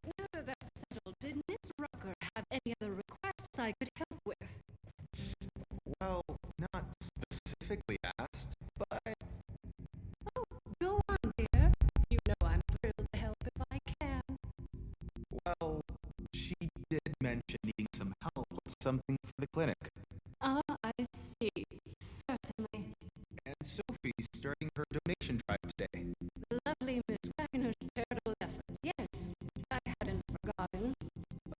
Now that that's settled, did Miss Rucker have any other requests I could help with? Well, not specifically asked, but... Oh, go on, dear. You know I'm thrilled to help if I can. Well, she did mention needing some help with something for the clinic. Ah, I see. Certainly. And Sophie's starting her donation drive today. Lovely Miss Wagner's charitable efforts. Yes, I hadn't forgotten.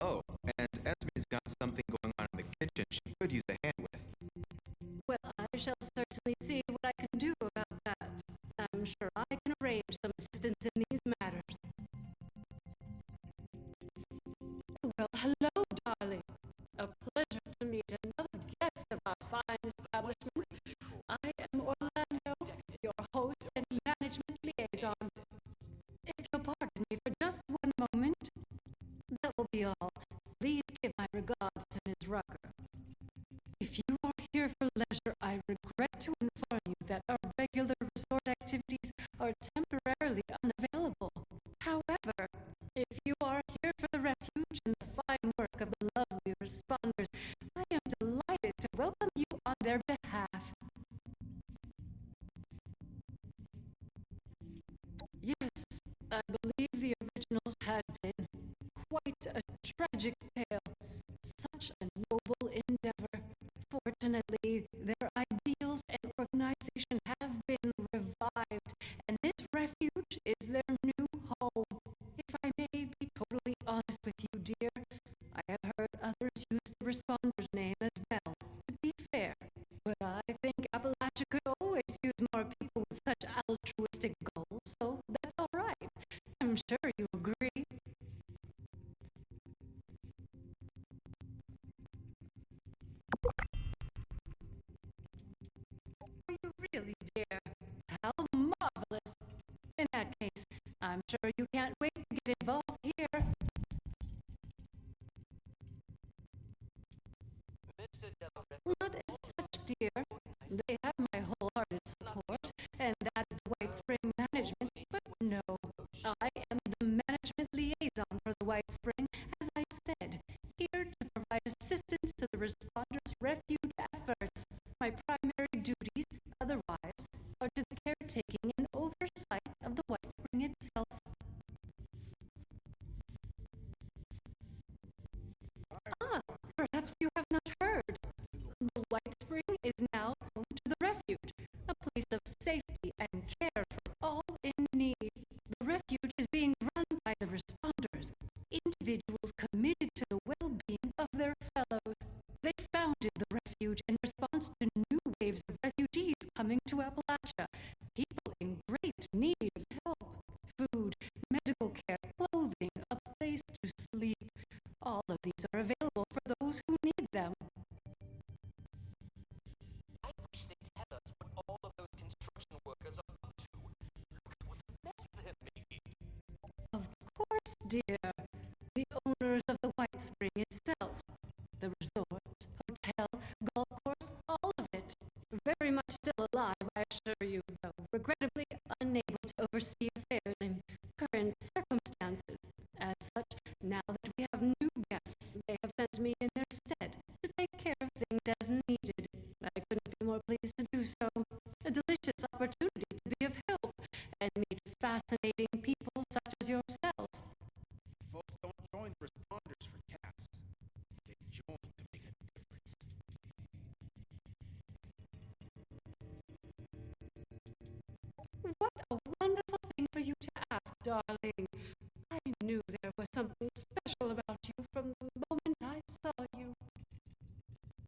Oh, and Esme's got something going on in the kitchen she could use a hand with. Well, I shall certainly see what I can do about that. I'm sure I can arrange some assistance in these matters. Well, hello, darling. A pleasure to meet another guest of our fine establishment. I am Orlando, your host and management liaison. If you'll pardon me for just one moment, that will be all. Please give my regards to Ms. Rucker. If you are here for leisure, I regret to inform you that our regular resort activities are temporarily unavailable. However, if you are here for the refuge and the fine work of the lovely responders, I am delighted to welcome you on their behalf. Yes, I believe the originals had been quite a tragic tale. Such a noble endeavor. Fortunately, their ideals and organization have been revived, and this refuge is their new home. If I may be totally honest with you, dear, I have heard others use the responder's name as well, to be fair. But I think Appalachia could always use more people with such altruistic goals, so that's all right. I'm sure you agree. Are you really, dear? How marvelous. In that case, I'm sure you can't wait to get involved here. Not as such, dear. They have my wholehearted support, and that of the White Spring management, but no. I am the management liaison for the White Spring, as I said, here to provide assistance to the responders' refuge efforts. My primary duties, otherwise, are to the caretaking and oversight of the White Spring itself. Ah, perhaps you have not heard. The White Spring is now home to the refuge, a place of safety and care for all in need. The refuge is being run by the responders, individuals committed to the well-being of their fellows. They founded the refuge coming to Appalachia. People in great need of help, food, medical care, clothing, a place to sleep. All of these are available for those who need them. I wish they'd tell us what all of those construction workers are up to. Look at what a mess they're making. Of course, dear. The owners of the White Spring itself. The resort, hotel, golf course, all of it. Very much still alive, I assure you, though regrettably unable to oversee affairs in current circumstances. As such, now that we have new guests, they have sent me in their stead to take care of things as needed. I couldn't be more pleased to do so. A delicious opportunity to be of help and meet fascinating people such as yourself. Folks don't join the responders for caps. They join to make a difference. What a wonderful thing for you to ask, darling. I knew there was something special about you from the moment I saw you.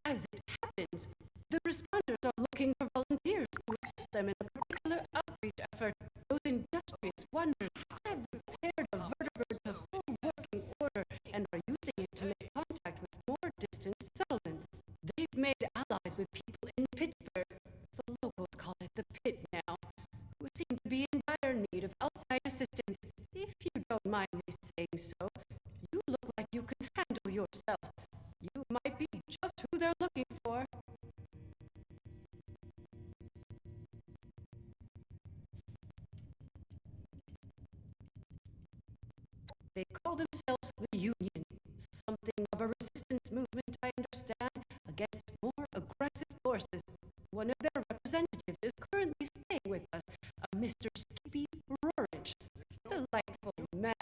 As it happens, the responders are looking for volunteers to assist them in a particular outreach effort. Those industrious wonders have repaired a vertebrate to full working order and are using it to make contact with more distant settlements. They've made allies with people in Pittsburgh. The locals call it the Pit now, who seem to be in dire need of outside assistance. If you don't mind me saying so, you look like you can handle yourself. You might be just who they're looking for. They call themselves the Union, something of a resistance movement, I understand, against more aggressive forces. One of their representatives is currently staying with us, a Mr. 𝗙𝗹𝗹𝐺. Delightful man.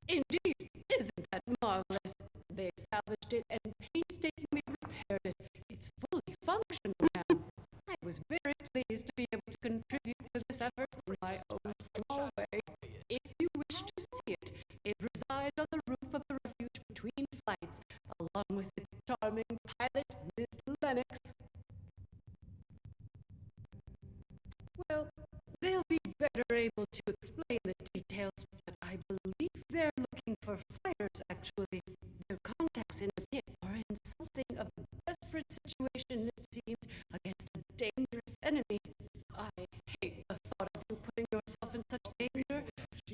Indeed, isn't that marvelous? They salvaged it and painstakingly repaired it. It's fully functional now. I was very pleased to be able to contribute to this effort in my own small way. If you wish to see it, it resides on the roof of the refuge between flights, along with its charming pilot, Miss Lennox. Well, they'll be better able to explain the details, but I believe they're looking for fighters, actually. Their contacts in the pit are in something of a desperate situation, it seems, against a dangerous enemy. I hate the thought of you putting yourself in such danger,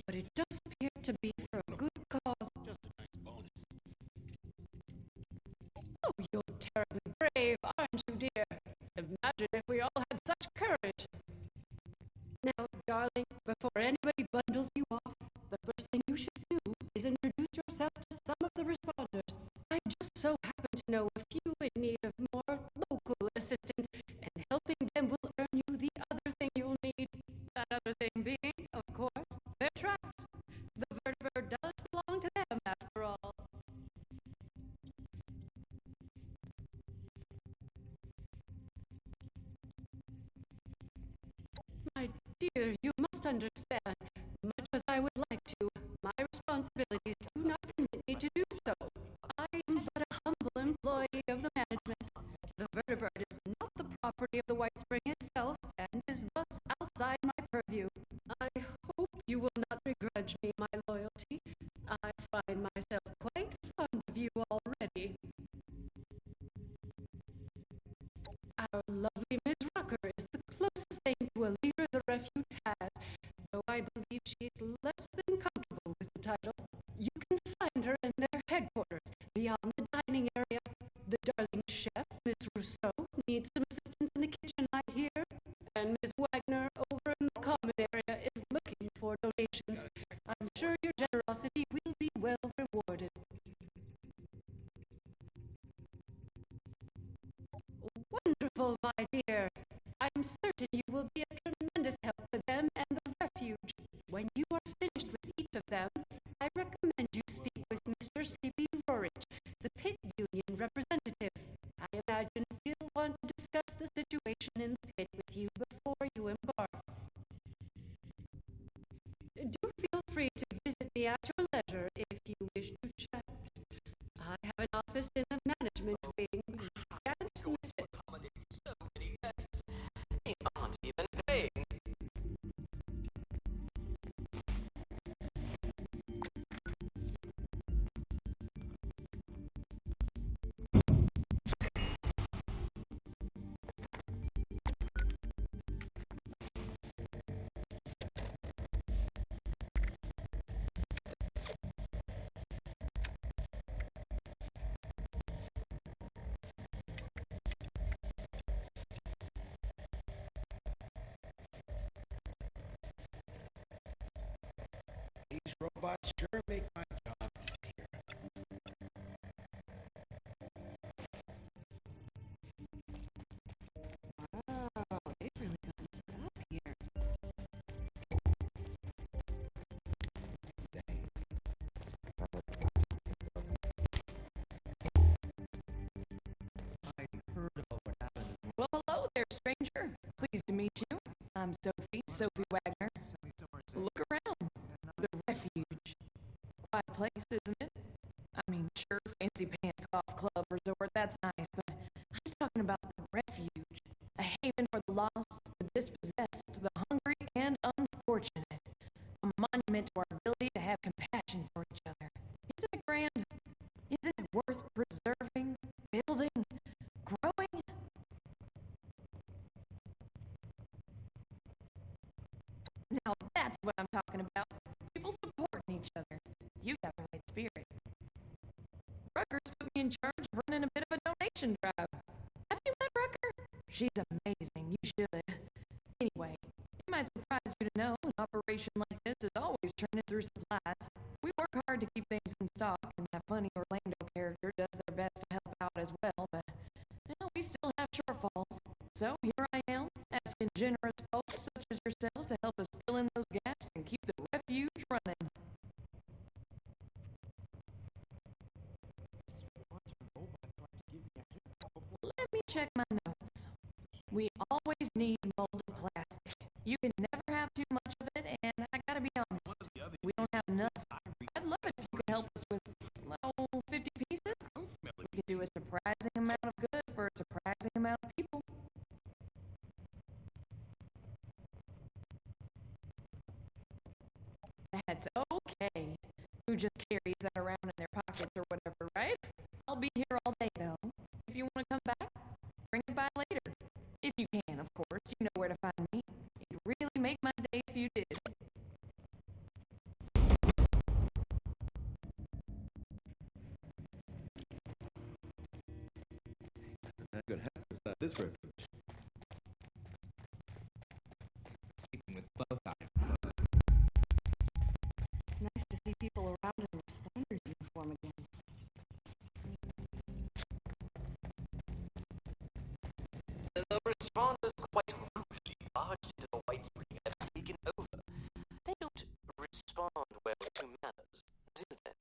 but it does appear to be for a good cause. Just a nice bonus. Oh, you're terribly brave, aren't you, dear? Imagine if we all had such courage. Now, darling, before anybody bundles you off, the first thing you should do is introduce yourself to some of the responders. I just so happen to know a few in need of more local assistance, and helping them will earn you the other thing you'll need. That other thing being, of course, their trust. The vertebrate does belong to them, after all. My dear, you must understand, much as I would like to, my responsibilities do not permit me to do so. I am but a humble employee of the management. The vertebrate is not the property of the White Spring itself, and is thus outside my purview. I hope you will not begrudge me my loyalty. I find myself quite fond of you already. Our lovely Miss Rucker is the closest thing to a leader the refuge has, though I believe she is less than comfortable with the title. You can find her in their headquarters, beyond the dining area. The darling chef, Miss Rousseau, needs some assistance in the kitchen, I hear, and Miss Wagner over in the common area is looking for donations. I'm sure your generosity will be well rewarded. Wonderful, my dear. I'm certain you will be a tremendous help to them and the refuge. When you are finished with each of them, I recommend you speak with Mr. 𝗙𝗹𝗹𝐺, the Pit Union representative. I imagine he'll want to discuss the situation in the pit with you before you embark. Do feel free to visit me at your leisure if you wish to chat. I office in the management wing. Can't miss it. Accommodate so many guests. They aren't even paying. These robots sure make my job easier. Wow, they've really got me set up here. I heard about what happened. Well, hello there, stranger. Pleased to meet you. I'm Sophie Wagner. Look around. The refuge. Quiet place, isn't it? I mean, sure, fancy pants golf club resort, that's nice, but I'm talking about the refuge. A haven for the lost, the dispossessed, the hungry, and unfortunate. A monument to our ability to have compassion for each other. Isn't it grand? Isn't it worth preserving, building, growing? Now that's what I'm talking about. People supporting each other. You got the right spirit. Rucker's put me in charge of running a bit of a donation drive. Have you met Rucker? She's amazing. You should. Anyway, it might surprise you to know an operation like this is always churning through supplies. We work hard to keep things in stock, and that funny Orlando character does their best to help out as well, but we still have shortfalls. So here I am, asking generous folks such as yourself to help us fill in those gaps and keep the refuge running. Let me check my notes. We always need molded plastic. You can never have too much of it, and I gotta be honest, we don't have enough. I'd love it if you could help us with, 50 pieces. We could do a surprising amount of good for a surprising amount of people. That's okay. Who just carries that around in their pockets or whatever, right? I'll be here all day, though. If you want to come back, bring it by later. If you can, of course. You know where to find me. It'd really make my day if you did. That could happen inside this refuge. Sleeping with both eyes. It's nice to see people around in the responders uniform again. The responders quite rudely barged into the white screen and have taken over. They don't respond well to manners, do they?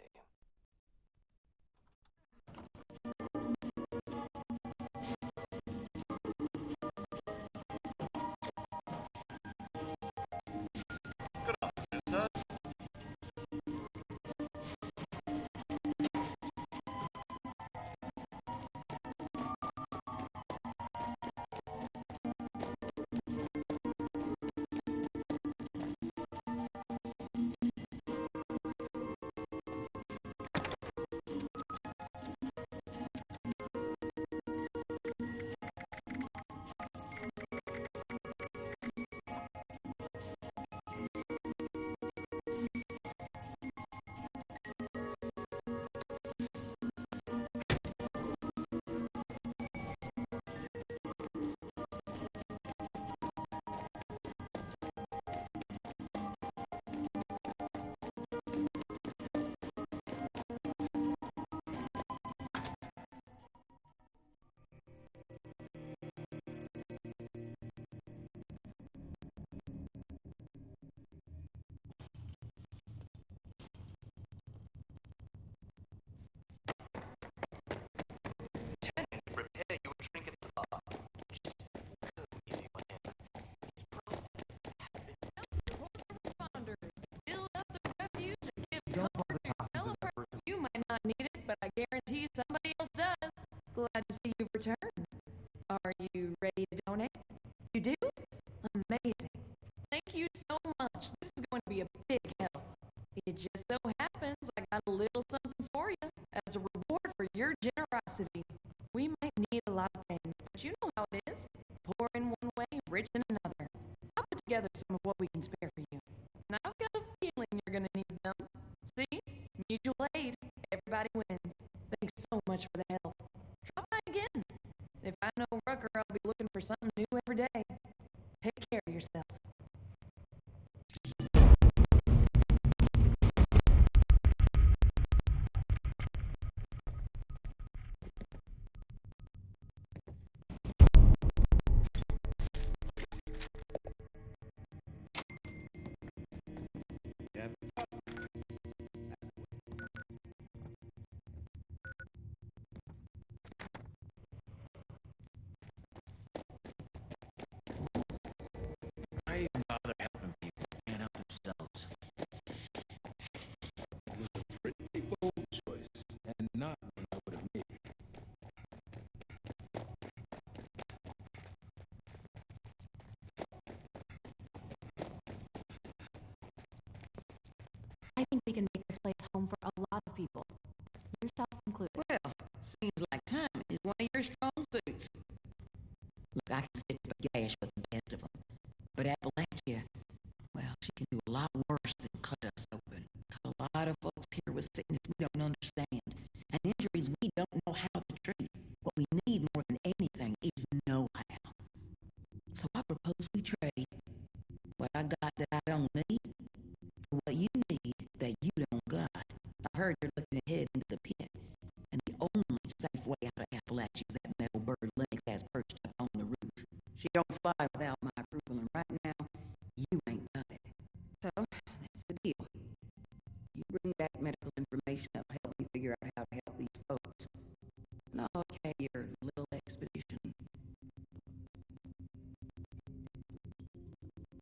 for your generosity. We might need a lot of things, but you know how it is. Poor in one way, rich in another. I'll put together some of what we can spare for you. And I've got a feeling you're gonna need them. See? Mutual aid. Everybody wins. Thanks so much for the help. Drop by again. If I know Rucker, I'll be looking for something new every day. Take care of yourself. Yeah. I am bother helping people plan out themselves. It was a pretty bold choice, and not one I would have made. I think we can make this place home for a lot of people, yourself included. Well, seems like time is one of your strong suits. Look, I can sit to gash with the best of them. But Appalachia, well, she can do a lot worse than cut us open. Cut a lot of folks here with sickness we don't understand, and injuries we don't know how to treat. What we need more than anything is know-how. So I propose we trade what I got that I don't need for what you need that you don't got. I've heard you're looking ahead into the pit, and the only safe way out of Appalachia is that metal bird Lennox has perched up on the roof. She don't fly without my approval, and right now, you ain't got it. So, that's the deal. You bring back medical information that'll help me figure out how to help these folks. And I'll okay your little expedition.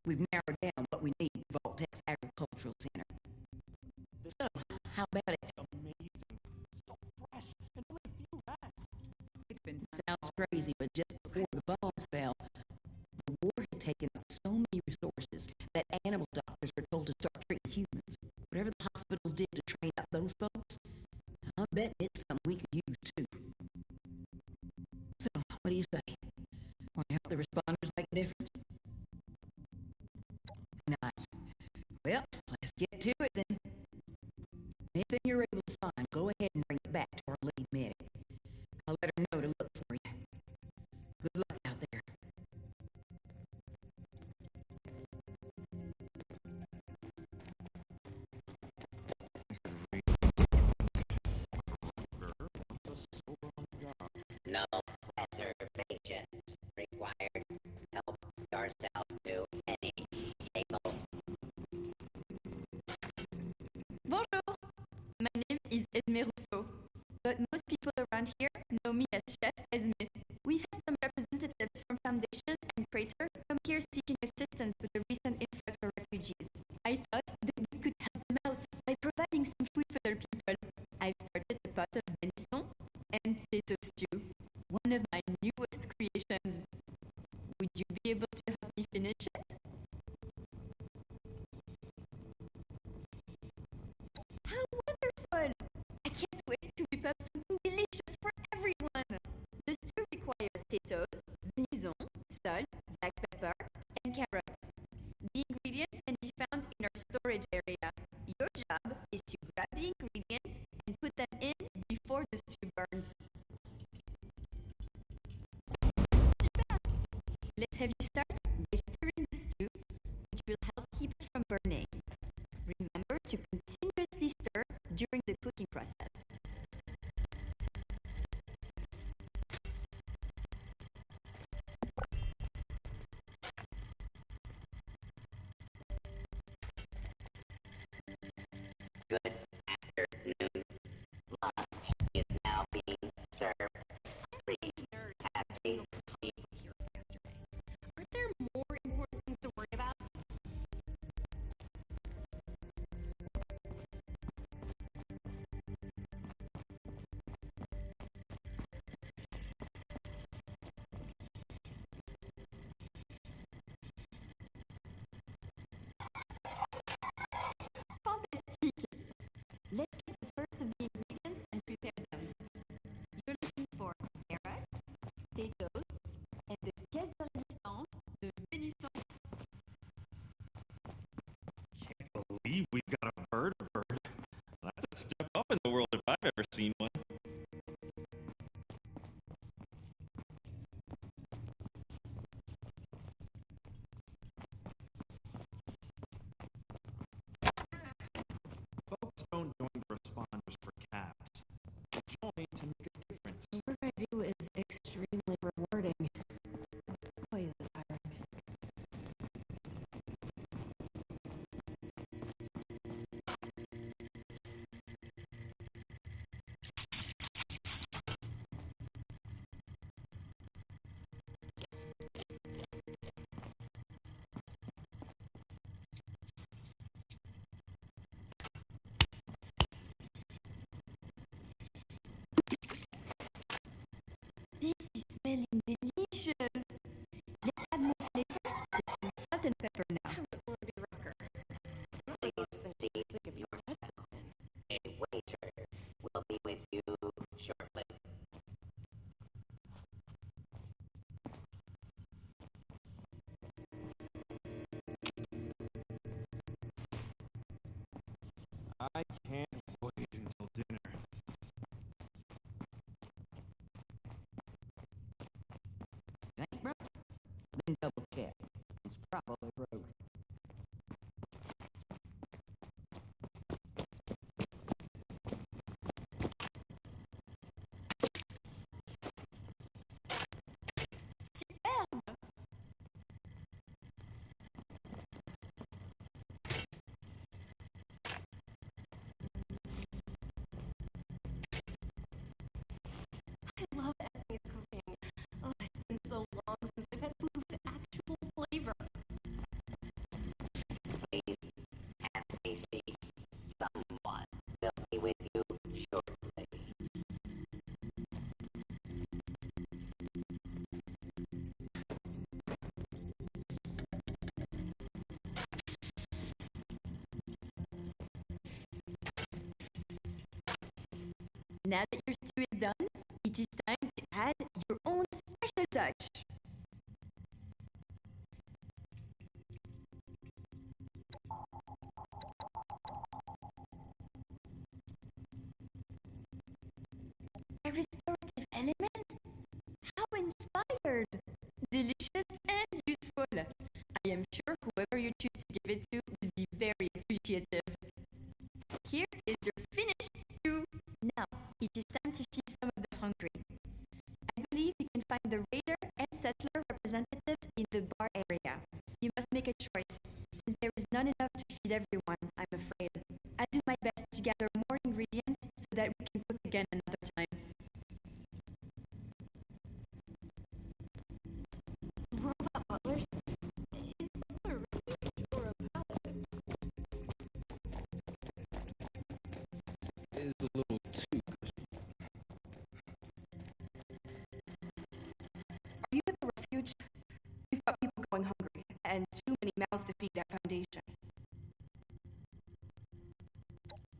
We've narrowed down what we need for vaulttec's agricultural center. So, how about it? Amazing. So fresh. And only a few rats. It's been sounds crazy, but just before the bombs fell, the war had taken up so many resources that animal doctors were told to start treating humans. Whatever the hospitals did to train up those folks, I bet it's something we could use too. So, what do you say? Want to help the responders make a difference? Nice. Well, let's get to it then. Anything you're able to find, go ahead and bring it back to our lead medic. I'll let her know to look for you. Good luck out there. No reservations required. Help yourself to any table. Bonjour, my name is Edme Rousseau, but most people around here know me as Chef Esme. We've had some representatives from Foundation and Crater come here seeking assistance with the recent influx of refugees. I thought that we could help them out by providing some food for their people. I've started a pot of venison and potato stew, one of my newest creations. Would you be able to help me finish it? How wonderful! I can't wait to whip up something delicious for everyone. The stew requires potatoes, venison, salt, black pepper, and carrots. The ingredients can be found in our storage area. Your job is to grab the ingredients and put them in before the stew burns. Super! Let's have you start by stirring the stew, which will help keep it from burning. Remember to continuously stir during the cooking process. Good afternoon. Lunch is now being served. Please have a seat. potatoes, and the caisse de résistance de Vénisson. Can't believe we've got a bird. That's a step up in the world if I've ever seen one. Folks don't join the responders for caps. They join to make a difference. The work I do is extremely rewarding. Boy, is it tiring. This is smelling delicious. Let's add more flavor. Get some salt and pepper now. I would want to be Rucker. A waiter will be with you shortly. I can't wait until dinner. Thanks, bro. Then double check. It's probably broke. Superbe! I love Esme's cooking. Oh, it's been so long since I've had food with actual flavor. Please have a seat. Someone will be with you shortly. Now that your stew is done, it is time to add your own special touch. A restorative element? How inspired! Delicious and useful. I am sure whoever you choose to give it to will be very appreciative. Here is your finished stew. Now, it is time to feed some of the hungry. I believe you can find the raider and settler representatives in the bar area. You must make a choice, since there is not enough to feed everyone, I'm afraid. I'll do my best to gather more ingredients so that we can cook again another time. Robot butlers? Is this a refuge or a palace? Is a little too cushy. Are you at the refuge? We've got people going hungry, and too many mouths to feed at Foundation.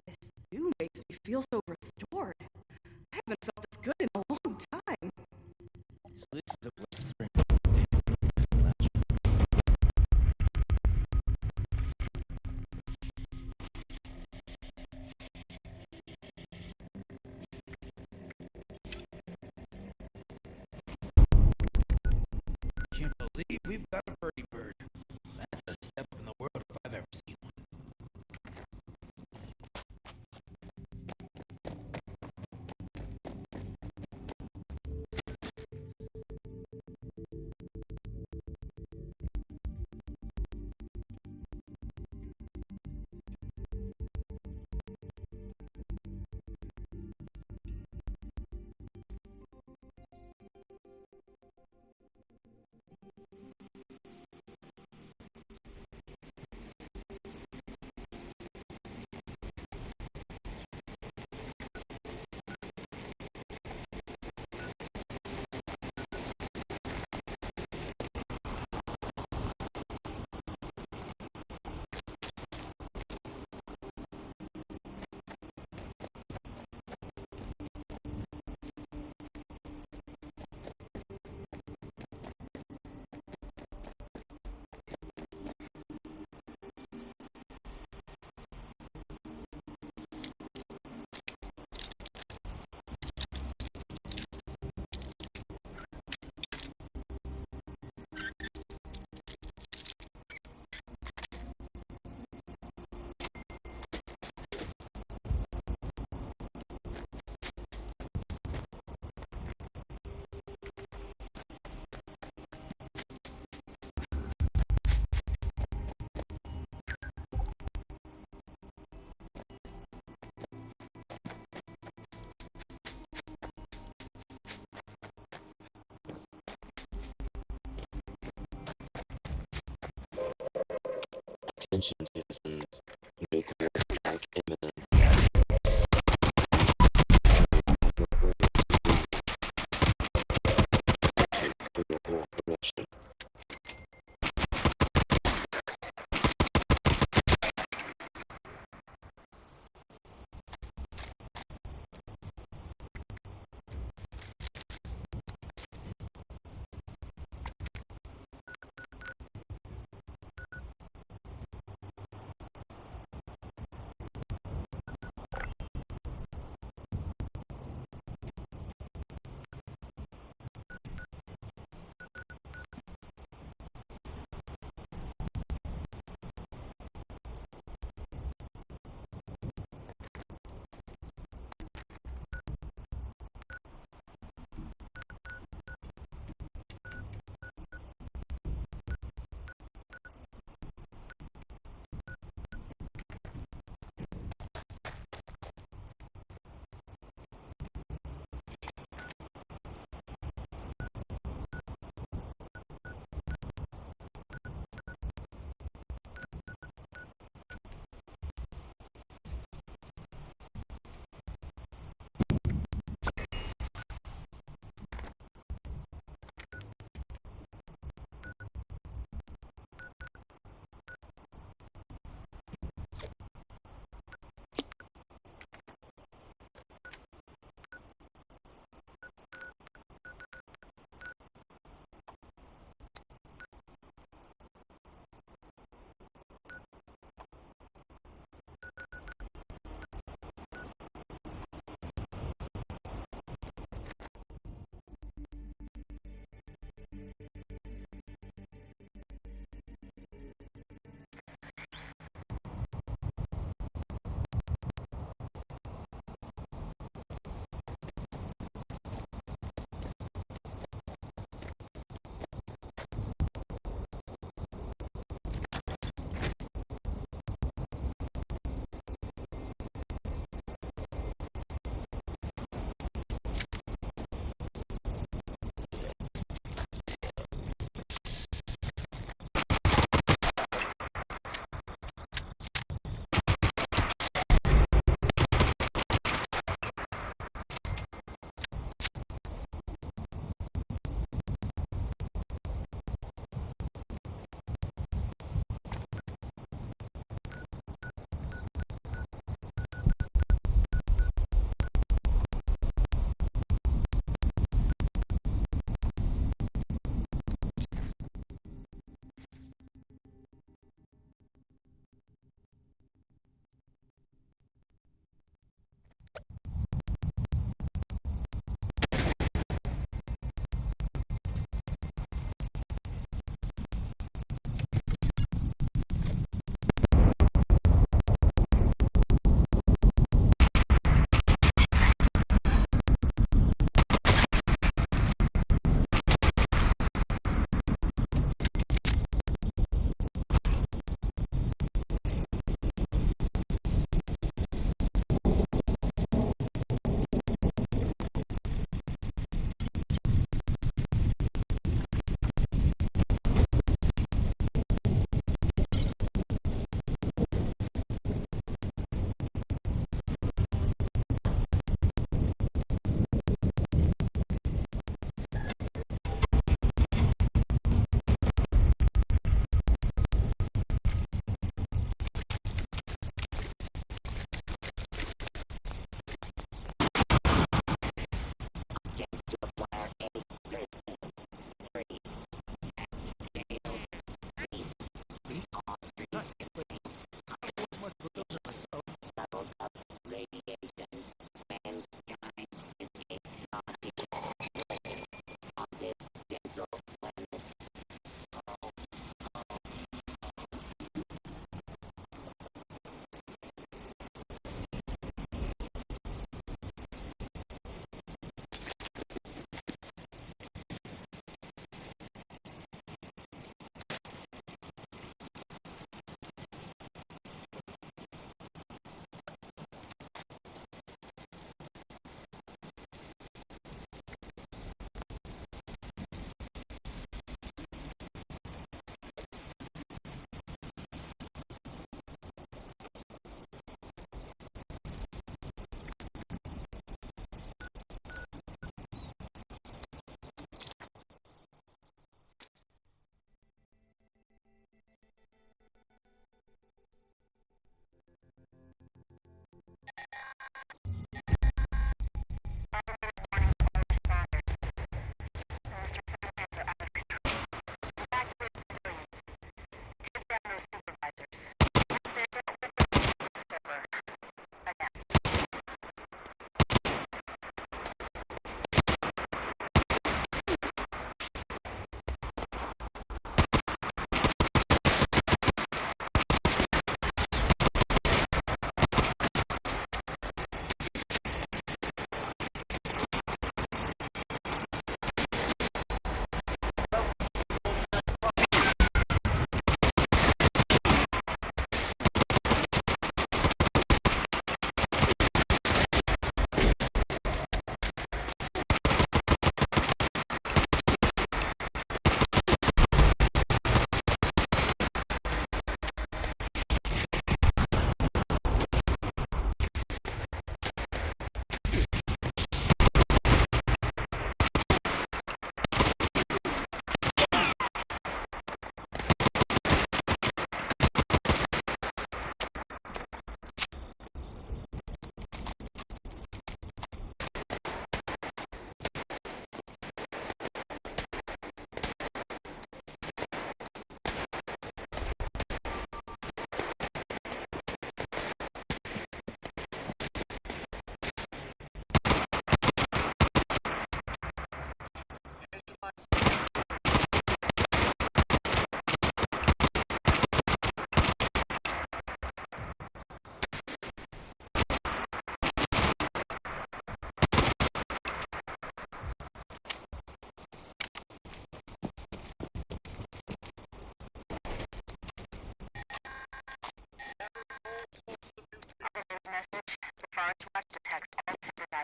This stew makes me feel so restored. I haven't felt this good in a long time. So this is a place to bring Can't believe we've got a birdie bird. That's a step up in the world if I've ever seen one.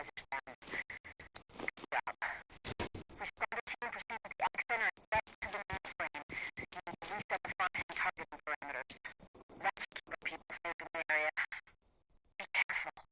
supervisors down. Good job. Responded 10% of the action are set to the mainframe, and reset the front-end targeting parameters. That should keep our people safe in the area. Be careful.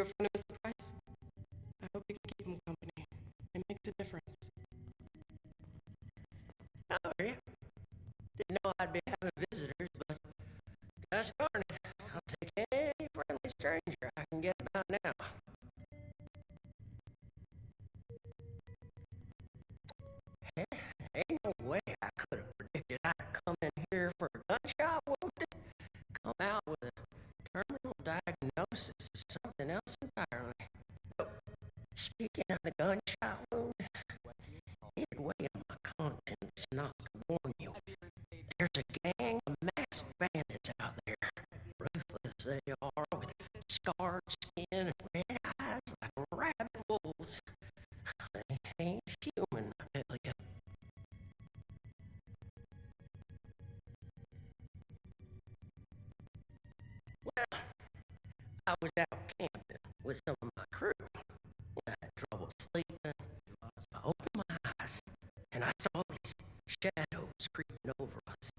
a friend of Mr. Price? I hope you can keep him company. It makes a difference. Oh, yeah. Didn't know I'd be having visitors, but gosh darn it, I'll take any friendly stranger I can get about now. Ain't no way I could have predicted I'd come in here for a gunshot wound, come out with a terminal diagnosis of something else entirely. Oh, speaking of the gunshot wound, it'd weigh on my conscience not to warn you. There's a gang of masked bandits out there. Ruthless they are, with scarred skin and red eyes like rabid wolves. They ain't human, I tell you. Well, I was out camping with some of my crew. I had trouble sleeping. I opened my eyes, and I saw these shadows creeping over us.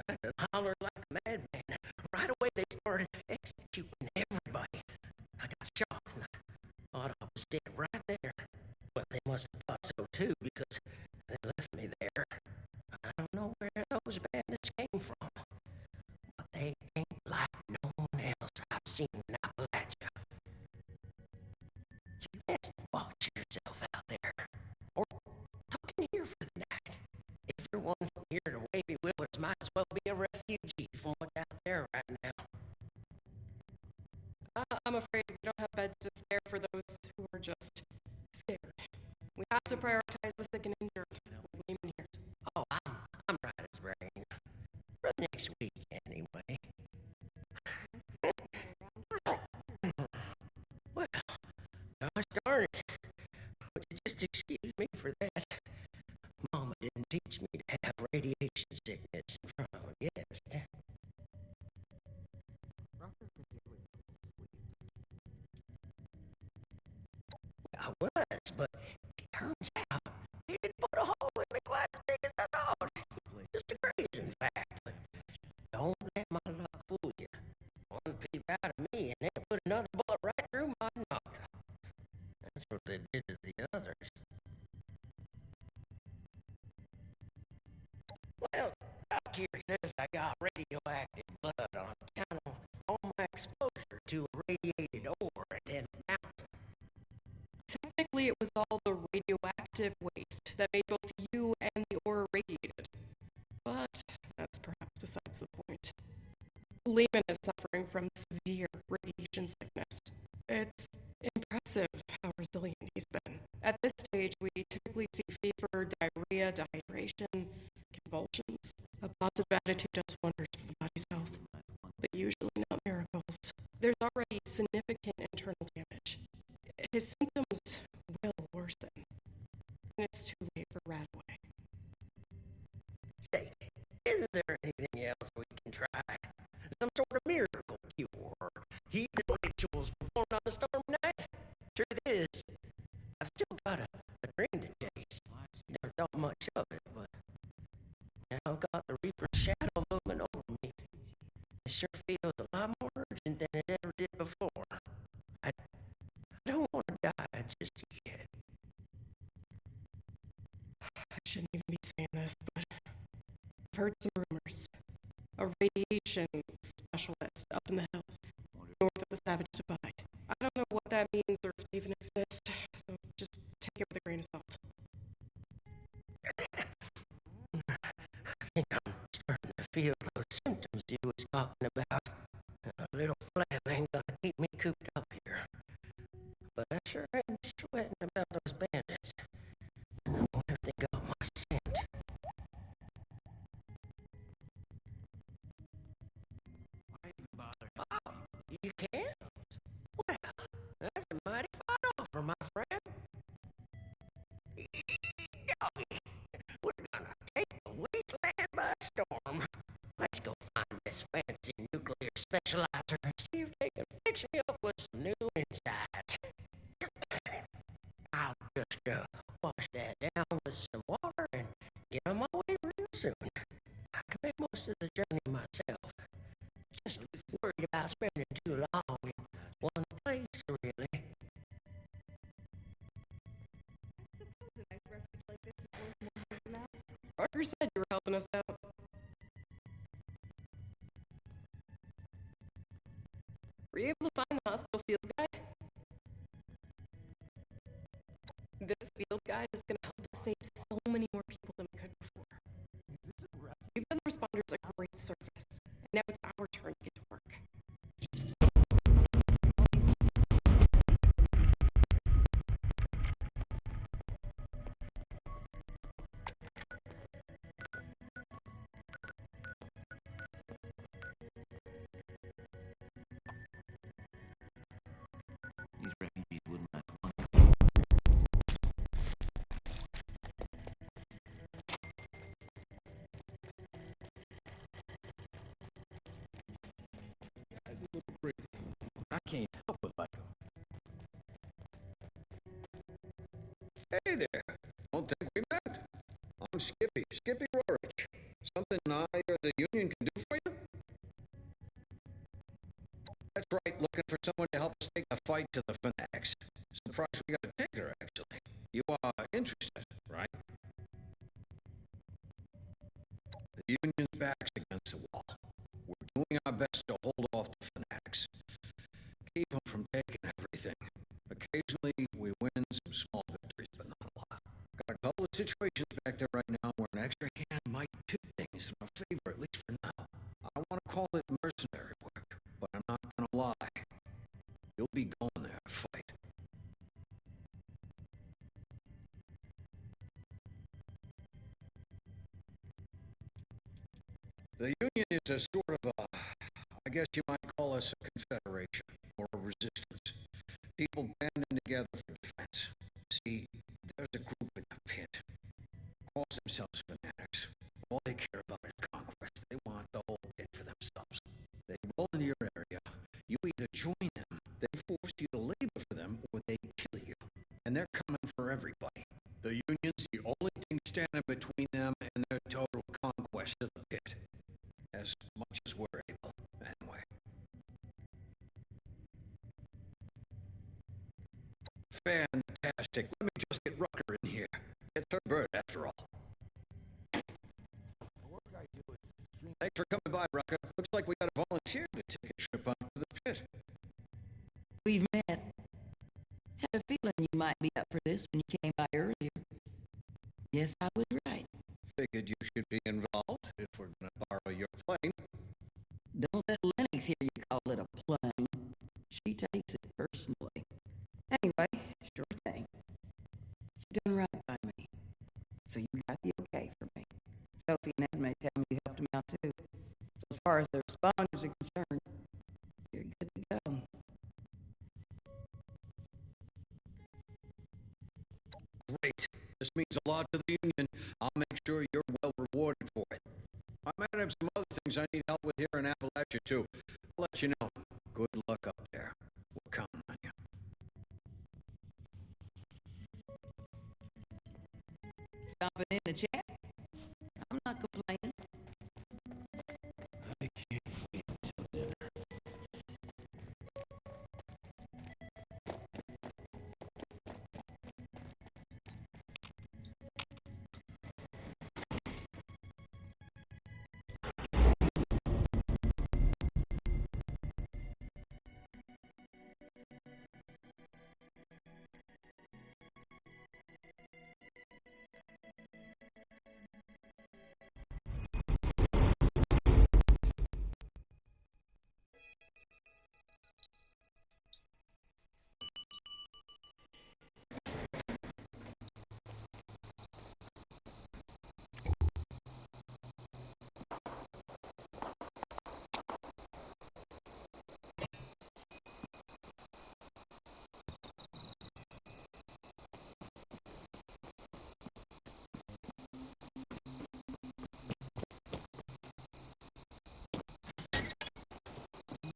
I hollered like a madman. Right away, they started executing everybody. I got shocked, and I thought I was dead right there. Well, they must have thought so too, because they left me there. I don't know where those bandits came from, but they ain't like no one else I've seen in Appalachia. You best watch yourself out there, or tuck in here for the night. If you're one from here to Wavy Willows, might as well be a refugee from what's out there right now. I'm afraid we don't have beds to spare for those who are just scared. We have to prioritize the sick and injured. Leave in here. Oh, I'm right as rain. For next week, anyway. Well, gosh darn it. Would you just excuse me for that? Mama didn't teach me to have radiation sickness in front of a guest. I was, but it turns out he didn't put a hole in me quite as big as I thought. Just a grazing fact. But don't let my luck fool you. One peep out of me, and they put another bullet right through my noggin. That's what they did to the others. Well, Doc here says I got radioactive blood on account of all my exposure to a radiated ore at End Mountain. Technically, it was all the radioactive waste that made both you and the ore radiated. But that's perhaps besides the point. Lehman is suffering from severe radiation sickness. It's impressive how resilient he's been. At this stage, we typically see fever, diarrhea, dehydration, convulsions. A positive attitude does wonders for the body's health, but usually not miracles. There's already significant internal damage. His symptoms will worsen, and it's too late for Radway. Say, isn't there anything else we can try? Some sort of miracle cure, or heathen rituals performed on a stormy night? Truth is, I've still got a dream to chase. Never thought much of it, but now I've got the Reaper's shadow looming over me. It sure feels a lot more urgent than it ever did before. I don't want to die just yet. I shouldn't even be saying this, but I've heard some rumors. A radiation specialist up in the hills, north of the Savage Divide. I don't know what that means or if they even exist, so just take it with a grain of salt. I think I'm starting to feel those symptoms you was talking about. A little flab ain't gonna keep me cooped up here. But I sure ain't sweating about those bandits. I wonder if they got my scent. Oh, you can't? Well, that's a mighty fine offer, my friend. We're gonna take the wasteland by storm. Let's go find this fancy nuclear specializer and see if they can fix me up with some new insides. I'll just wash that down with some water and get on my way real soon. I can make most of the journey myself. Just worried about spending too long in one place, really. Rucker said you were helping us out. Were you able to find the hospital field guide? This field guide is going to help us save so many more people than we could before. We've done the responders a great service, and now it's our turn to get to work. These refugees wouldn't have money. That's a little crazy. I can't help but like him. Hey there. Don't think we met. I'm Skippy Rorich. Something I or the Union can do for you? That's right, looking for someone to help us take a fight to the fanatics. Surprised we got a ticker, actually. You are interested, right? The Union's back's against the wall. We're doing our best to hold off the fanatics. Keep them from taking everything. Occasionally, we win some small victories, but not a lot. Got a couple of situations back there right now where an extra hand might do things in our favor, at least for now. I want to call it mercenary work, but I'm not going to lie. You'll be going there to fight. The Union is a sort of a, I guess you might call us a confederation, or a resistance. People banding together for defense. See, there's a group in the pit. Calls themselves fanatics. All they care about is conquest. They want the whole pit for themselves. They roll into your area. You either join them, they force you to labor for them, or they kill you. And they're coming for everybody. The Union's the only thing standing between them and their total conquest of the pit. As much as we're able, anyway. Fantastic. Let me just get Rucker in here. It's her bird, after all. The work I do is extremely... Thanks for coming by, Rucker. Looks like we got a volunteer to take a trip up to the pit. We've met. Had a feeling you might be up for this when you came by earlier. Yes, I was right. Figured you should be involved if we're going to borrow your plane. Don't let Lennox hear you call it a plane. She takes it personally. Anyway, sure thing. You done right by me. So you got the okay for me. Sophie and Esme tell me you helped them out too. So as far as the responders are concerned, you're good to go. Great. This means a lot to the Union. I'll make sure you're well rewarded for it. I might have some other things I need help with here in Appalachia, too. I'll let you know. Good luck up there. We're counting on you. Stopping in to chat? I'm not complaining. I can't wait till dinner.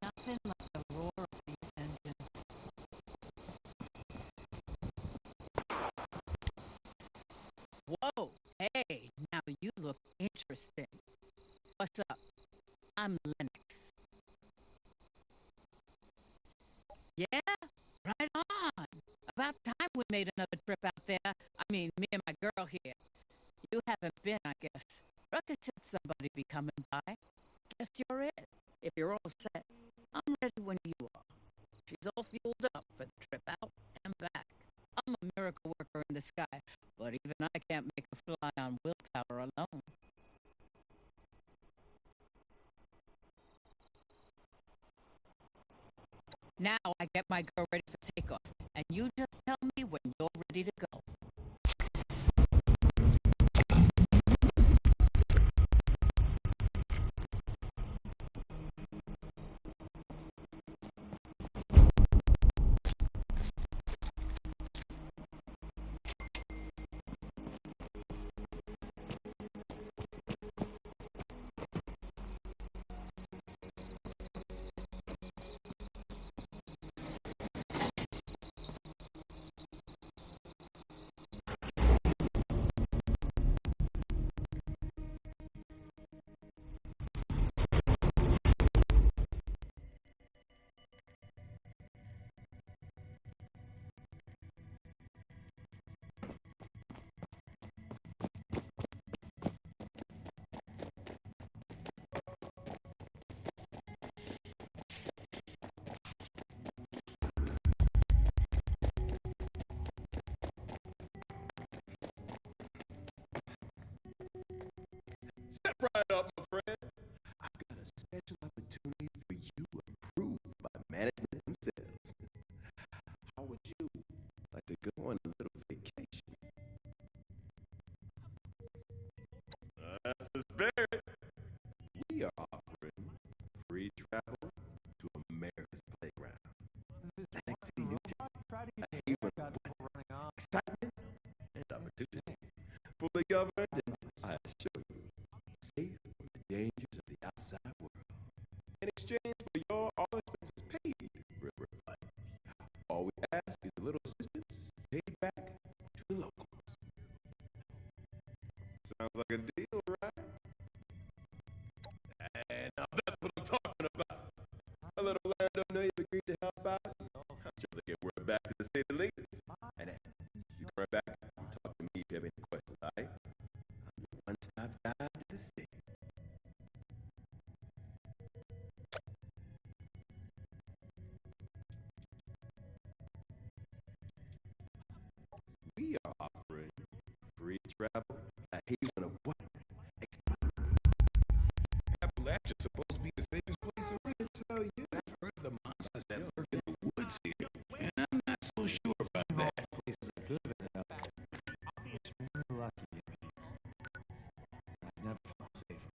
Nothing like the roar of these engines. Whoa, hey, now you look interesting. What's up? I'm Lennox. Yeah, right on. About time we made another trip out there. I mean, me and my girl here. You have haven't been, I guess. Ruckus said somebody be coming by. Guess you're it. If you're all set, I'm ready when you are. She's all fueled up for the trip out and back. I'm a miracle worker in the sky, but even I can't make a fly on willpower alone. Now I get my girl ready for takeoff, and you just tell me when you're ready to go. Step right up, my friend. I've got a special opportunity for you approved by management themselves. How would you like to go on a little vacation? That's the spirit. We are offering free travel to America's playground. Atlantic City, New Jersey, a haven of fun, excitement, and opportunity. Fully governed and, I assure you, safe from the dangers of the outside world. In exchange for your all expenses paid river flight, all we ask is a little assistance paid back to the locals. Sounds like a deal, right? And now that's what I'm talking about. A little landowner you agreed to help out. I'm sure they get word back to the state leaders. And then you come right back and talk to me if you have any questions, all right? I'm the one-stop guide to the city. We are offering free travel, a haven of what? Appalachia's supposed to be the safest place around. So you have heard of the monsters that lurk in the woods here, and I'm not so sure about that. Places are good at extremely lucky. I've never felt safer.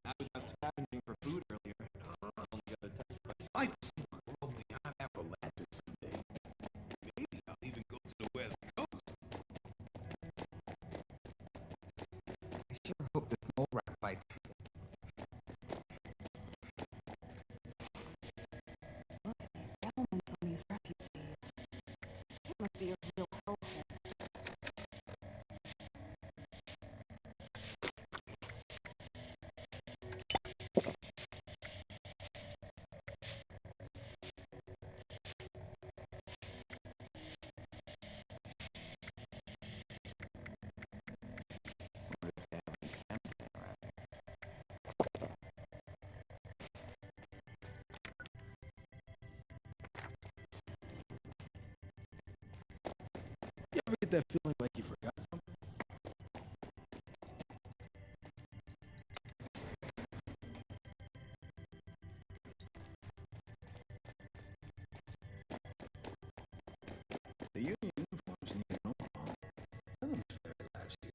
I was out scavenging for food earlier. Only got a touch by I'd like to see the world beyond Appalachia someday. Maybe I'll even go to the West Coast. I sure hope this mole rat bites. Look at the elements on these refugees. It must be a real hellhole. You ever get that feeling like you forgot something? The Union uniforms need an overhaul. None of them's very last year.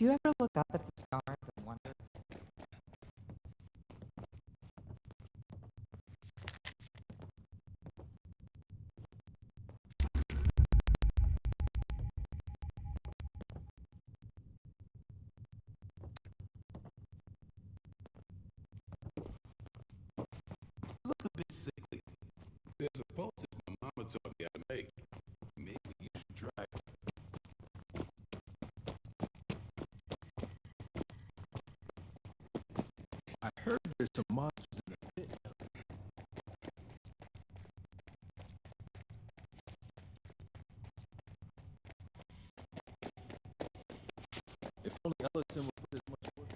Do you ever look up at the stars and wonder? Look a bit sickly. There's a poultice my mama taught me how to make. Maybe you should try it. I heard there's some monsters in the pit. If only Ellison would put as much work.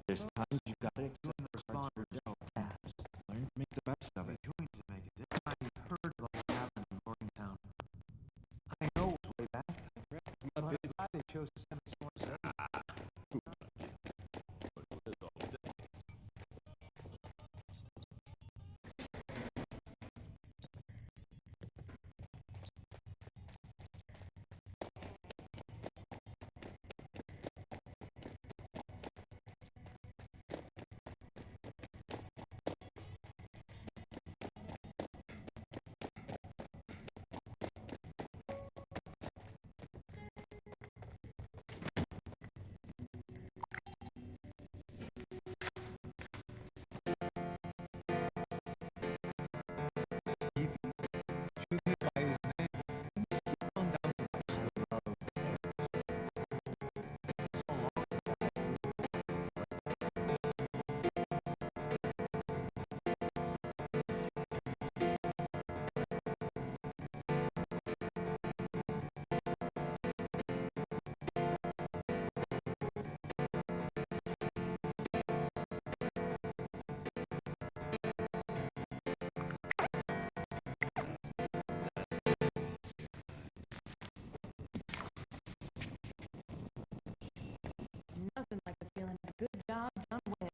There's times you gotta accept the responsibility of tasks. Learn to make the best of it. Going to make it. I've heard about what happened in Morgantown. I know it was way back. But I'm glad they chose to send us someone safe. Nothing like the feeling of a good job done well.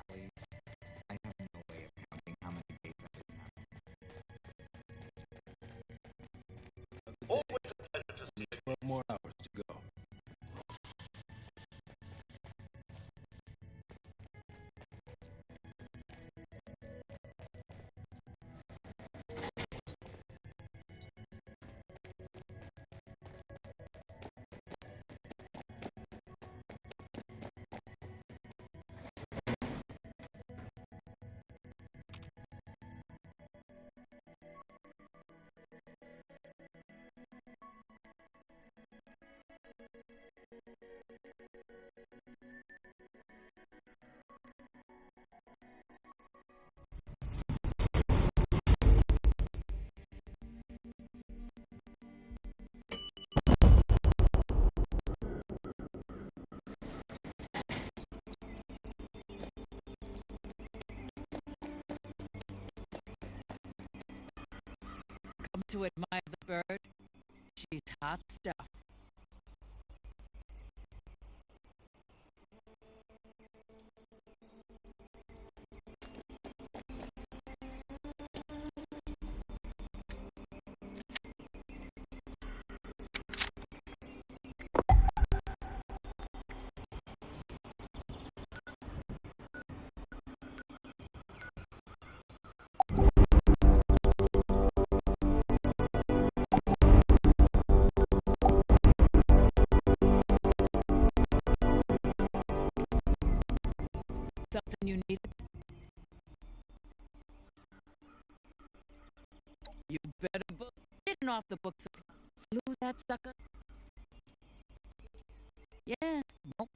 Colleagues, I have no way of counting how many days I've been out. Always a pleasure to see you. 12 more hours to go. Come to admire the bird. She's hot stuff. Something you need? You better getting off the books. Flew that sucker? Yeah, nope.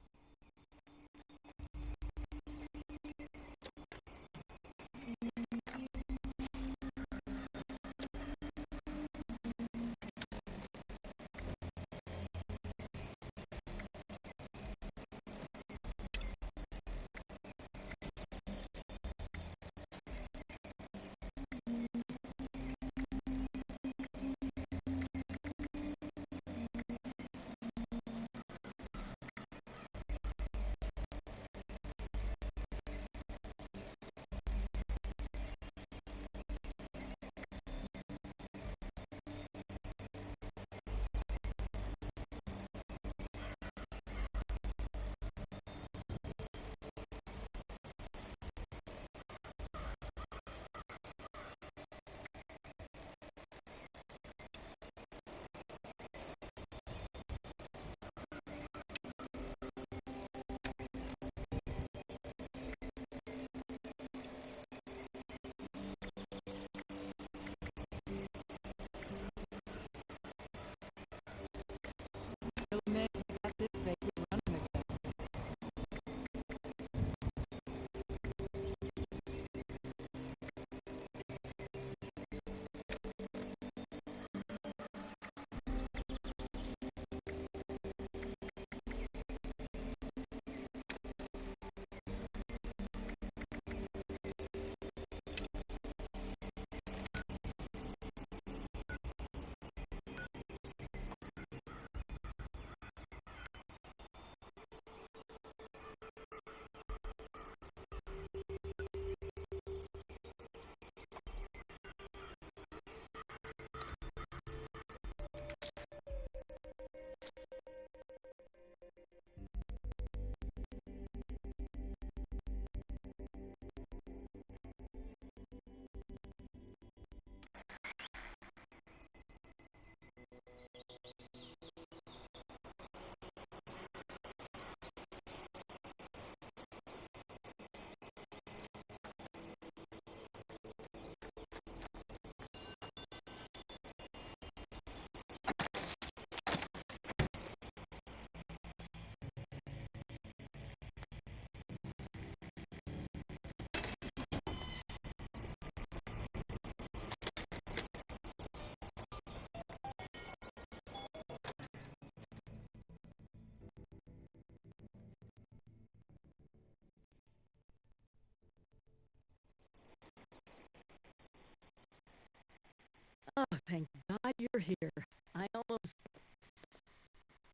you're here.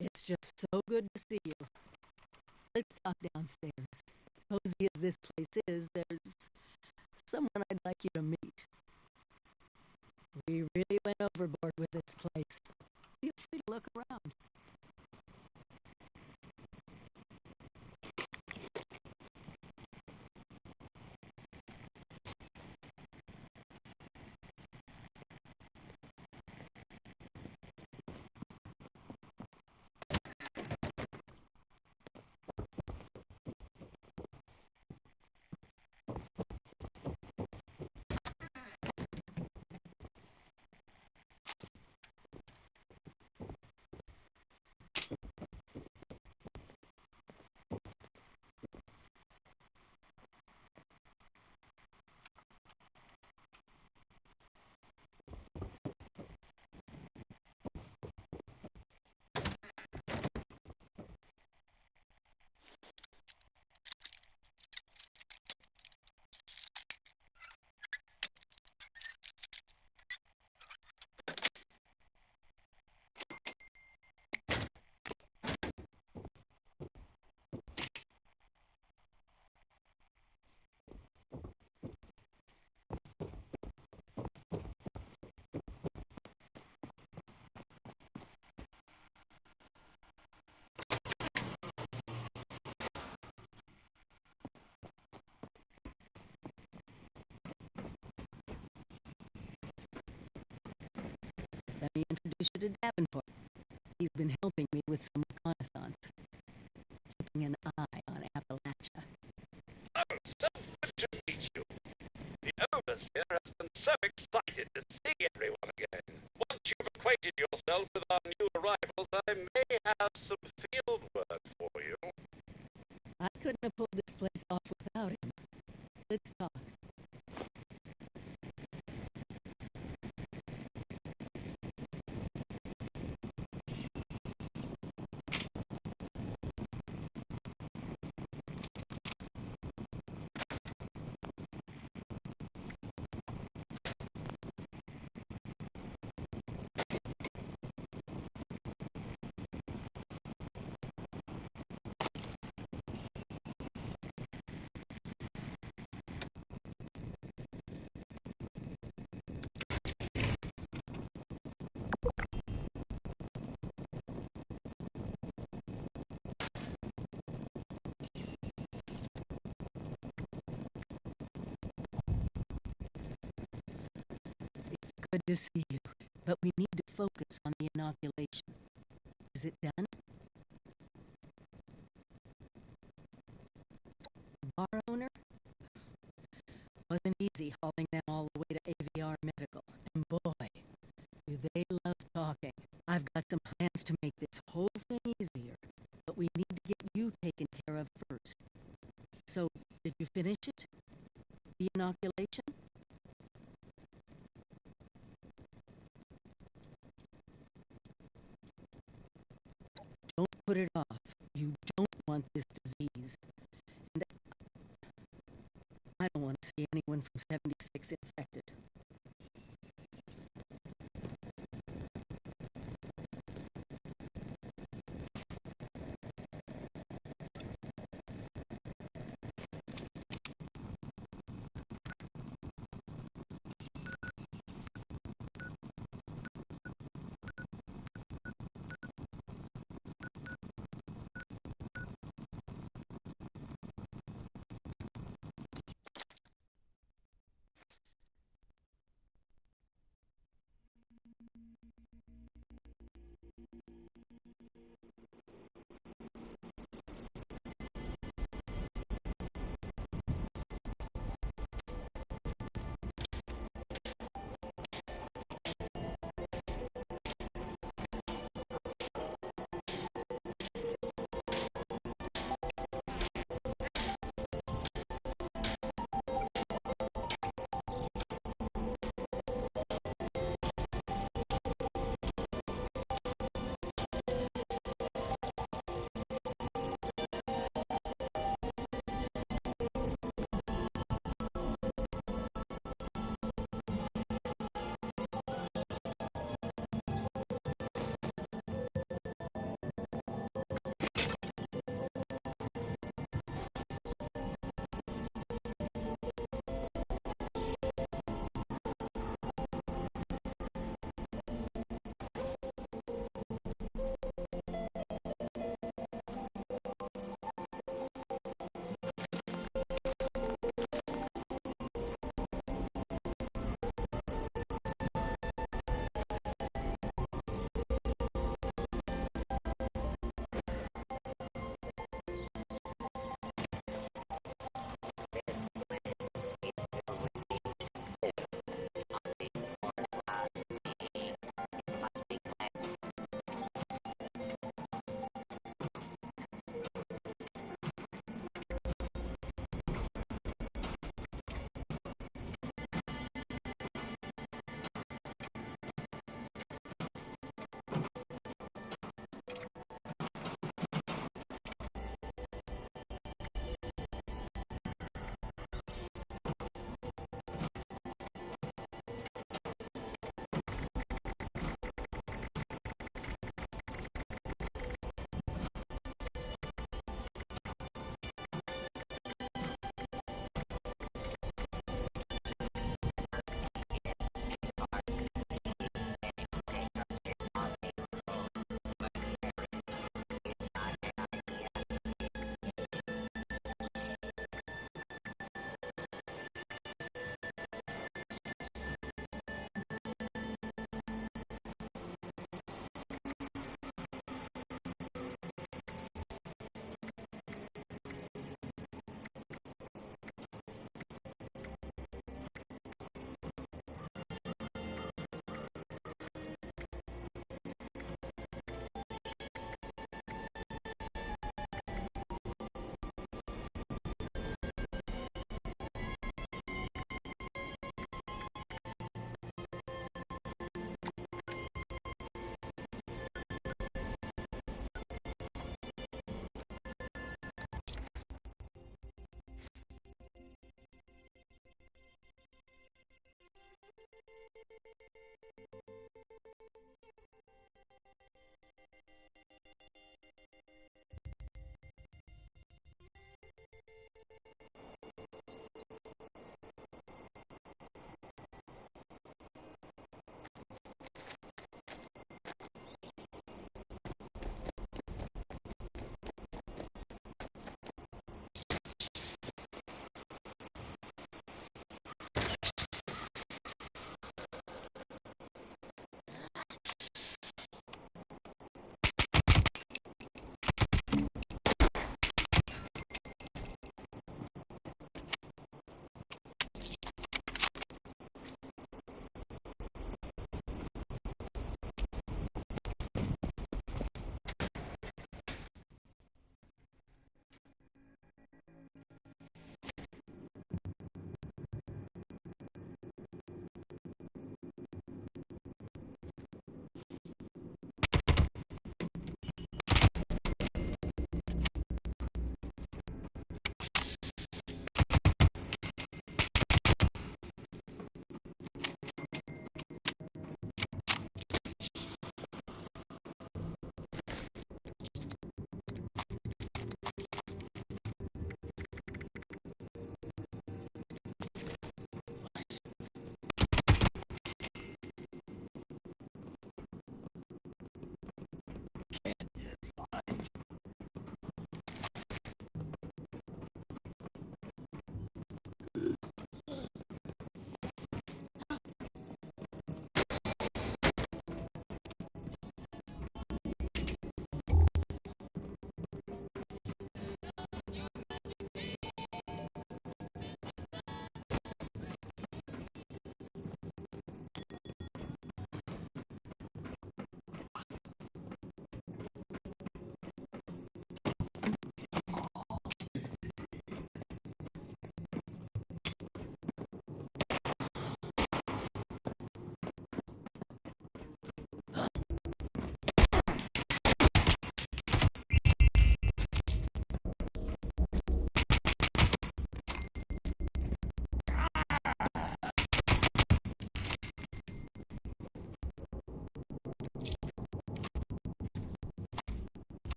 It's just so good to see you. Let's talk downstairs. Cozy as this place is, there's someone I'd like you to meet. We really went overboard with this place. Feel free to look around. Let me introduce you to Davenport. He's been helping me with some reconnaissance, keeping an eye on Appalachia. Oh, so good to meet you. The overseer has been so excited to see everyone again. Once you've acquainted yourself with our new arrivals, I may have some field work for you. I couldn't have pulled this place off without him. Let's talk. Good to see you, but we need to focus on the inoculation. Is it done? Bar owner? Wasn't easy hauling them all the way to AVR Medical. And boy, do they love talking. I've got some plans to make this whole thing easier, but we need to get you taken care of first. So, did you finish it? The inoculation? Don't put it off. You don't want this disease. And I don't want to see anyone from 76 infected.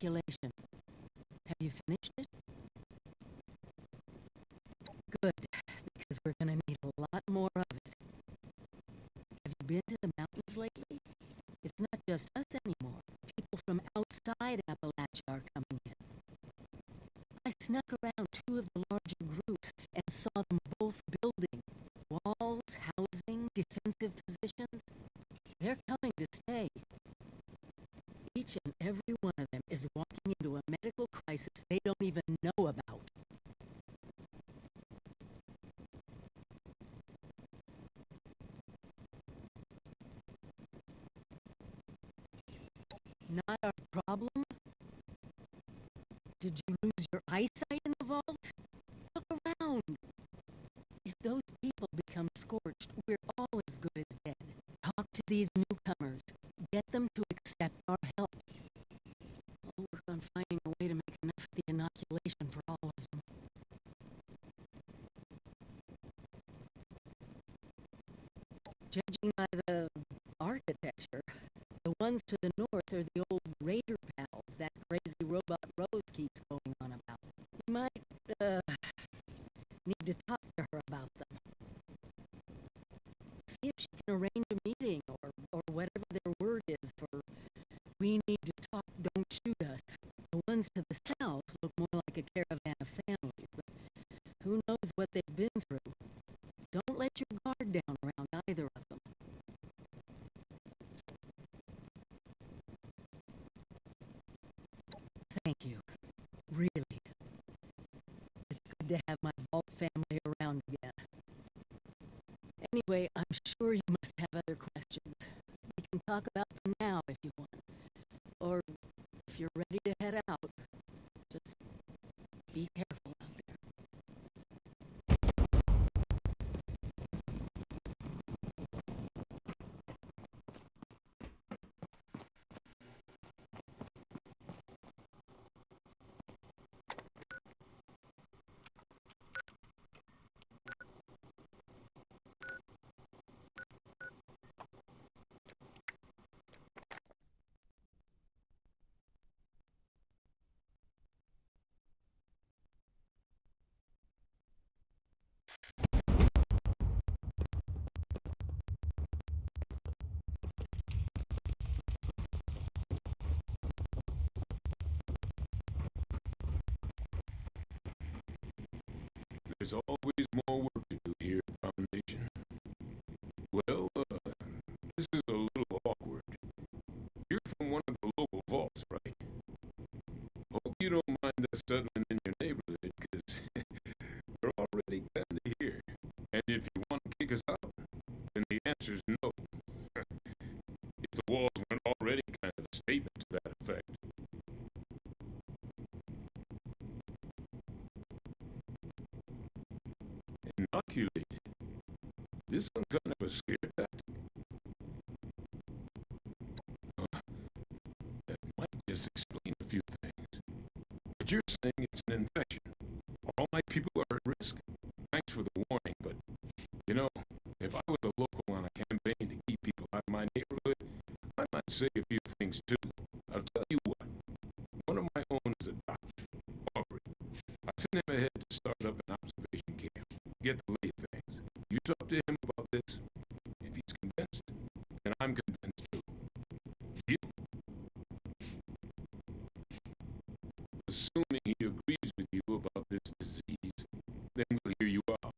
inoculation. Have you finished it? Good, because we're gonna need a lot more of it. Have you been to the mountains lately? It's not just us anymore. People from outside Appalachia are coming in. I snuck around two of the larger groups and saw them both building walls, housing, defensive positions. They're coming to stay. Each and every one of them is walking into a medical crisis they don't even know about. Not our problem? Did you lose your eyesight in the vault? Look around. If those people become scorched, we're all as good as dead. Talk to these newcomers. Get them to accept our help. I'll work on finding a way to make enough of the inoculation for all of them. Judging by the architecture, the ones to the north are the old raider pals that crazy robot Rose keeps going on about. We might, need to talk to her about them. See if she can arrange a meeting or whatever their word is for we need to talk, don't shoot us. The ones to the south look more like a caravan of families, but who knows what they've been through. Don't let your guard down around either of them. Thank you. Really. It's good to have my vault family around again. Anyway, I'm sure you must have other questions. We can talk about them now if you want. Or if you're ready to head out, just be careful out there. There's always more work to do here at Foundation. Well, this is a little awkward. You're from one of the local vaults, right? Hope you don't mind us settling in your neighborhood, because we're already kind of here. And if you want to kick us out, then the answer's no. If the walls weren't already kind of a statement to that effect. Inoculated. This some kind of a scare tactic. That might just explain a few things. But you're saying it's an infection. All my people are at risk. Thanks for the warning, but, you know, if I was a local on a campaign to keep people out of my neighborhood, I might say a few things too. I'll tell you what. One of my own is a doctor, Aubrey. I sent him ahead to start up an observation camp. Get the lay of things. You talk to him about this. If he's convinced, then I'm convinced too. Deal? Assuming he agrees with you about this disease, then we'll hear you out.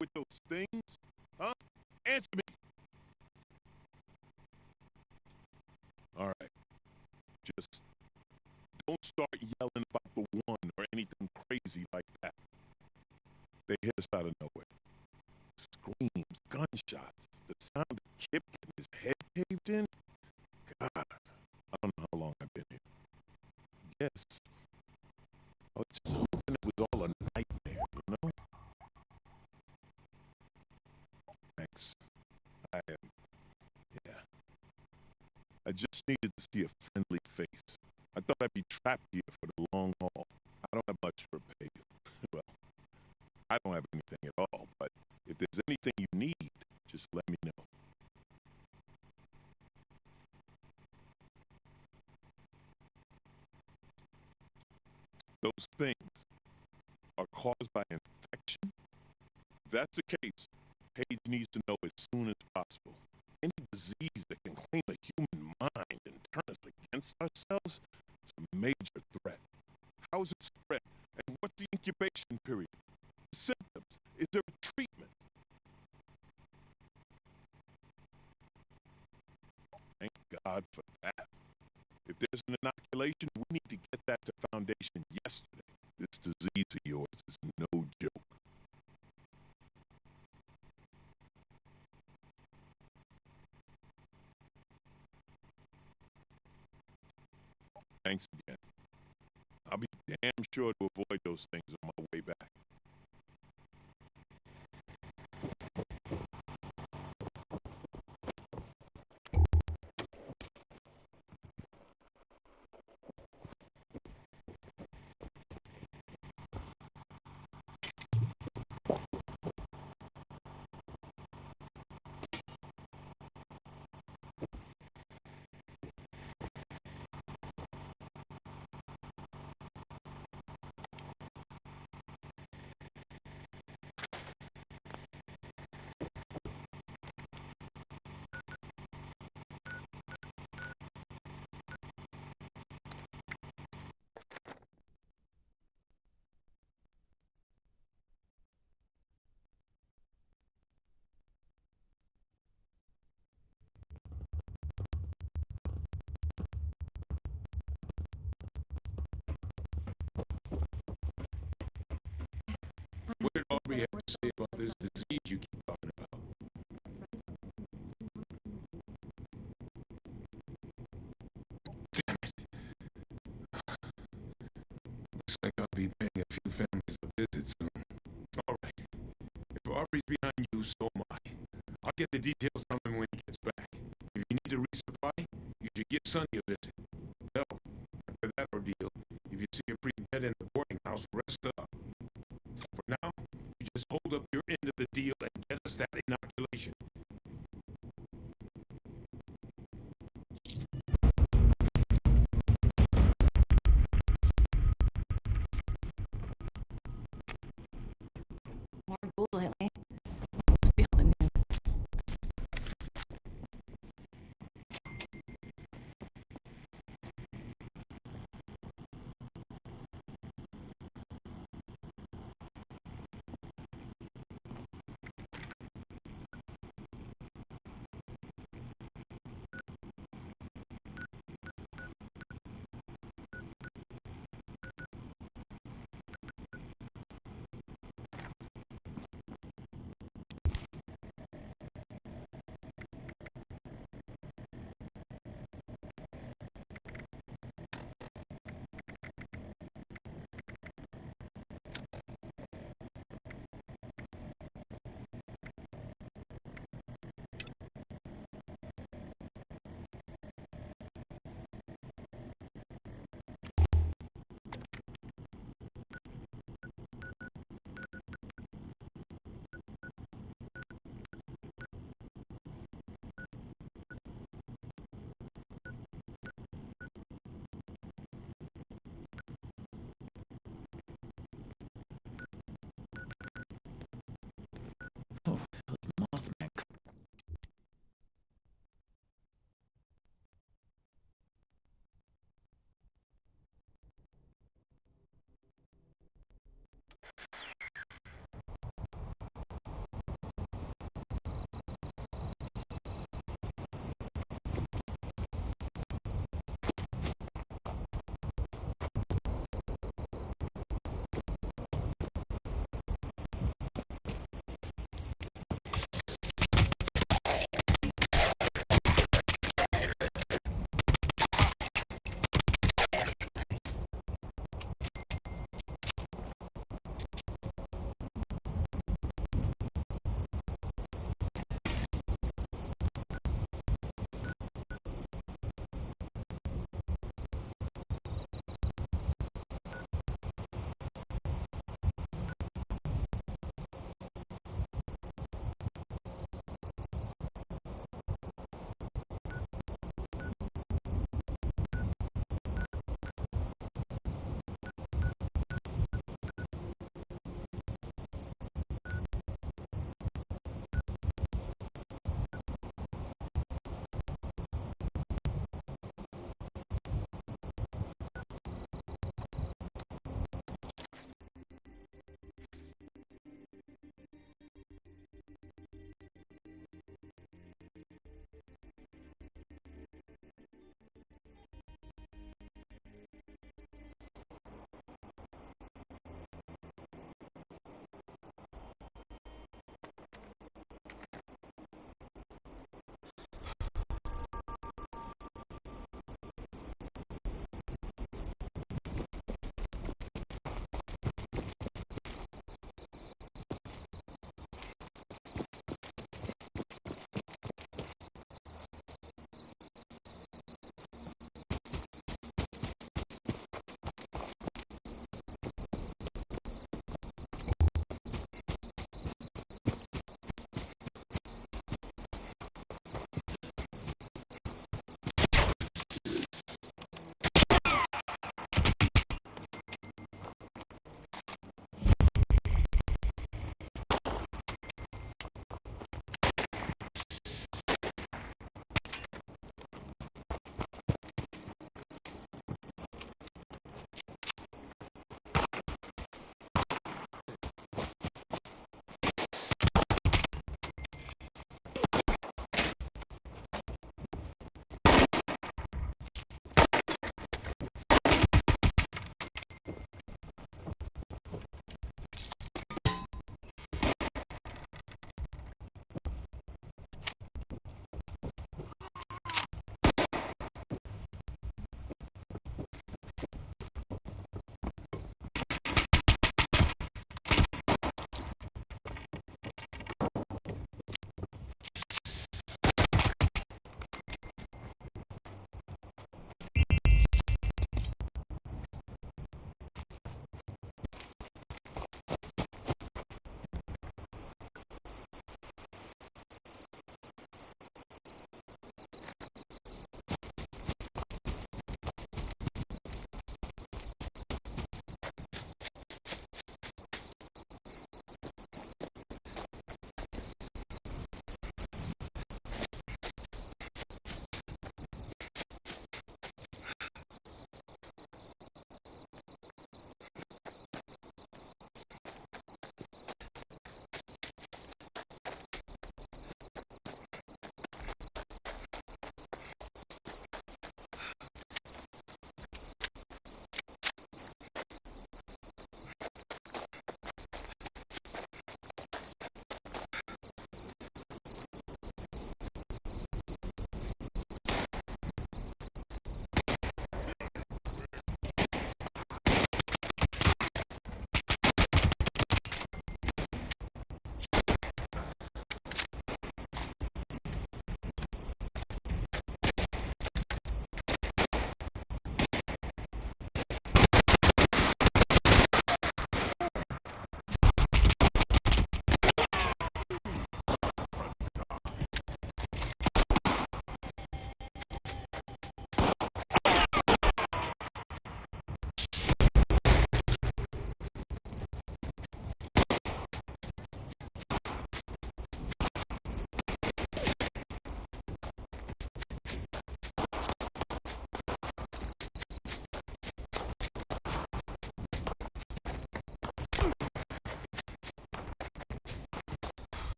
with those things? Huh? Answer me. All right. Just don't start yelling about the one or anything crazy like that. They hit us out of nowhere. Screams, gunshots, the sound of Kip getting his head caved in. God, I don't know how long I've been here. Yes. I was just hoping it was all a nightmare, you know? Thanks. Yeah. I just needed to see a friendly face. I thought I'd be trapped here for the long haul. I don't have much to repay you. Well, I don't have anything at all, but if there's anything you need, just let me know. Those things are caused by infection? If that's the case, Paige needs to know as soon as possible. Any disease that can claim a human mind and turn us against ourselves is a major threat. How is it spread? And what's the incubation period? The symptoms? Is there a treatment? Thank God for that. If there's an inoculation, we need to get that to Foundation yesterday. This disease of yours is no joke. Thanks again. I'll be damn sure to avoid those things on my way back. What did Aubrey have to say about this disease you keep talking about? Damn it. Looks like I'll be paying a few families a visit soon. All right. If Aubrey's behind you, so am I. I'll get the details from him when he gets back. If you need a resupply, you should give Sonny a visit. Hell, after that ordeal, if you see a free bed in the boarding house, rest up. For now, you just hold up your end of the deal and get us that inoculation. More gold lately. Must be all the news.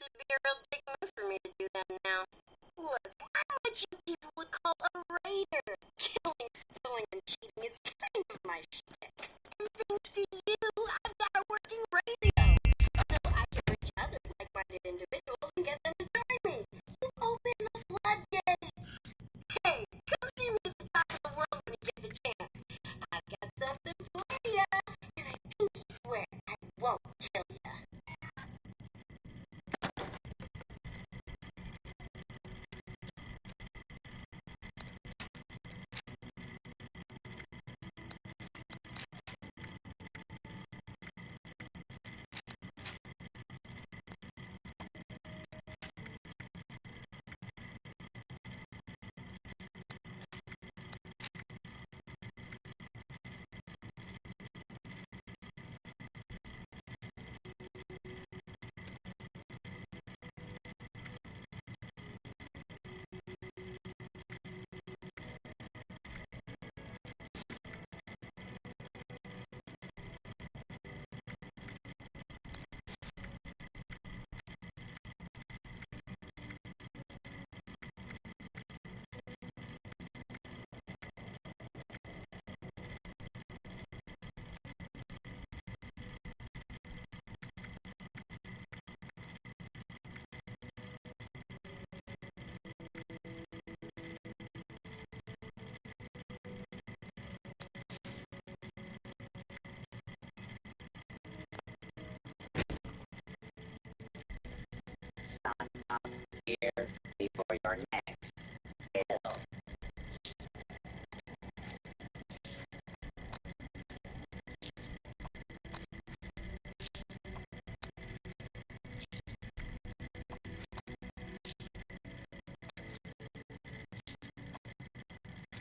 it'd be a real big move for me to do that now. Look, I'm what you people would call a raider. Killing, stealing, and cheating is kind of my shtick. And thanks to you, I've got a working radio. So I can reach other like-minded individuals and get them to join me. You've opened the floodgates. Hey, come see me at the top of the world when you get the chance. I've got something for ya, and I pinky swear I won't kill ya. Stand up here before your next kill.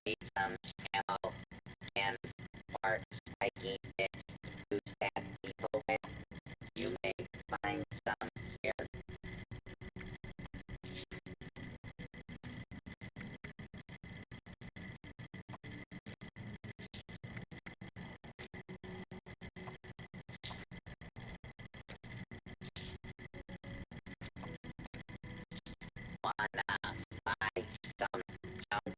Need some ammo, cans, or spiky bits to stab people with. You may find some here. Wanna buy some junk?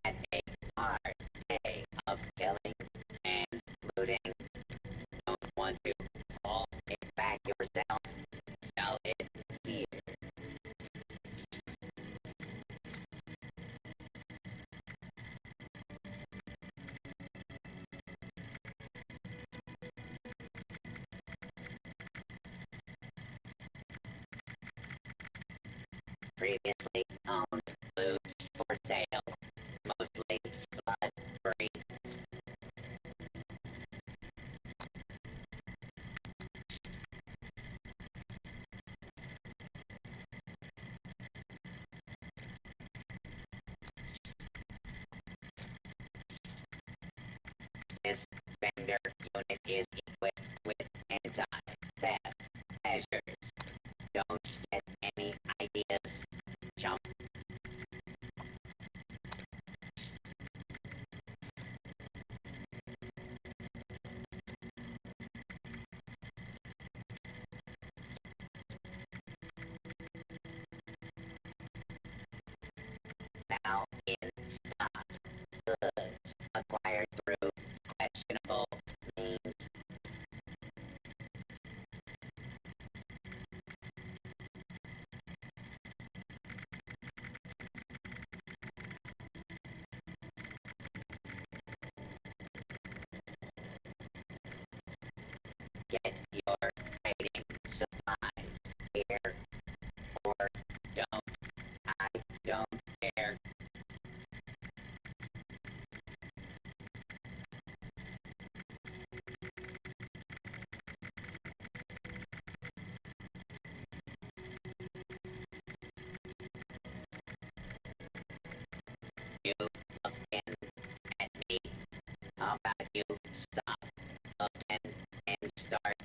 Had a hard day of killing and looting. Don't want to haul it back yourself? Sell it here. Previously owned loot for sale, mostly blood-free. This vendor unit is equipped with anti-theft measures. Don't get any ideas. Jump. Now in stock, goods acquired through questionable means. Get your fighting supplies here, or don't. I don't care. You looking at me? How about you stop looking and start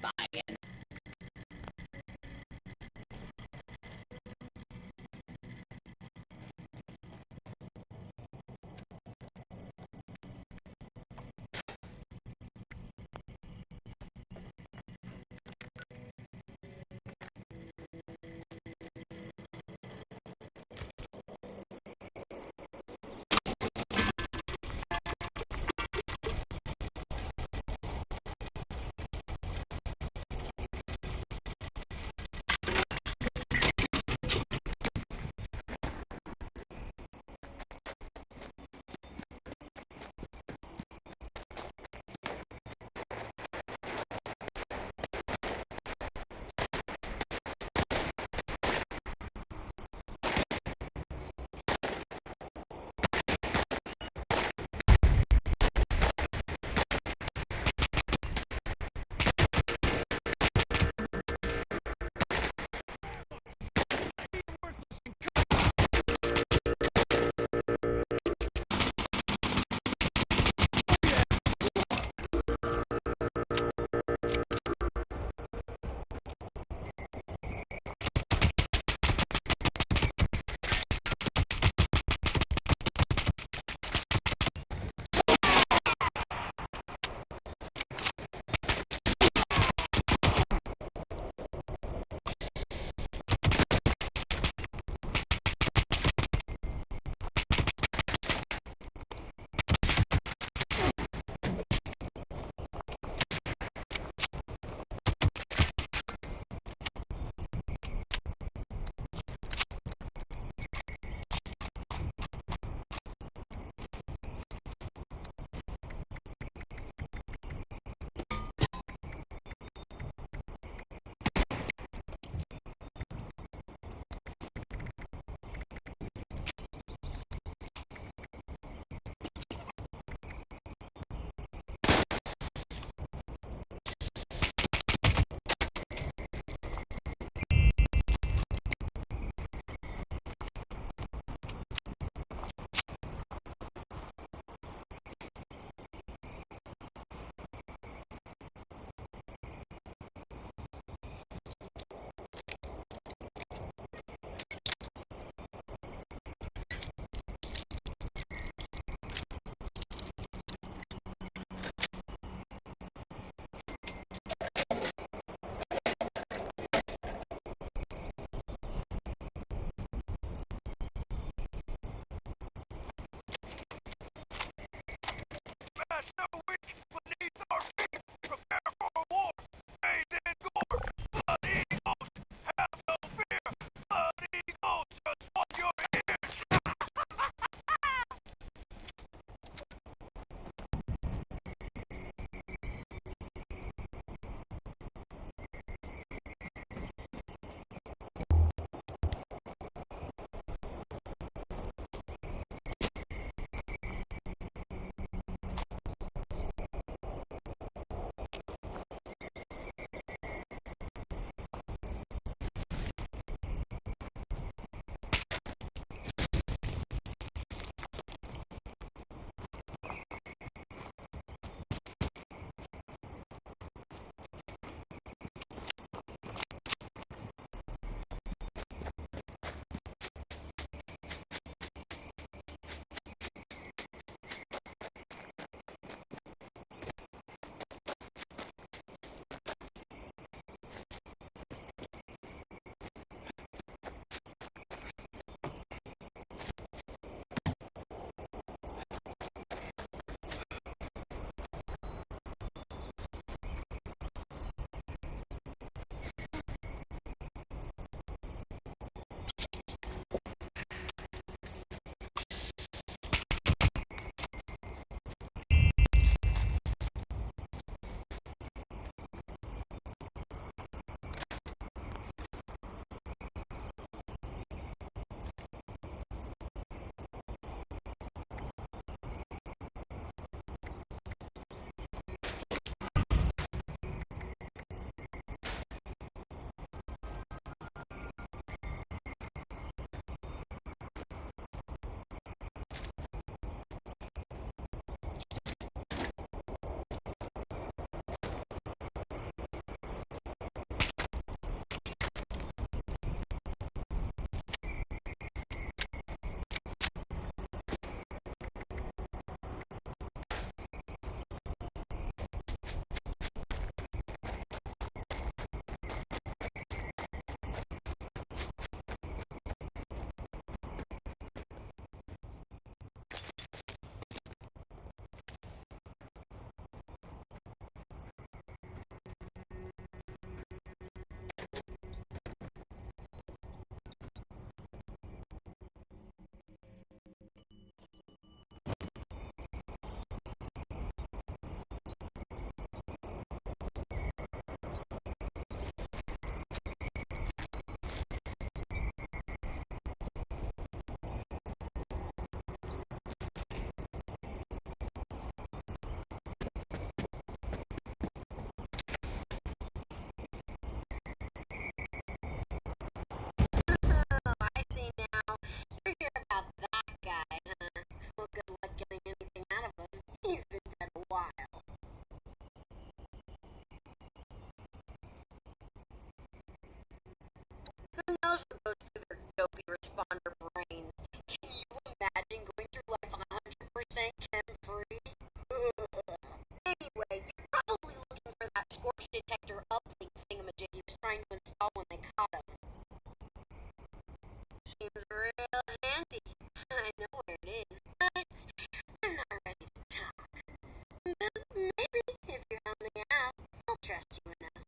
buying? responder brains. Can you imagine going through life 100% chem-free? Anyway, you're probably looking for that scorch detector uplink thingamajig he was trying to install when they caught him. Seems real handy. I know where it is, but I'm not ready to talk. But maybe if you help me out, I'll trust you enough.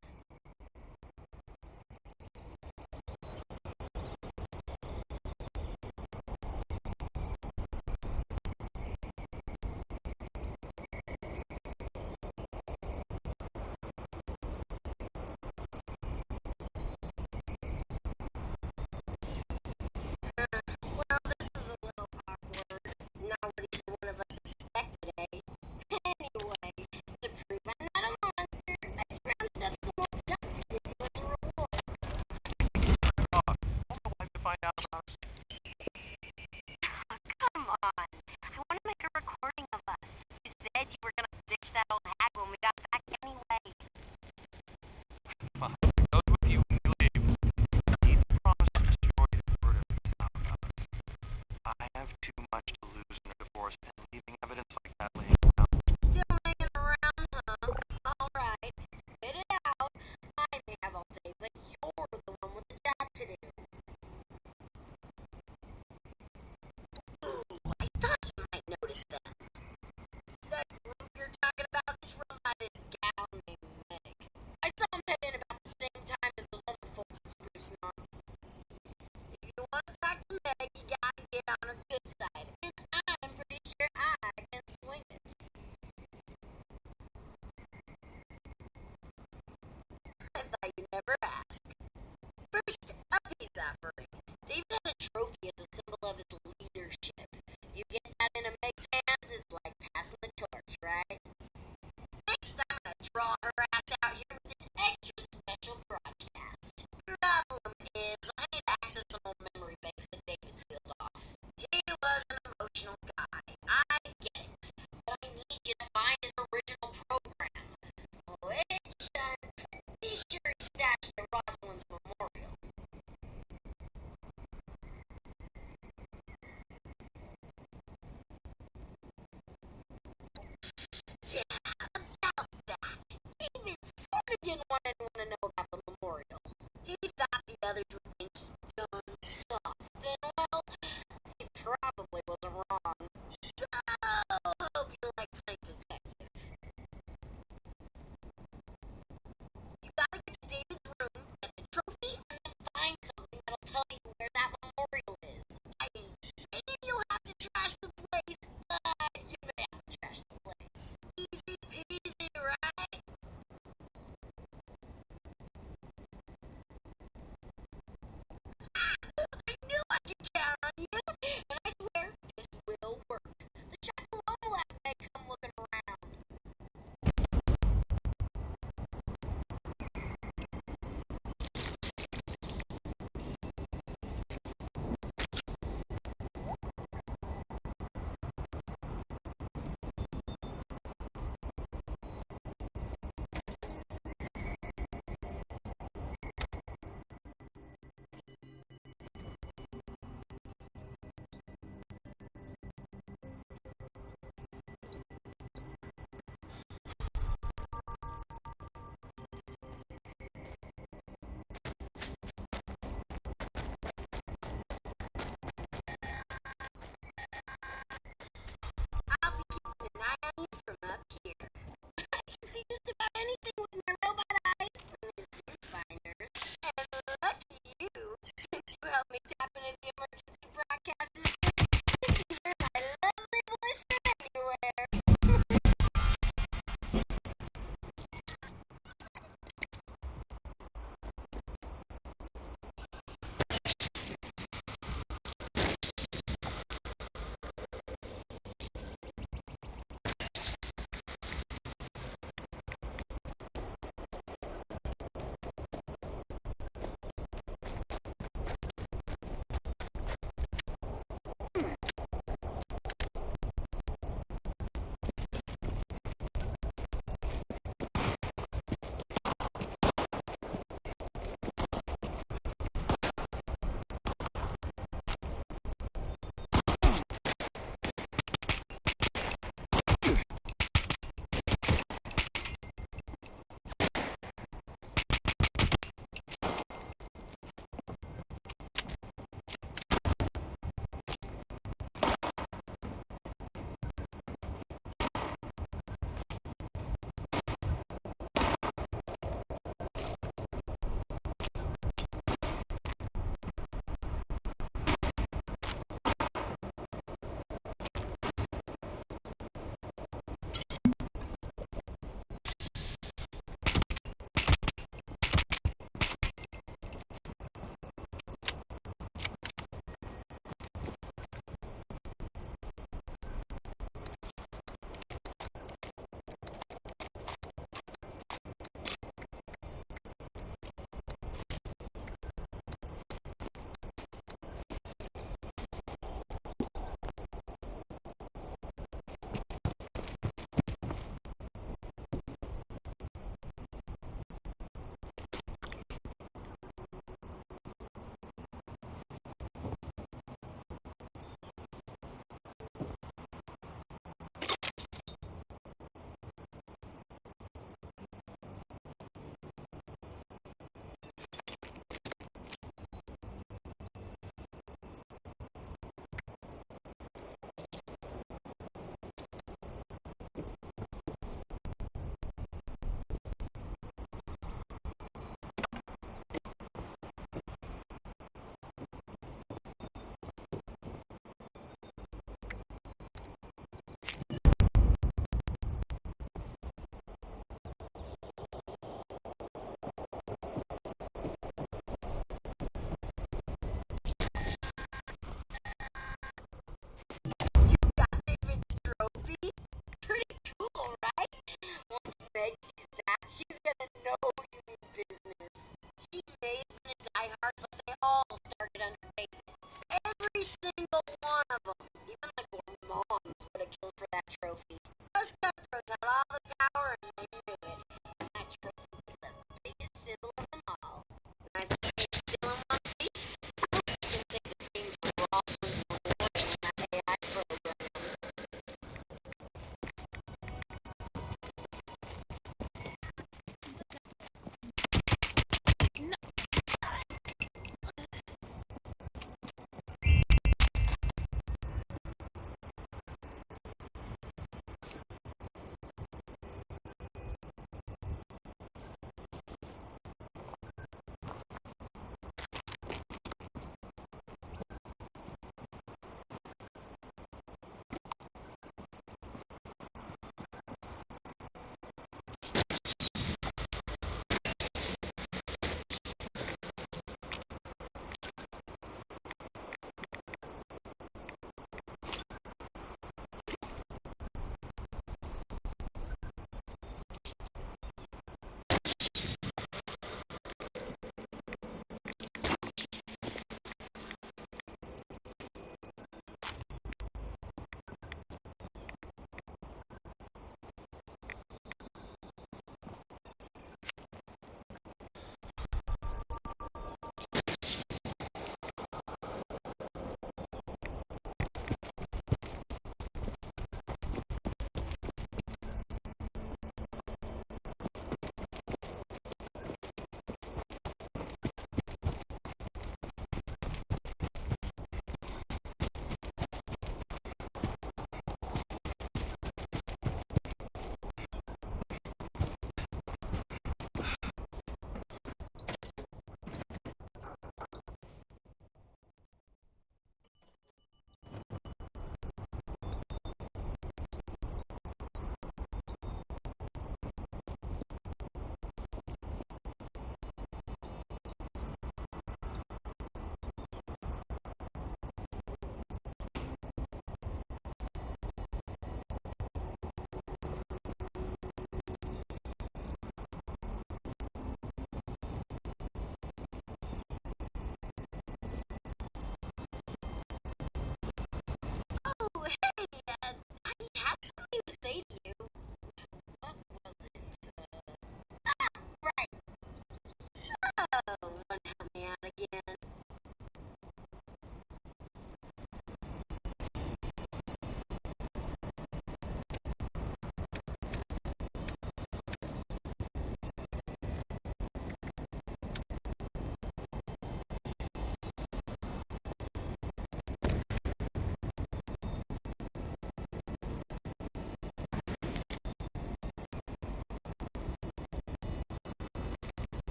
Well, this is a little awkward. Not what either one of us expected, eh? Anyway, to prove I'm not a monster, I scrounged up some old junk to give you as a reward. Like to find out about us? Come on. I want to make a recording of us. You said you were going to ditch that old hag when we got back anyway. Fine. It goes with you when you leave. You need to promise to destroy the word of these outcasts. I have too much to lose in a divorce, and leaving evidence like that laying around. Still hanging around, huh? Alright, spit it out. I may have all day, but you're the one with the job to do. Ooh, I thought you might notice them. That group you're talking about is run by this gal named Meg. I saw them head in about the same time as those other folks in Spruce Knob. If you want to talk to Meg, you gotta get on her good side, and I'm pretty sure I can swing it. I thought you'd never ask. First, up die hard, but they all started under David. Every single one of them. Even like Mormons would have killed for that trophy. Us cutthroats had all the power and they knew it. And that trophy was the biggest symbol of them all. And I think it's still in one piece. I can say the same for all those rewards in that AI program.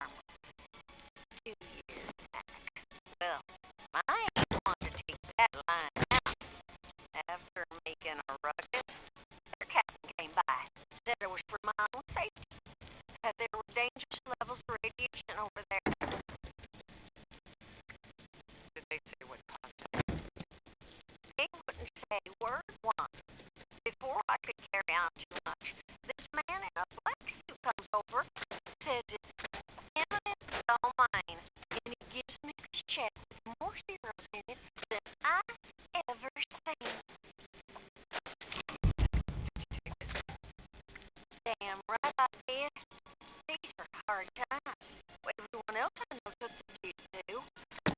farm 2 years back. Well, my aunt wanted to take that line out. After making a ruckus, their captain came by, said it was for my own safety, that there were dangerous levels of radiation over there. Did they say what caused it? They wouldn't say word one. Before I could carry on too much, this man in a black suit comes over, says it's eminent domain, and he gives me this check with more zeros in it than I've ever seen. Damn right I did. These are hard times. Everyone else I know took the deed too.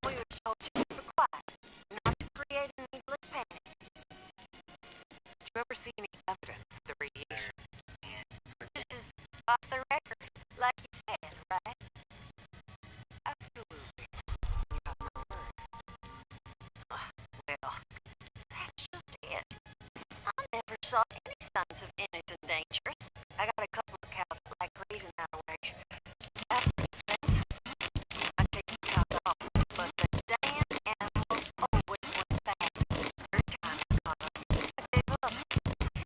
We were told to keep it quiet, not to create a needless panic. Did you ever see any evidence of the radiation? This is off the record, like you said, right? Absolutely. You got my word. Well, that's just it. I never saw any signs of anything dangerous. I got a couple of cows that like grazing out of ways. After the fence, I take the cows off, but the damn animals always went back. Third time I caught them, I gave up.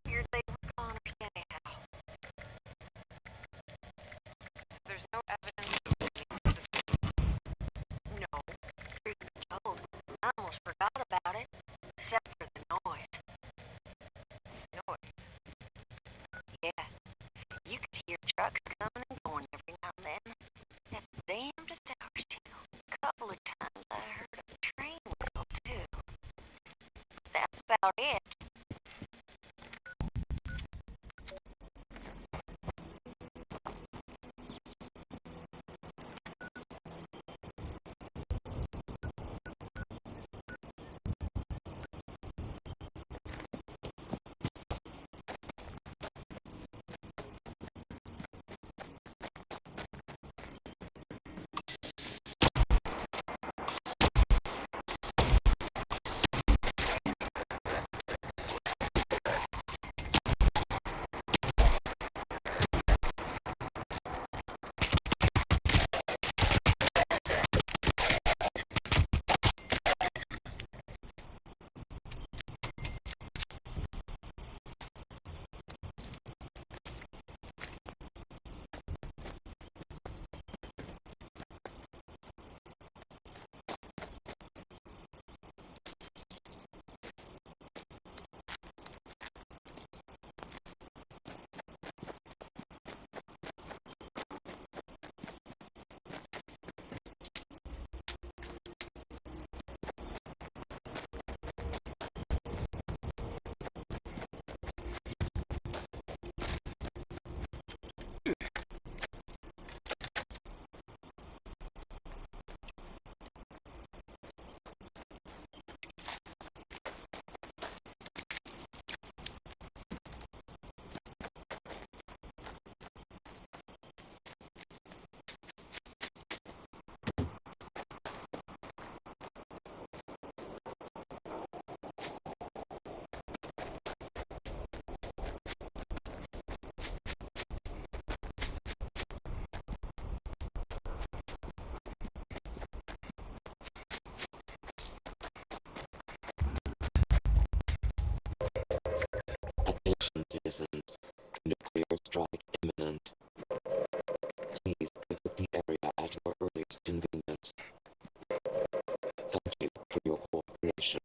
Figured they were goners anyhow. So there's no evidence of No, truth be told, I almost forgot about it, except for the noise. noise. Yeah, you could hear trucks coming and going every now and then. That damnedest hours too. A couple of times I heard a train whistle too. That's about it. Attention citizens, nuclear strike imminent. Please exit the area at your earliest convenience. Thank you for your cooperation.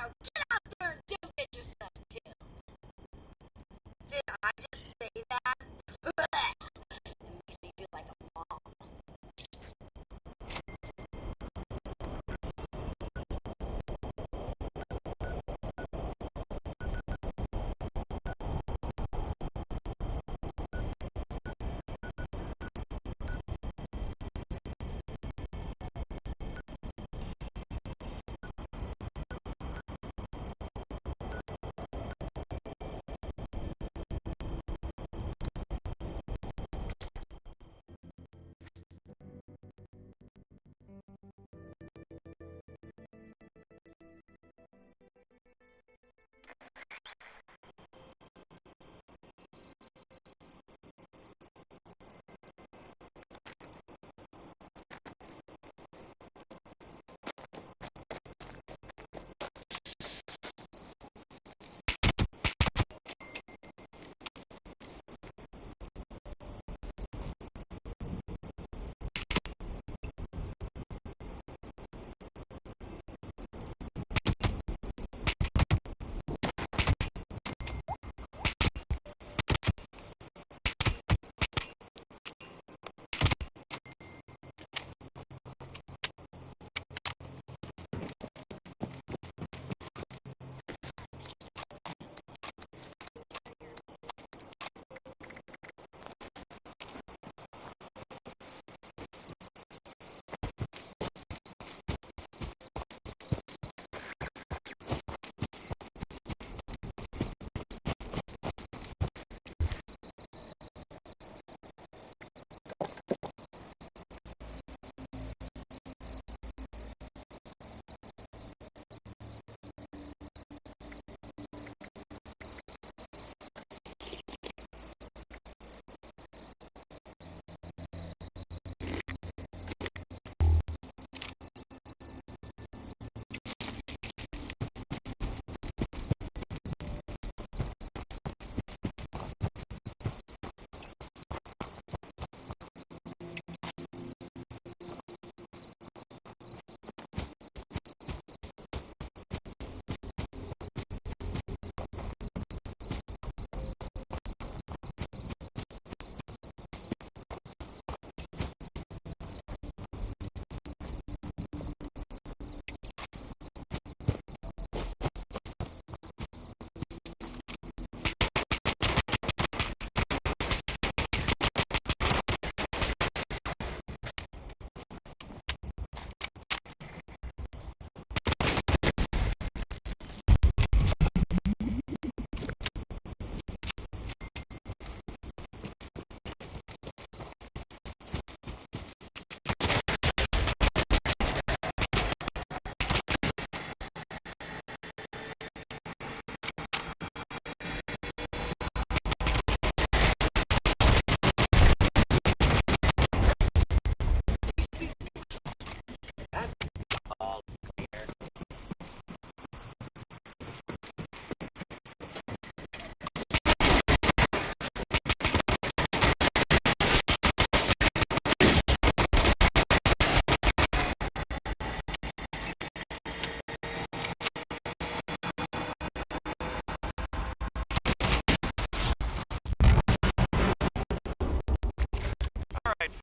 Now get out there and don't get yourself killed. Did I just say that? It makes me feel like a mom.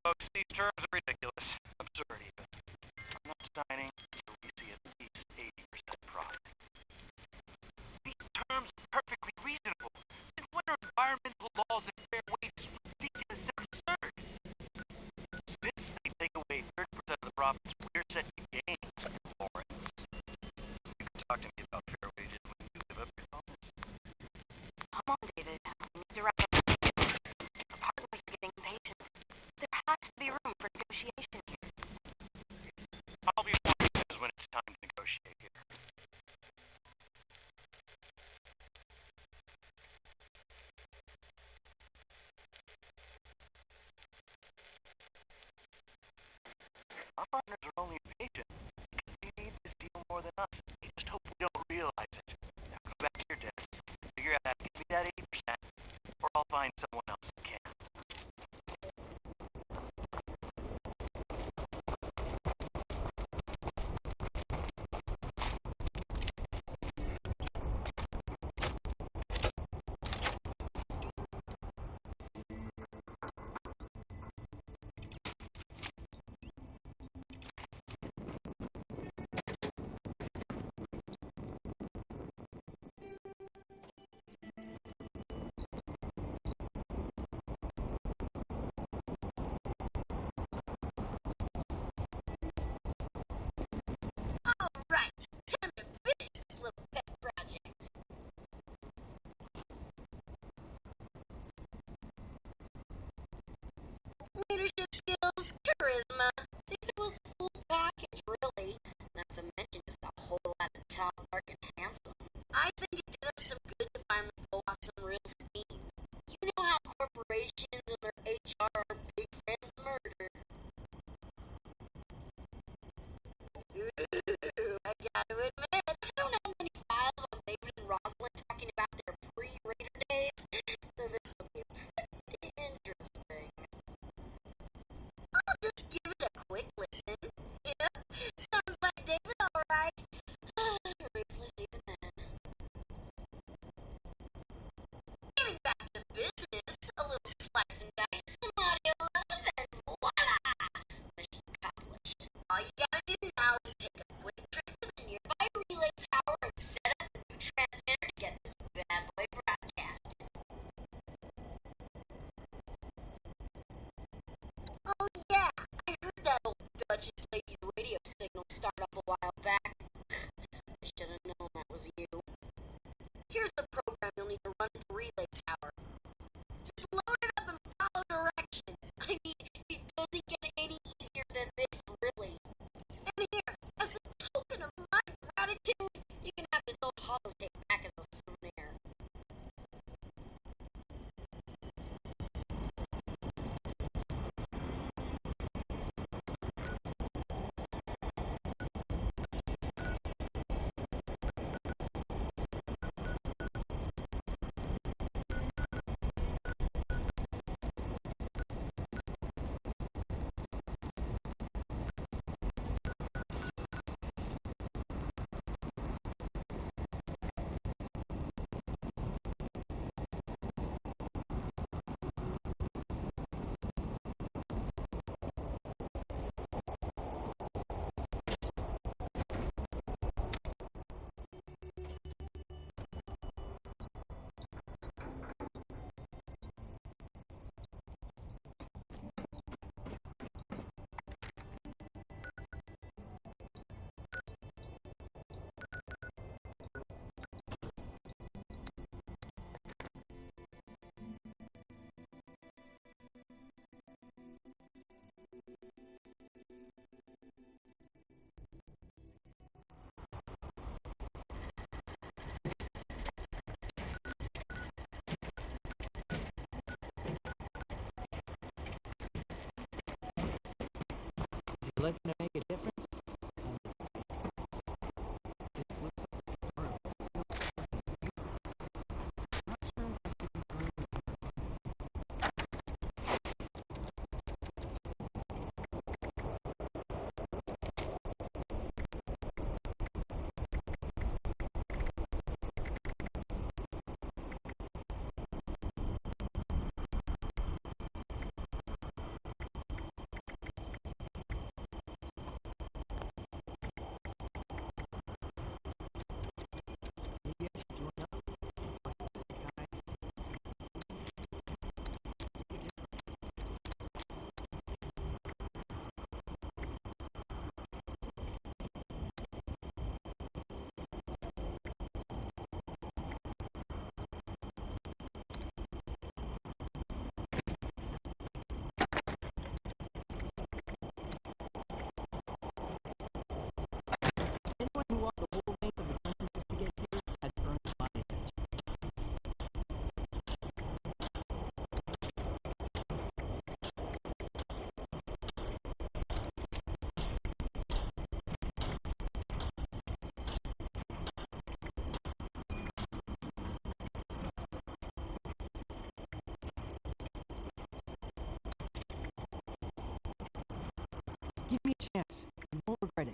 folks, these terms are ridiculous. Absurd, even. I'm not signing until we see at least 80% profit. These terms are perfectly reasonable. Since when are environmental laws and fair wages ridiculous and absurd? Since they take away 30% of the profits, we're set to gain, Lawrence. You can talk to me about fair wages when you live up your promise. Come on, David. We need to wrap up. The partners are getting impatient. There has to be room for negotiation here. I'll be watching when it's time to negotiate here. Our partners are only impatient because they need this deal more than us. They just hope we don't realize it. Now go back to your desks, figure out how to give me that 80%, or I'll find someone else that can. leadership skills, charisma. It was a full package, really. Not to mention just a whole lot of top mark and handsome. I think it did us some good to finally pull off some real steam. You know how corporations and their HR are big fans of murder. Ooh, I gotta admit, I don't have many files on David and Rosalind talking about their pre-Raider days, so this will be pretty interesting. I'll just give it a quick listen. Yep, sounds like David alright. Ruthless even then. Getting back to business, a little slice and dice, some audio love, and voila! Mission accomplished. All you gotta do now is take a quick trip to the nearby relay tower and set up a new transmitter to get this bad boy broadcasted. Oh yeah, I heard that old Duchess lady's radio signal start up a while back. I should have known that was you. Here's the program you'll need to run the relay tower. Just load it up and follow directions. I mean, it doesn't get any easier than this, really. And here, as a token of my gratitude, you can have this old holotape back as a souvenir. If you're looking to make a difference, this looks like a squirrel. Not sure what you can find. Maybe I should join up. Like the guys. Make a difference. Anyone who walked the whole length of the country just to get here has earned my attention. Give me a chance. You won't regret it.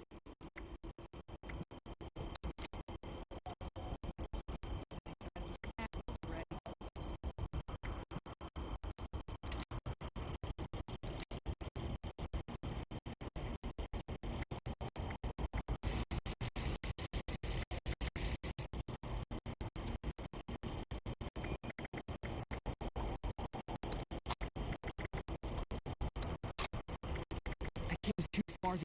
I came too far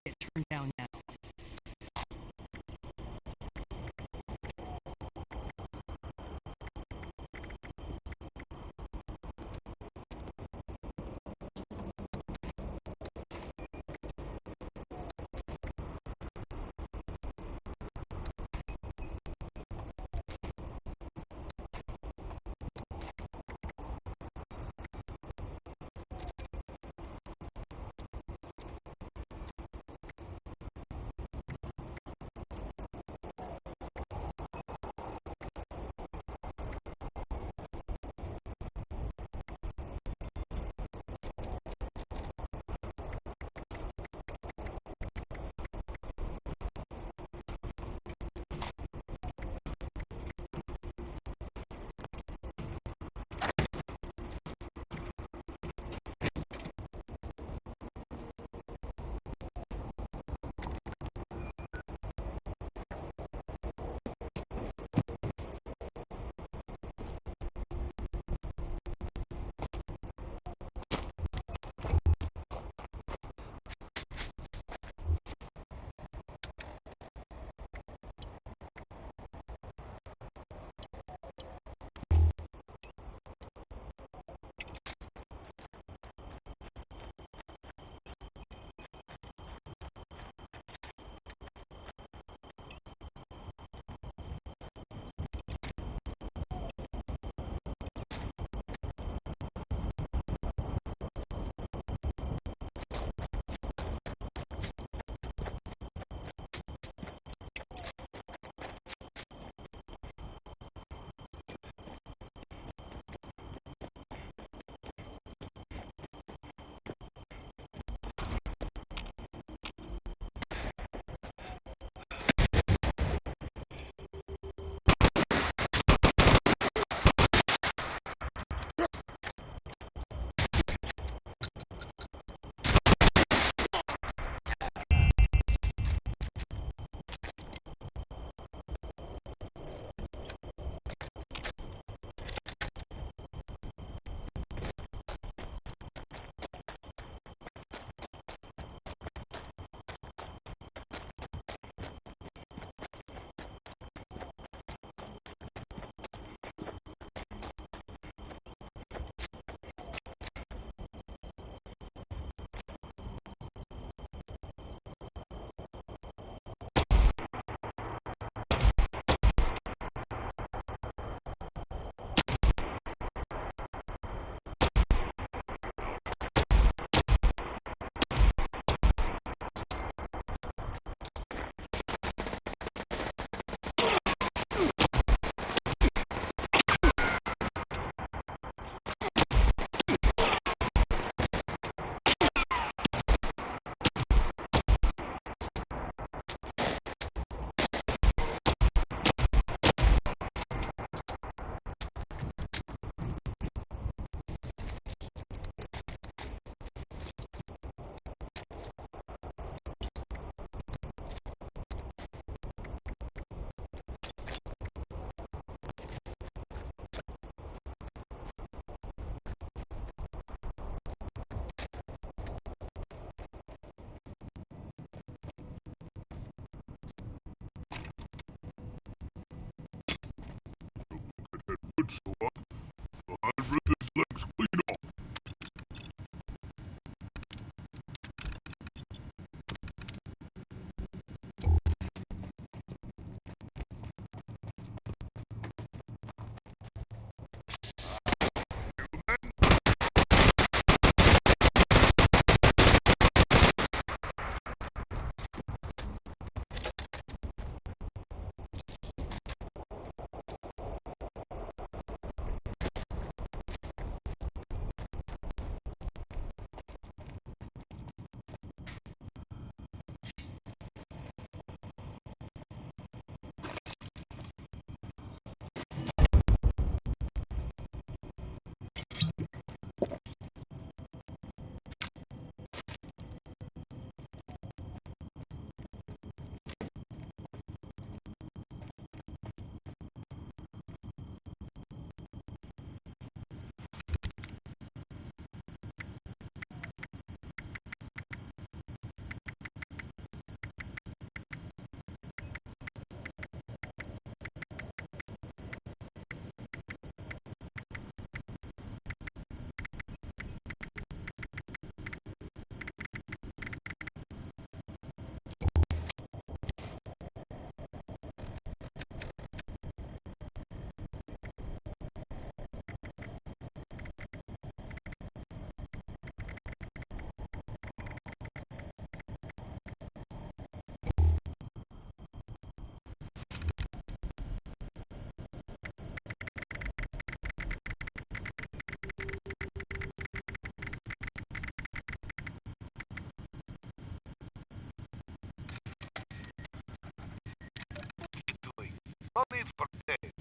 No need for tape.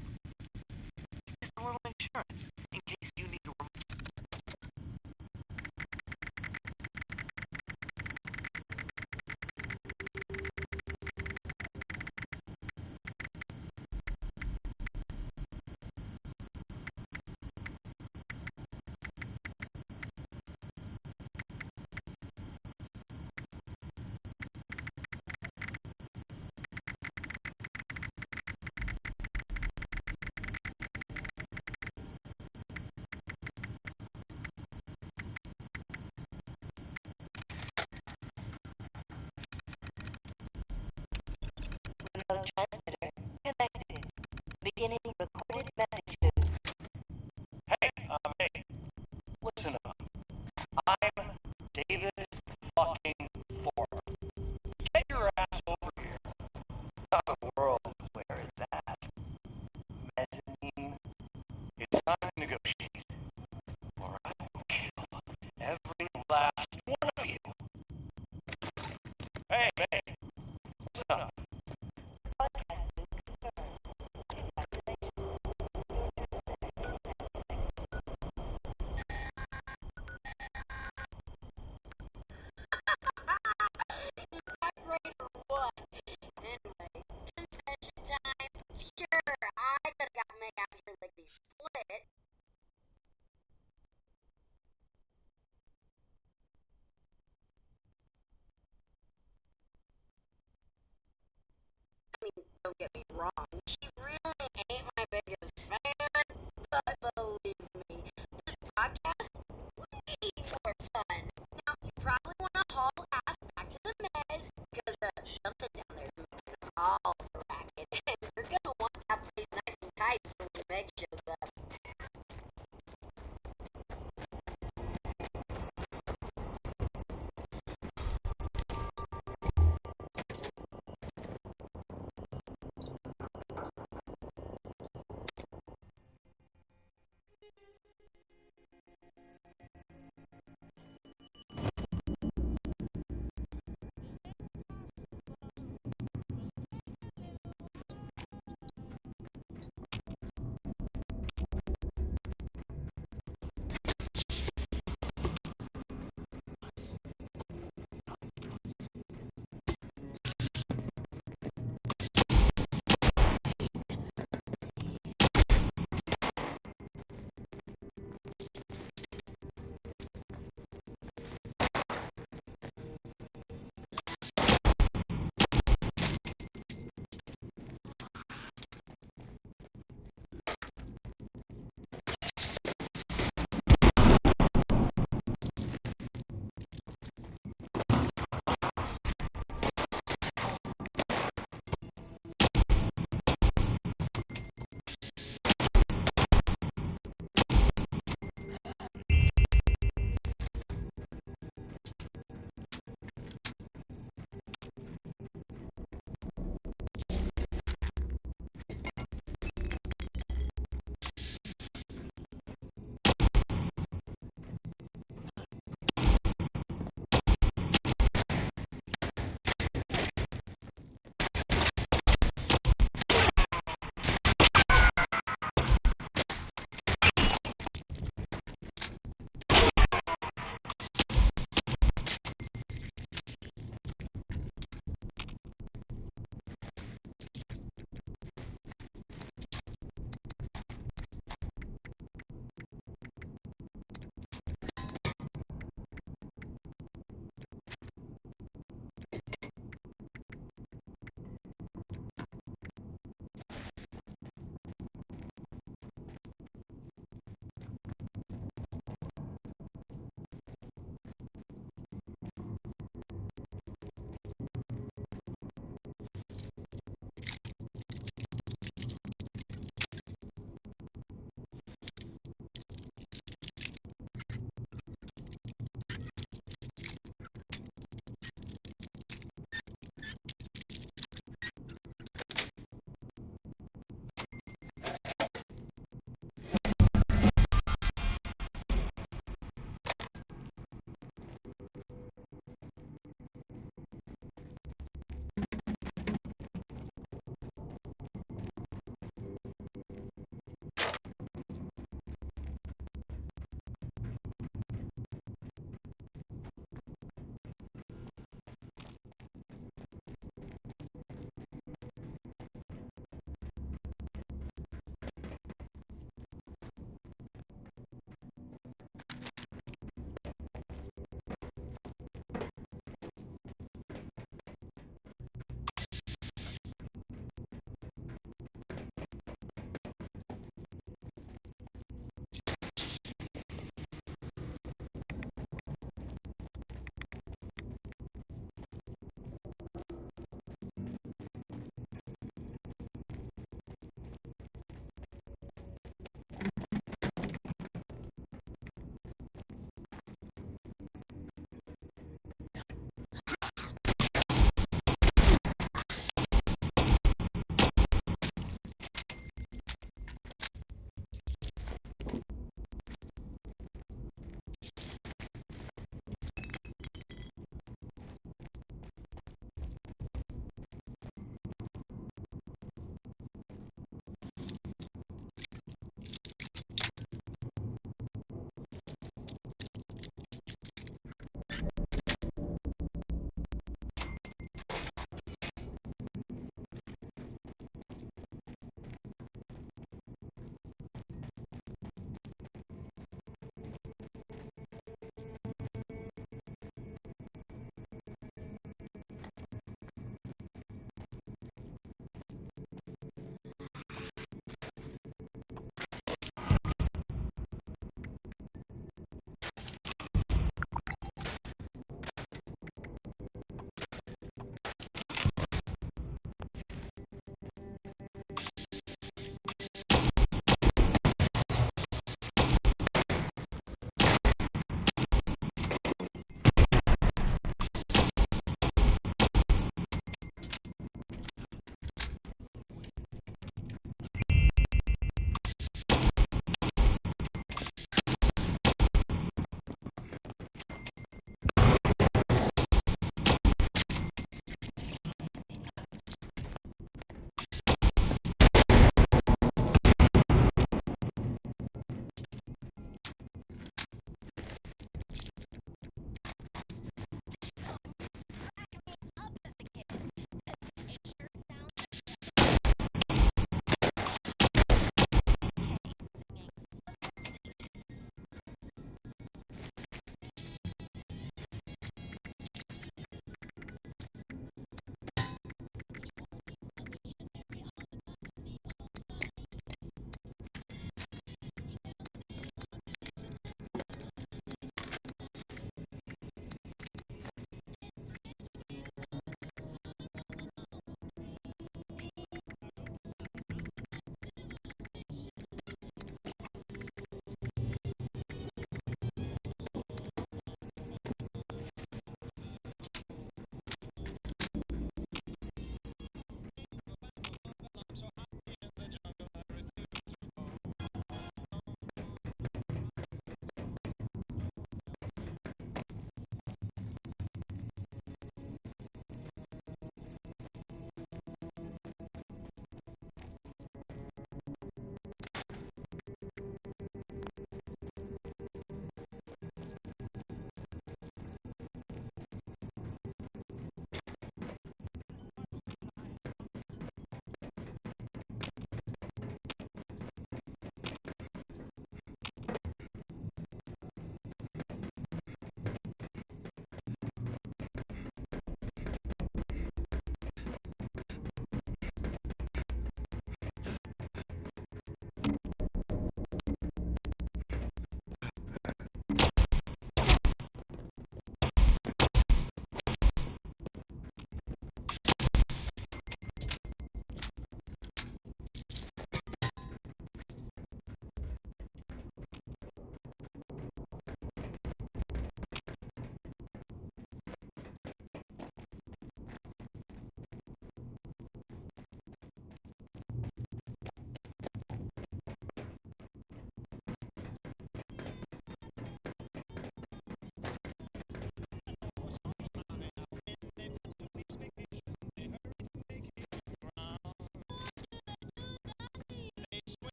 It's just a little insurance in case you need to. Remote transmitter connected. Beginning recorded messages. Hey, hey, listen up. I'm David fucking Ford. Get your ass over here. How the world is where it's at. Mezzanine. It's time to negotiate. Or I will kill every last one of you. Hey, listen up. Split. I mean, don't get me wrong, she really ain't my biggest fan, but believe me, this podcast way more fun. Now, you probably want to haul ass back to the mess, because something down there is making all the racket, and you're gonna want that place nice and tight before the Meg shows up.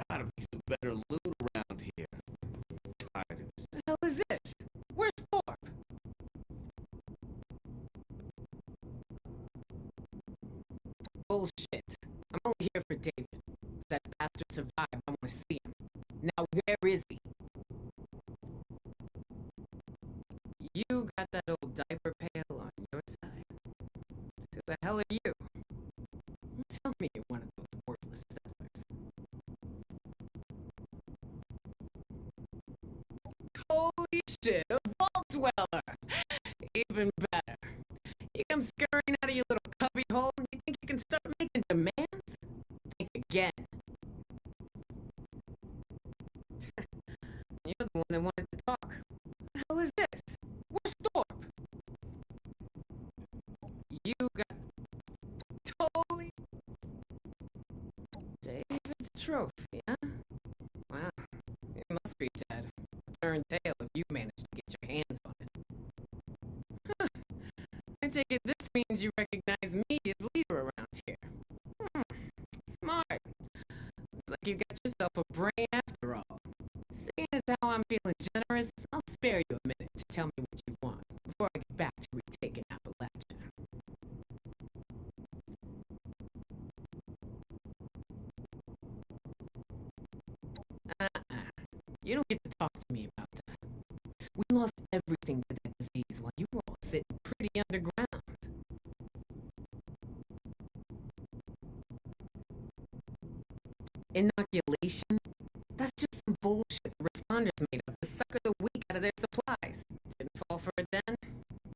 gotta be some better loot around here. Tired of this. What the hell is this? Where's Thorpe? Bullshit. I'm only here for David. If that bastard survived, I want to see him. Now, where is he? You got that old diaper pail on your side. So who the hell are you? Tell me you're one of those worthless settlers. Holy shit, a vaultdweller! Even better. You come scurrying out of your little cubby hole and you think you can start making demands? Think again. You're the one that wanted to talk. What the hell is this? Where's Thorpe? You got totally David's trophy, huh? Wow, it must be dead. Turn tail if you managed to get your hands on it. Huh. I take it this means you recognize me as leader around here. Smart. Looks like you got yourself a brain after all. Seeing as how I'm feeling generous, I'll spare you a minute to tell me what you want before I get back to retaking Appalachia. You don't get to talk to me about that. We lost everything to that disease while you were all sitting pretty underground. Inoculation? That's just some bullshit the responders made up to sucker the weak out of their supplies. Didn't fall for it then.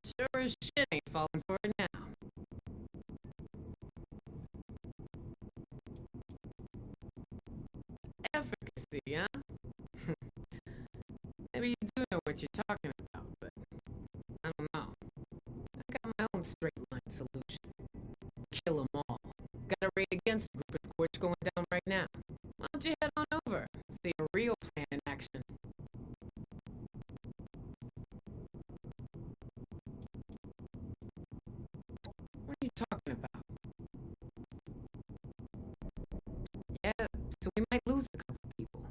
Sure as shit ain't falling for it now. Efficacy, huh? Maybe you do know what you're talking about, but I don't know. I got my own straight line solution. Kill them all. Got a raid against the group of Scorch going down right now. Why don't you head on over? See a real plan in action. What are you talking about? Yeah, so we might lose a couple people.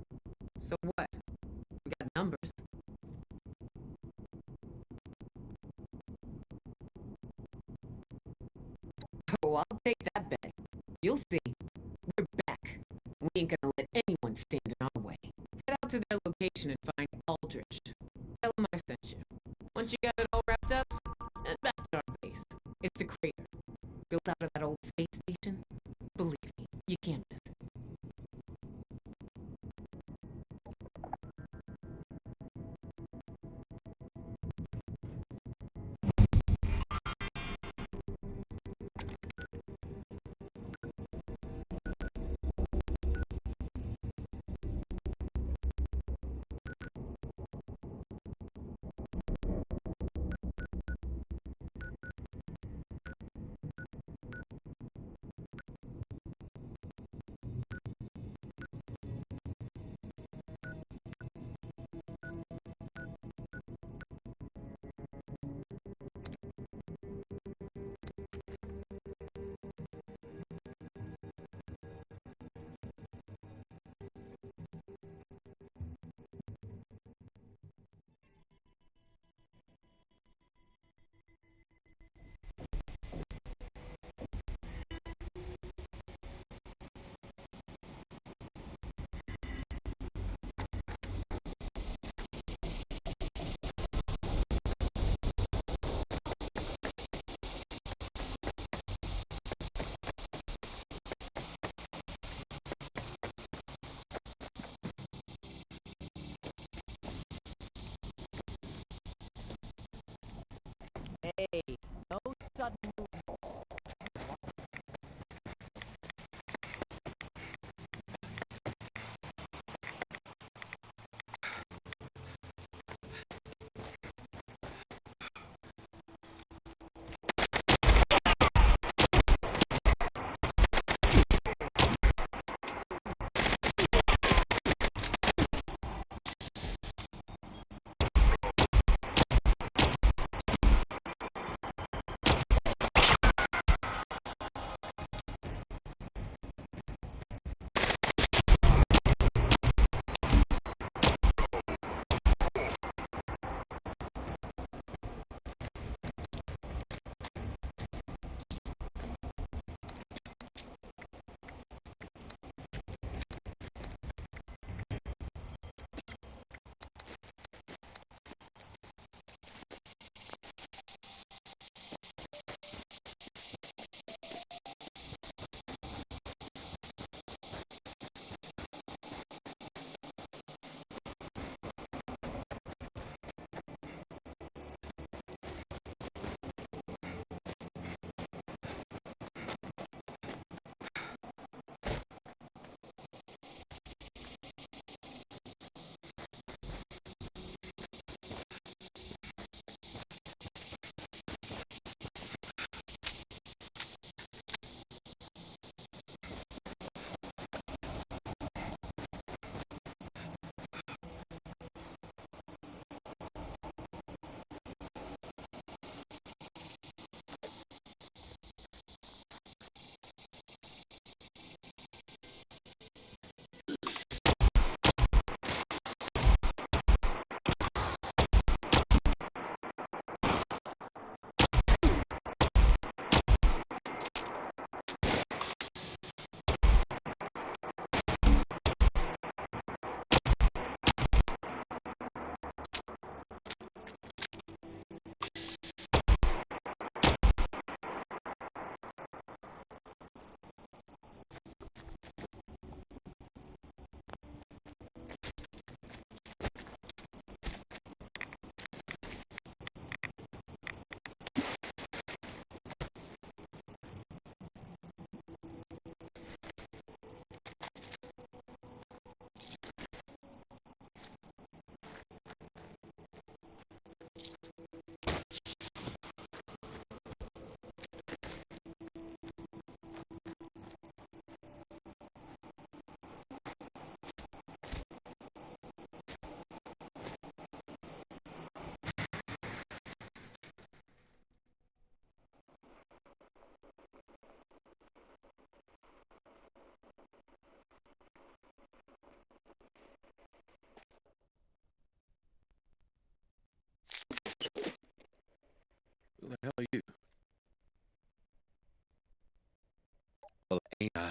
So what? We got numbers. Oh, I'll take that bet. You'll see. We're back. We ain't gonna let anyone stand in our way. Head out to their location and find Aldrich. Tell him I sent you. Once you got it all wrapped up, head back to our base. It's the crater. Built out of that old space station. Believe me, you can't miss it.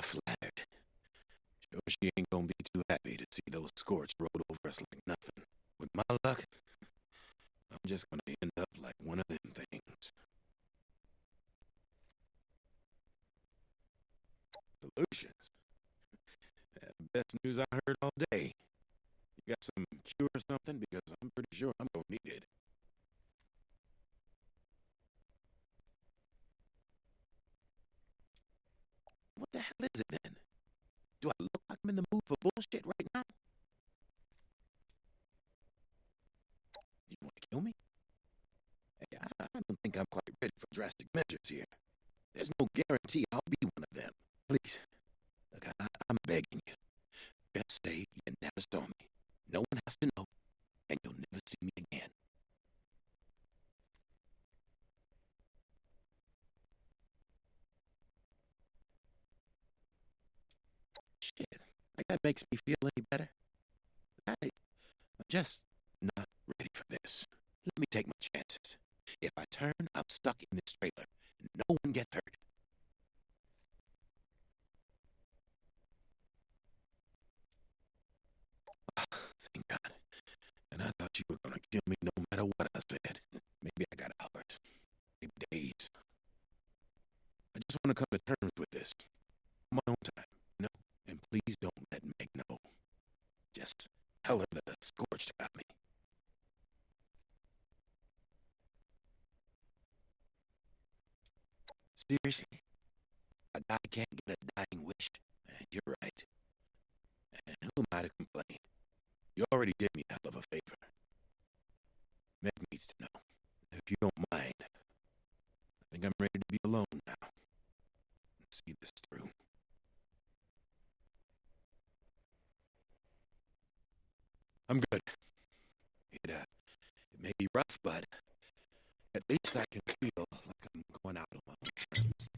flattered. Sure she ain't gonna be too happy to see those scorched road over us like nothing. With my luck, I'm just gonna end up like one of them things. Solutions? Best news I heard all day. You got some cure or something? Because I'm pretty sure I'm gonna need it. What the hell is it then? Do I look like I'm in the mood for bullshit right now? You want to kill me? Hey, I don't think I'm quite ready for drastic measures here. There's no guarantee I'll be one of them. Please, look, I'm begging you. Just say you never saw me. No one has to know, and you'll never see me again. Shit, like that makes me feel any better. I'm just not ready for this. Let me take my chances. If I turn, I'm stuck in this trailer, and no one gets hurt. Thank God. And I thought you were gonna kill me no matter what I said. Maybe I got hours, maybe days. I just want to come to terms with this on my own time, you know? And please don't let Meg know. Just tell her the scorched got me. Seriously? A guy can't get a dying wish? You're right. And who am I to complain? You already did me a hell of a favor. Meg needs to know. If you don't mind, I think I'm ready to be alone now. And see this through. I'm good. It may be rough, but at least I can feel like I'm going out on my own terms.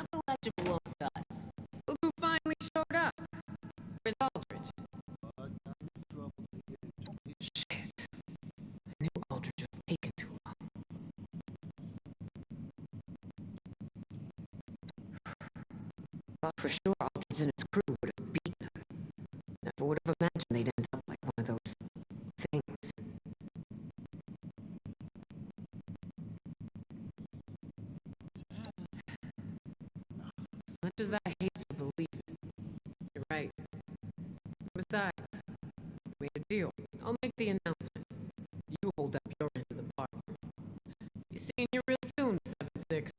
Appalachia belongs to us. Look who finally showed up. Where's Aldridge? Shit. I knew Aldridge was taking too long. Thought for sure Aldridge and his crew would have beaten him. Never would have imagined they'd end up like one of those things. As much as I hate to believe it, you're right. Besides, we made a deal. I'll make the announcement. You hold up your end of the bargain. Be seeing you real soon, 7-6.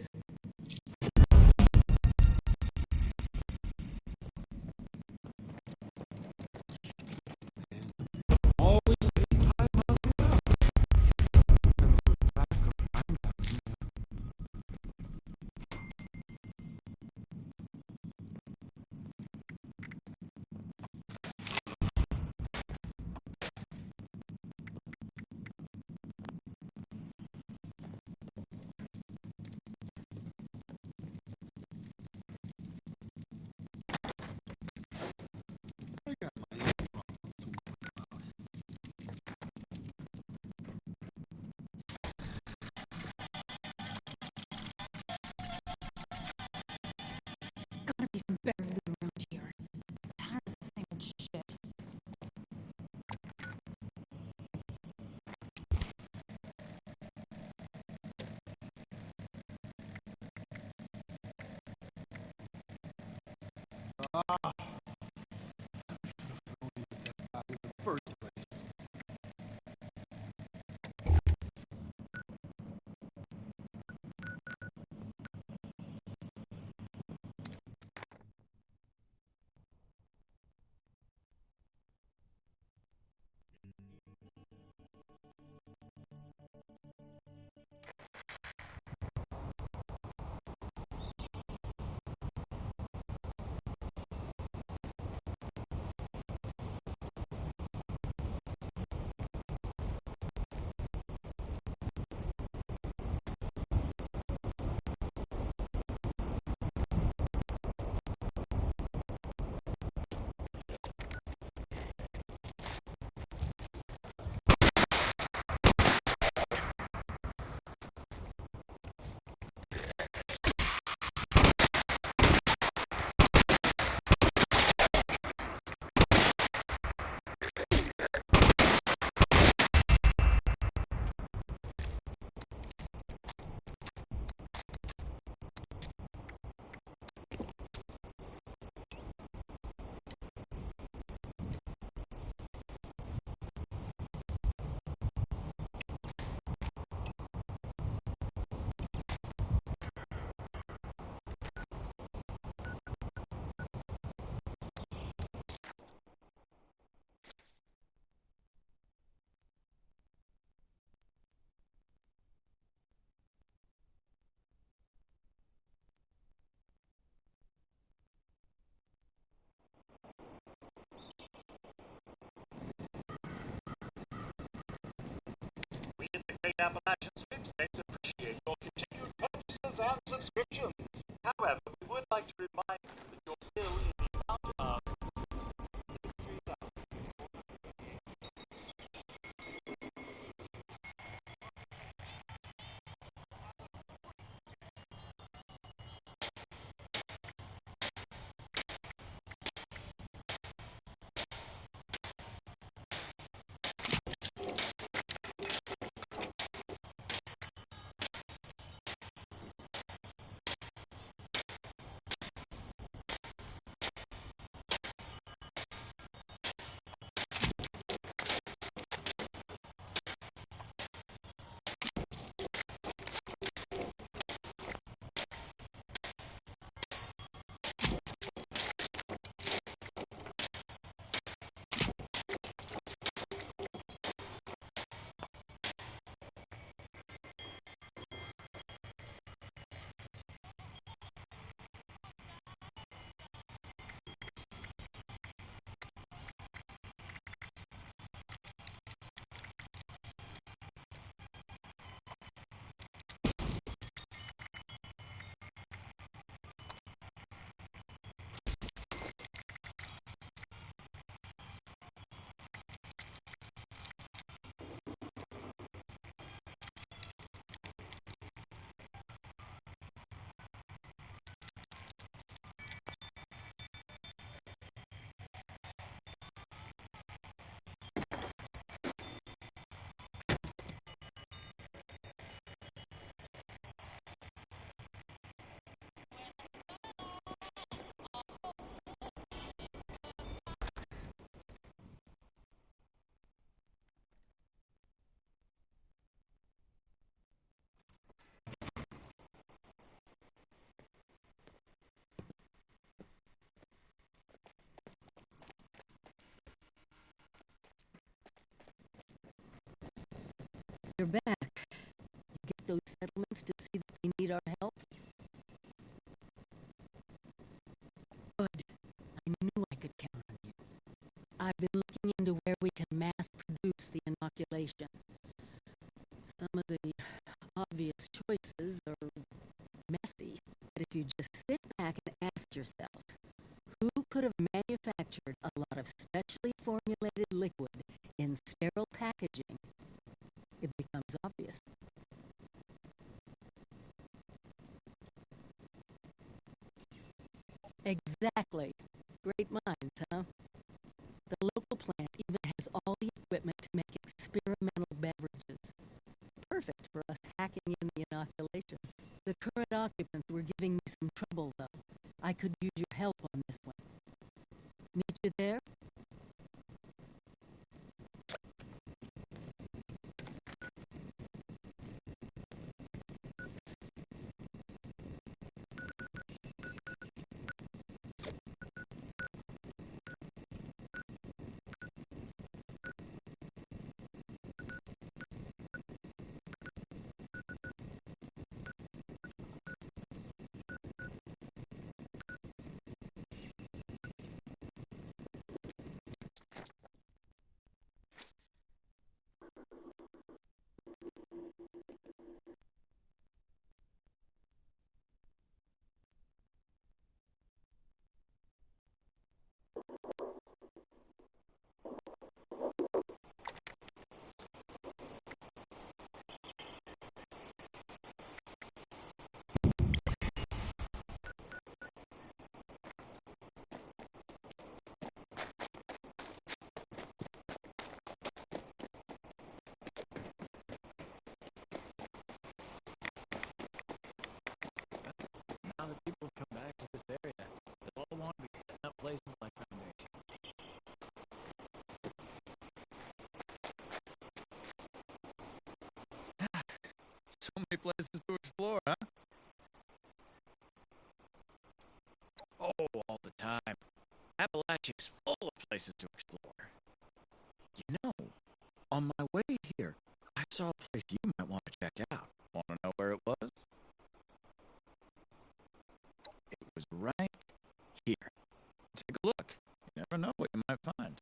Gotta be some better loot around here. I'm tired of the same old shit. First place. the Appalachian sweepstakes appreciate your continued purchases and subscriptions. However, we would like to remind you that your bill in the amount of You're back. You get those settlements to see that they need our help? Good. I knew I could count on you. I've been looking into where we can mass produce the inoculation. Some of the obvious choices are messy, but if you just sit back and ask yourself, who could have manufactured a lot of specially formulated liquid in sterile packaging, it becomes obvious. Exactly. Great minds, huh? The local plant even has all the equipment to make experimental beverages. Perfect for us hacking in the inoculation. The current occupants were giving me some trouble, though. I could use your help on this one. Meet you there? Now that people have come back to this area, they'll all want to be setting up places like Foundation. So many places to explore, huh? Oh, all the time. Appalachia is full of places to explore. You know, on my way here, I saw a place you might want to check out. Want to know where it was? It was right here. Take a look. You never know what you might find.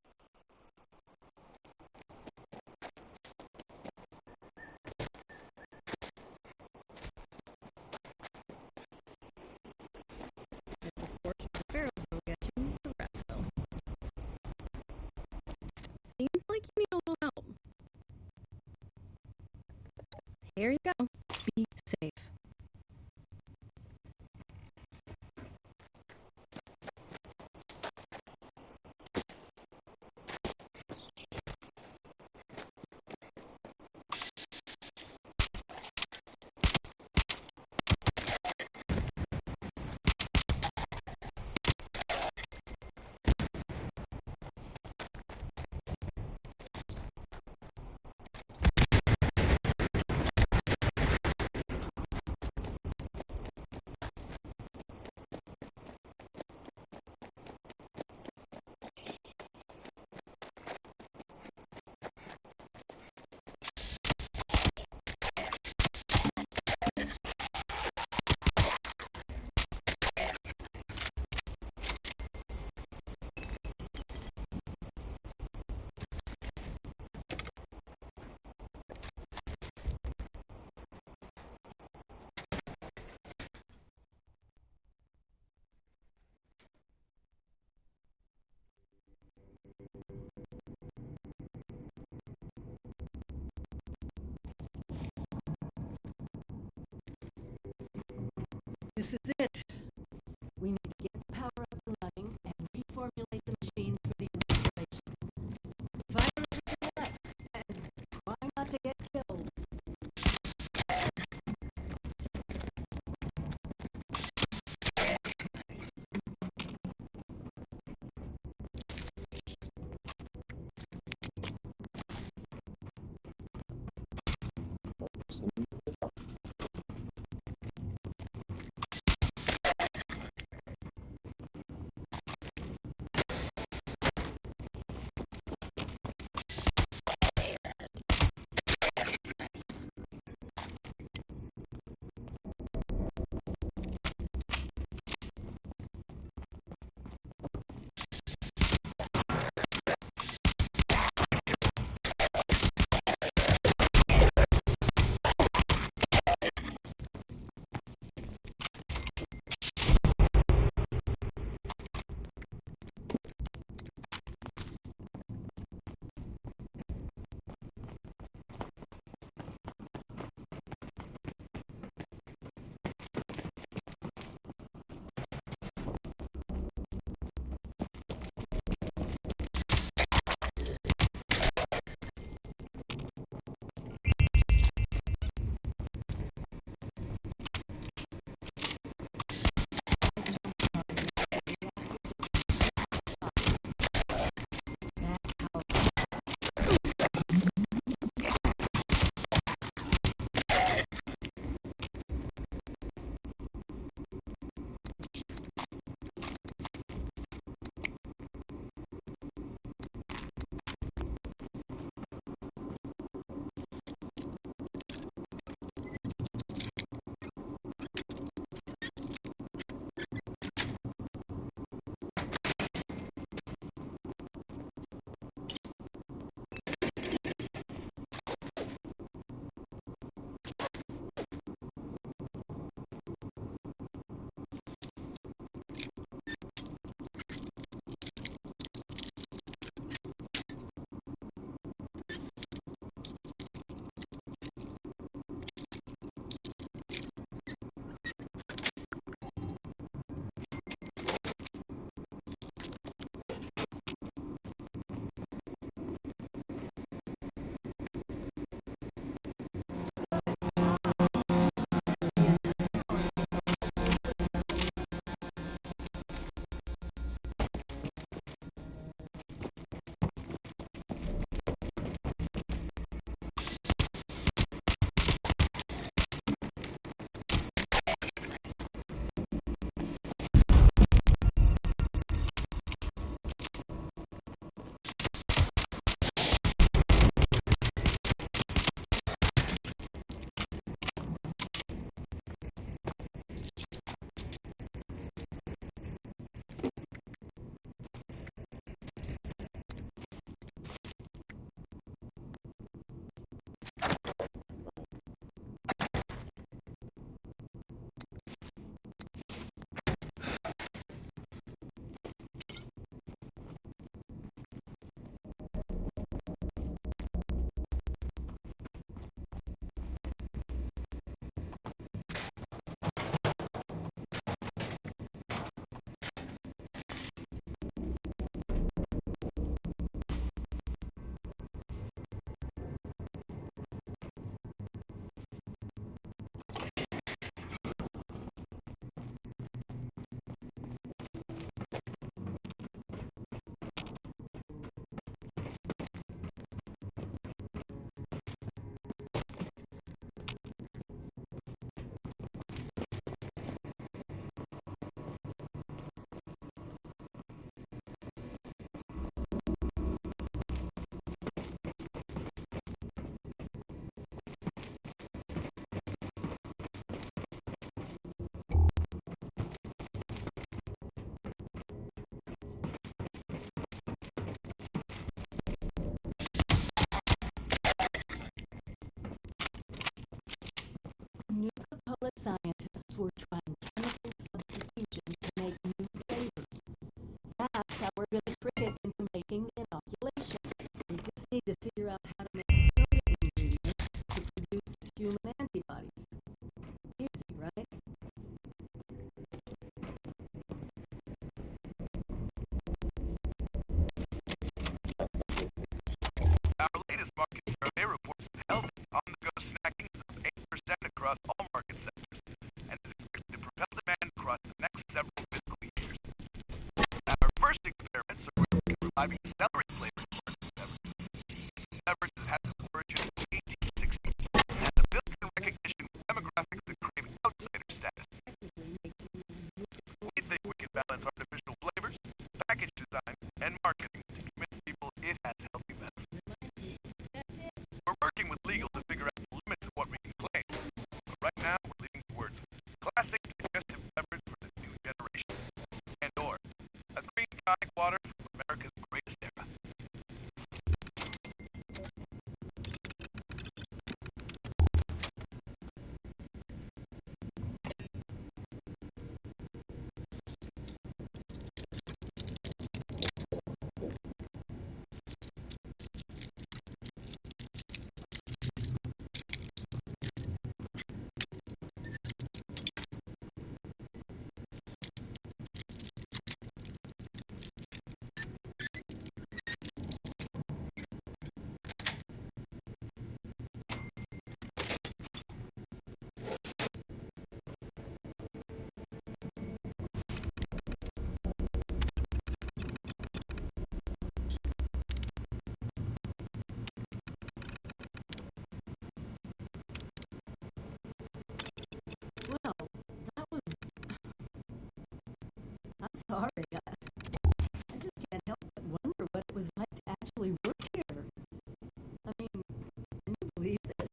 Here you go. Be safe. This is it. We need to get the power up and running and reformulate the machines for the installation. Fire everything up and try not to get killed. figure out how to make soda ingredients to produce human antibodies. Easy, right? Our latest market survey reports that healthy, on-the-go snacking is up 8% across all market sectors and is expected to propel demand across the next several fiscal years. Our first experiments are reviving celery-flavored sources beverages. Beverages has its origin in 1860 and has a built-in recognition of demographics that crave outsider status. We think we can balance artificial flavors, package design, and marketing to convince people it has healthy benefits. We're working with legal to figure out the limits of what we can claim, but right now we're leaning towards classic digestive beverage for the new generation, and/or a green tonic water from America's greatest era. Well, that was... I'm sorry. I just can't help but wonder what it was like to actually work here. I mean, can you believe this?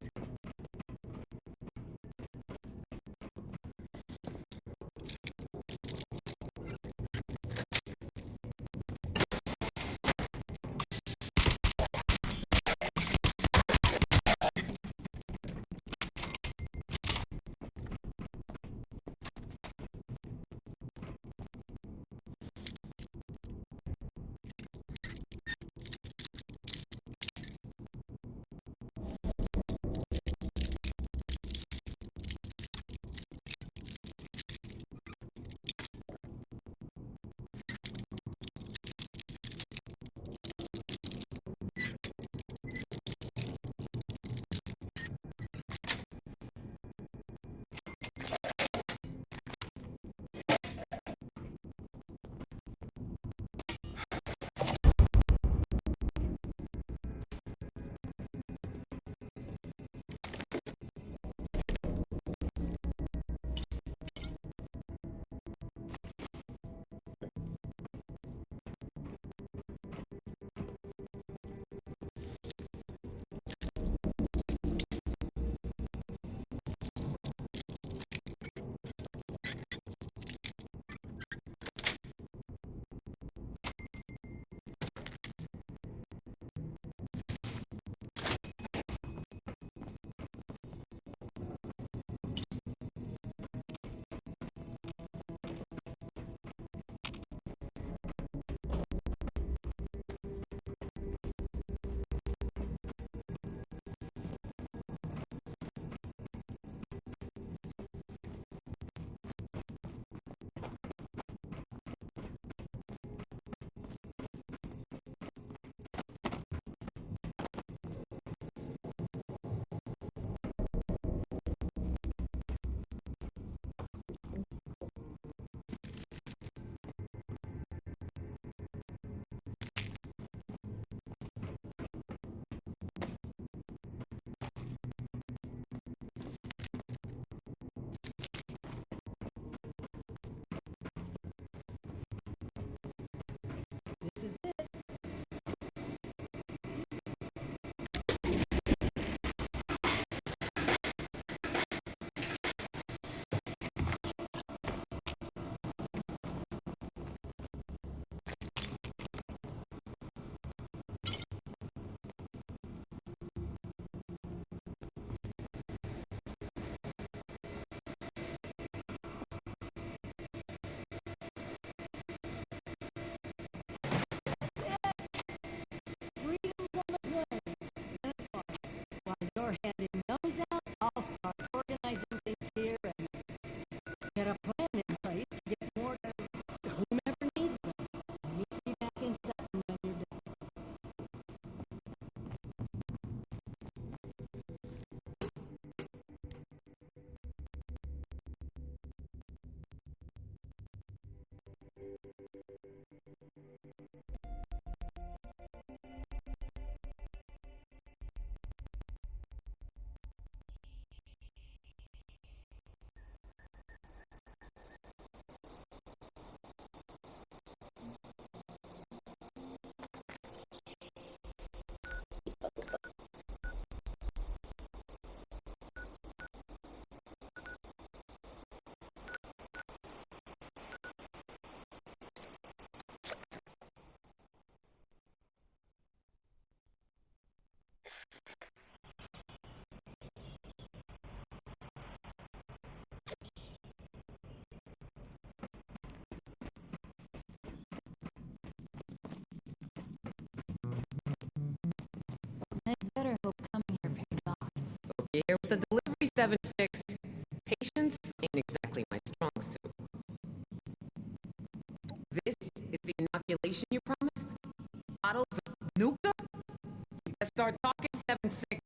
7-6.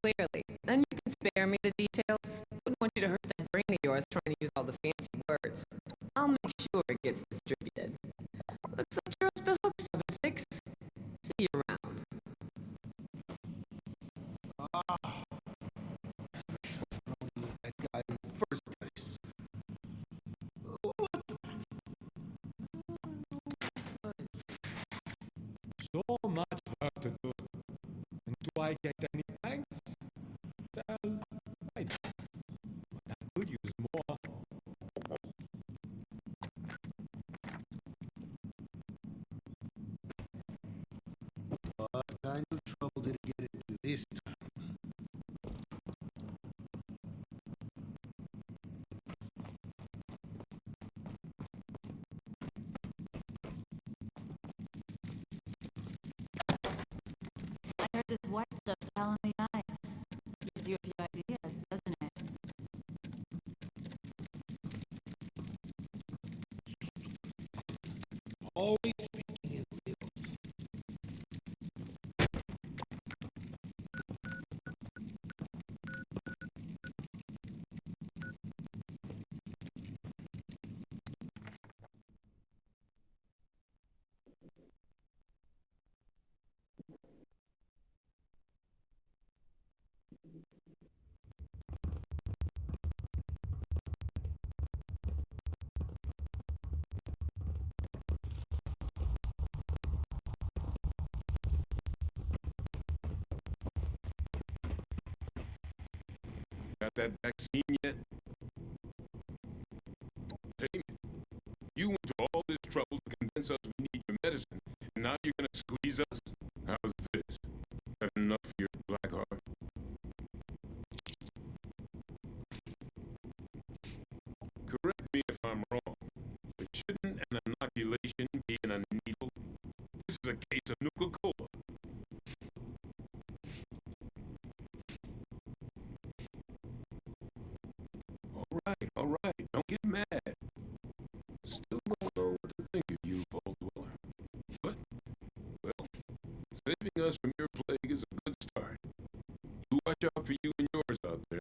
Clearly. Then you can spare me the details. Wouldn't want you to hurt that brain of yours trying to use all the fancy words. I'll make sure it gets distributed. Looks like you're off the hook, 7-6. See you around. That guy in the first place. So much work to do. And do I get any thanks? Well, I do. But I could use more. What kind of trouble did he get into this time? I heard this white stuff's hell in the eyes. Gives you a few ideas, doesn't it? Always speaking in riddles. Got that vaccine yet? Hey, you went to all this trouble to convince us we need your medicine, and now you're gonna squeeze us? How's this? That enough for your black heart? Correct me if I'm wrong, but shouldn't an inoculation be in a needle? This is a case of nukacola. All right, don't get mad. Still don't know what to think of you, vault-dweller. But, well, saving us from your plague is a good start. You watch out for you and yours out there.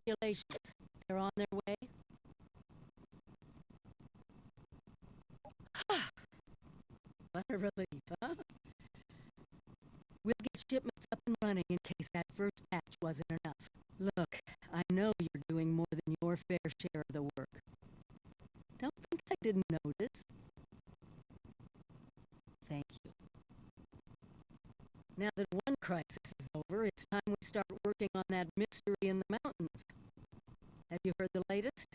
inoculations. They're on their way? What a relief, huh? We'll get shipments up and running in case that first batch wasn't enough. Look, I know you're doing more than your fair share of the work. Don't think I didn't notice. Thank you. Now that one crisis is over, it's time we start working on that mystery in the mountains. Have you heard the latest?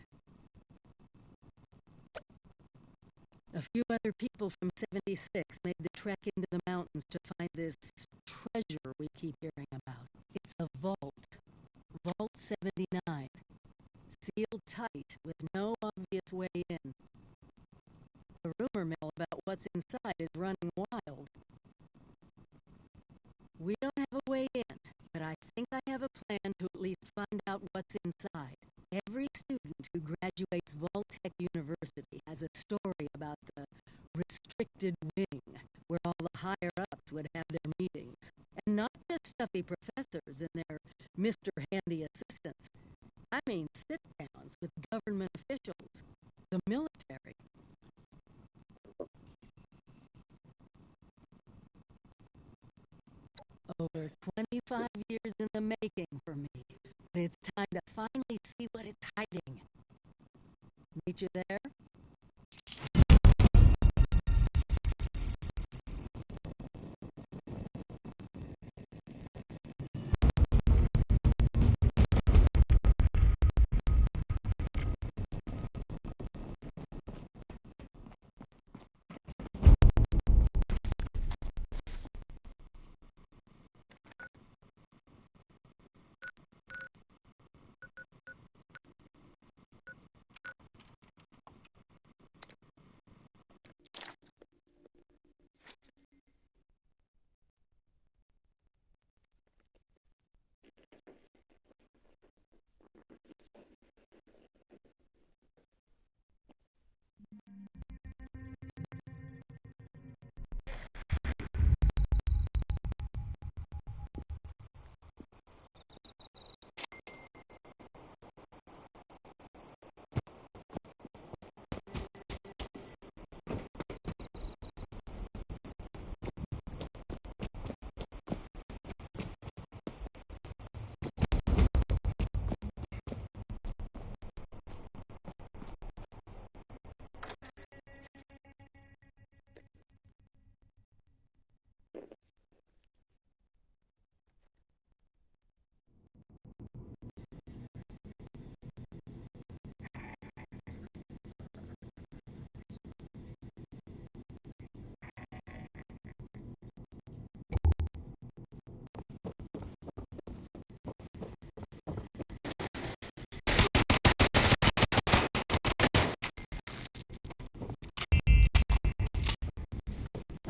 A few other people from 76 made the trek into the mountains to find this treasure we keep hearing about. It's a vault. Vault 79. Sealed tight with no obvious way in. The rumor mill about what's inside is running wild. We don't have a way in, but I think I have a plan to at least find out what's inside. Every student who graduates vaulttec University has a story about the restricted wing, where all the higher-ups would have their meetings. And not just stuffy professors and their Mr. Handy assistants. I mean sit-downs with government officials, the military. Over 25 years in the making for me. But it's time to finally see what it's hiding. Meet you there?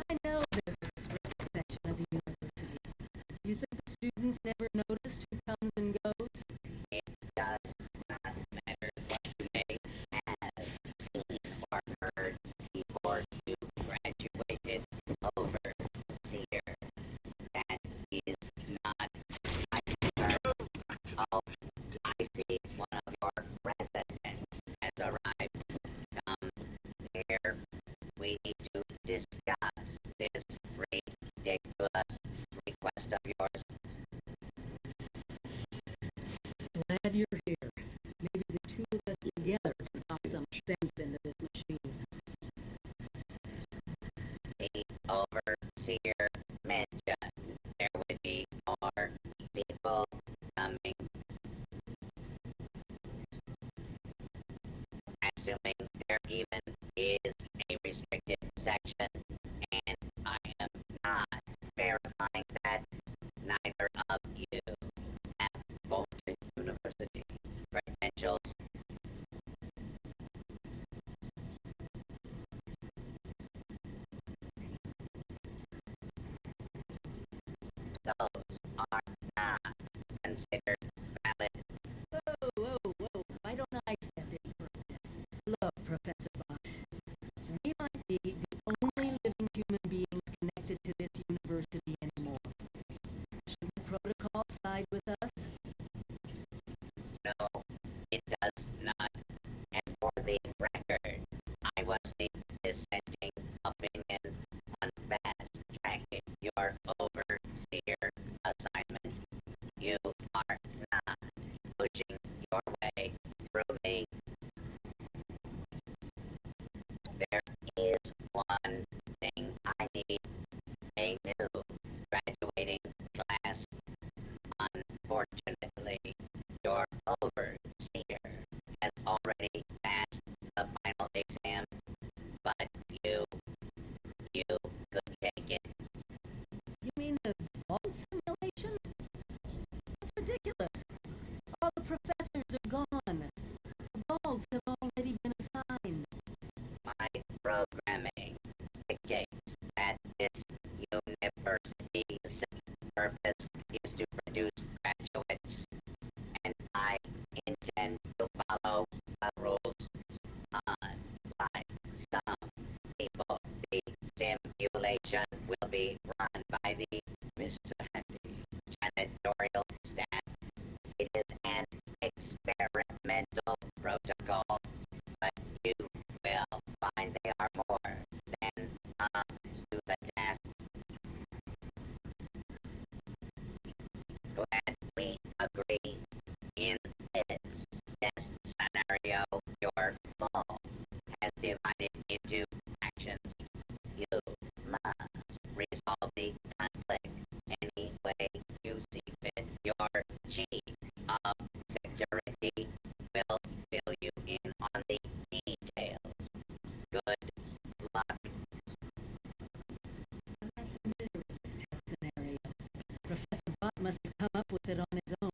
I know there's a restricted section of the university. You think the students never noticed who comes and goes? It does not matter what you may have seen or heard before you graduated overseer. That is not my concern. Oh, I see one of your residents has arrived. Come here. We need to discuss this ridiculous request of yours. Glad you're here. Maybe the two of us together stop some sense into this machine. The overseer mentioned there would be more people coming. Assuming there even is a restricted section, and I am not verifying that, neither of you have vaulttec University credentials. Those are not considered valid. Whoa, why don't I step in for a minute? Look, Professor Bach, we might be the only living human beings connected to this university anymore. Should the protocol side with us? No, You are not pushing your way through me. There is one thing I need. A new graduating class. Unfortunately, your overseer has already passed the final exam, but you could take it. You mean the vault simulation? That's ridiculous. All the professors are gone. The vaults have already been assigned. My programming dictates that this university's purpose is to produce graduates, and I intend to follow the rules. Unlike some people, the simulation will be run by the janitorial staff. It is an experimental protocol, but you will find they are more than up to the task. Glad we agree. In this test scenario, your ball has divided into actions. You must resolve the conflict any way you see fit. Your chief of security will fill you in on the details. Good luck. I'm not familiar with this test scenario. Professor Bott must have come up with it on his own.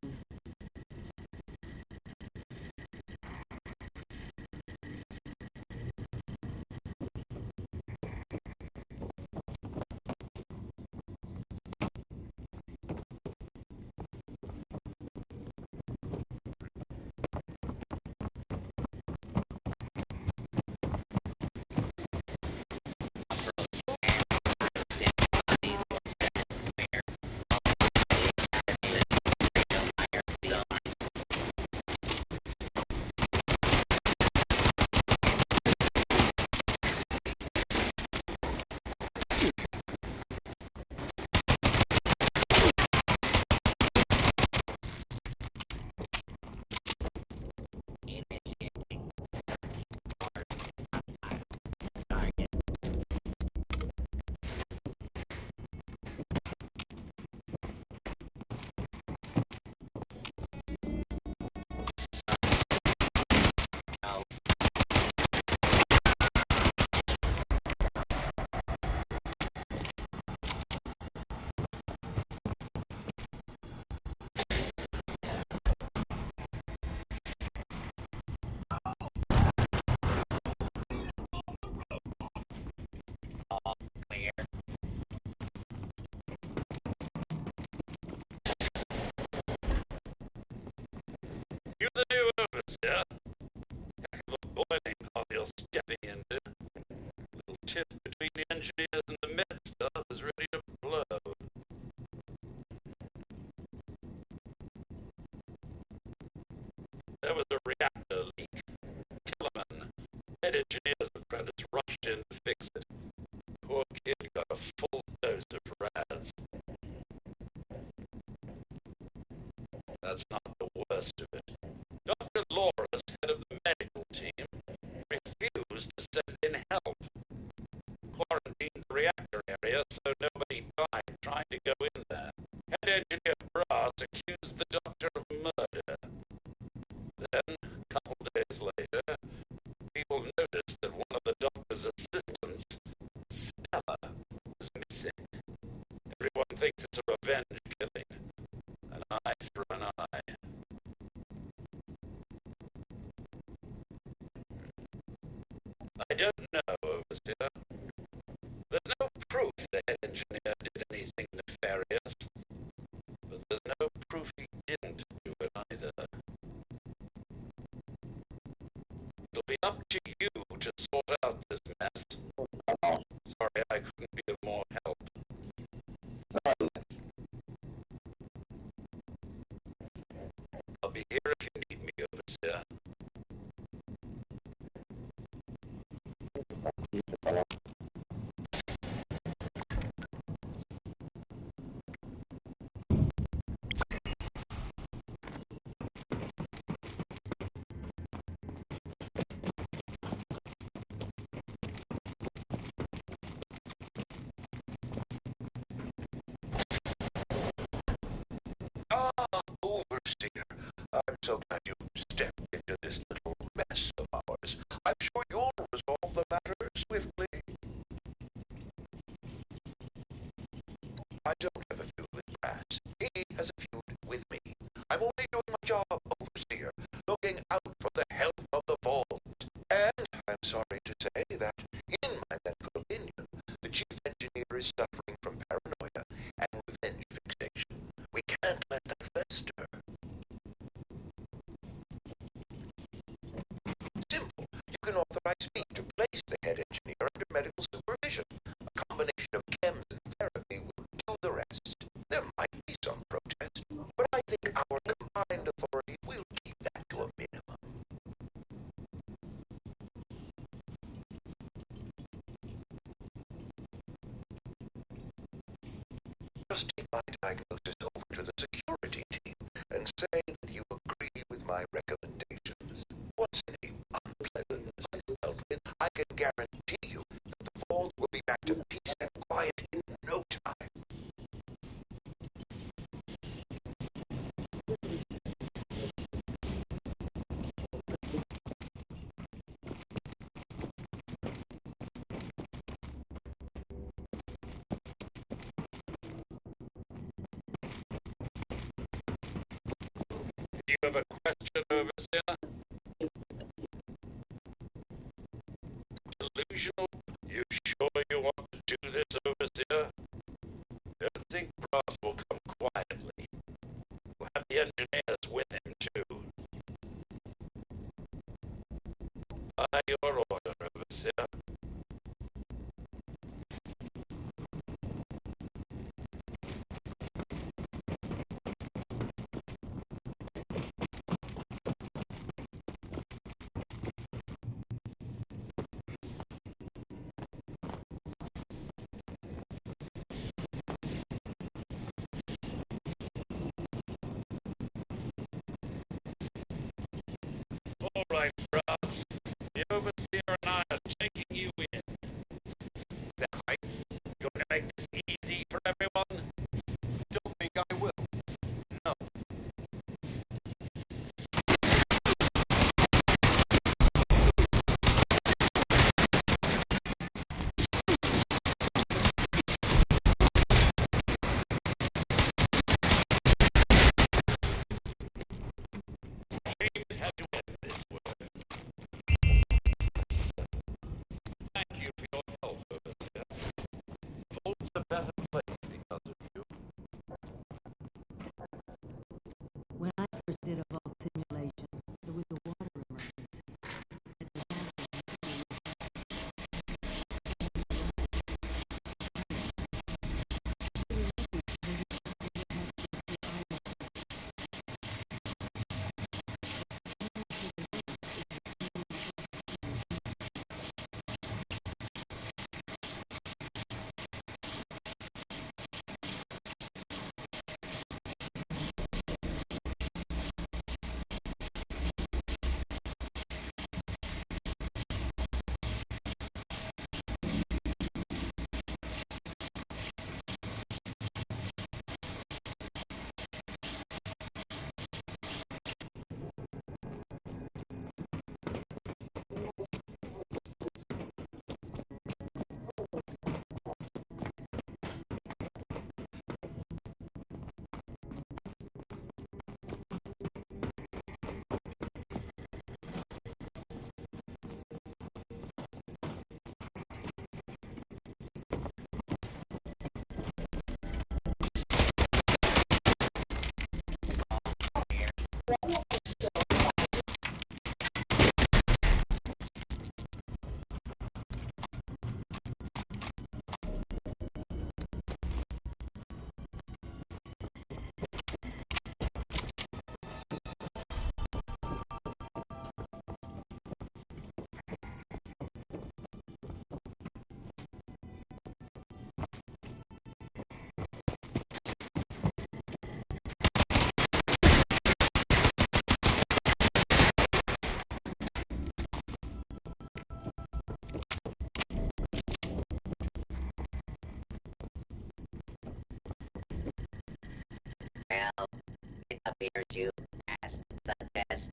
You're the new overseer. Heck of a boy named Bob you're stepping into. Little tiff between the engineers and the med stuff is ready to blow. There was a reactor leak. Kellerman, head engineer's apprentice, rushed in to fix it. Poor kid got a full dose of rads. That's not the worst of it. Dr. Laura's head of the medical team refused to send in help. Quarantined the reactor area so nobody died trying to go in there. Head engineer Brass accused the doctor of murder. Then, a couple days later, people noticed that one of the doctor's assistants, Stella, was missing. Everyone thinks it's a revenge killing. An eye for an eye. I don't know, overseer. There's no proof the head engineer did anything nefarious, but there's no proof he didn't do it either. It'll be up to you to sort out this mess. Sorry I couldn't be of more help. I'll be here if you need me, overseer. you've stepped into this little mess of ours, I'm sure you'll resolve the matter swiftly. I don't have a feud with Brass. He has a feud with me. I'm only doing my job, overseer, looking out for the health of the vault. And I'm sorry to say that, in my medical opinion, the chief engineer is suffering from paranoia and revenge fixation. We can't let that fester. Simple. You can authorize me to place the head engineer under medical supervision. A combination of chems and therapy will do the rest. There might be some protest, but I think our combined authority will keep that to a minimum. Just take my diagnosis over to the security team and say that you agree with my recommendations. Once any unpleasantness is dealt with, I can guarantee you that the vault will be back to peace and quiet in no time. Do you have a question, Overseer? Delusional? You sure you want to do this, Overseer? Don't think Brass will come quietly. We'll have the engineers with him, too. By your order, Overseer. All right, Brass. The Overseer and I are taking you in. Is that right? You're going to make this easy for everyone? Don't think I will. No. Shame had to end this work. Thank you for your help, Overseer. Vault's a better place because of you. When I first did a vault simulation, it was a water emergency. At the last Well, it appears you passed the test.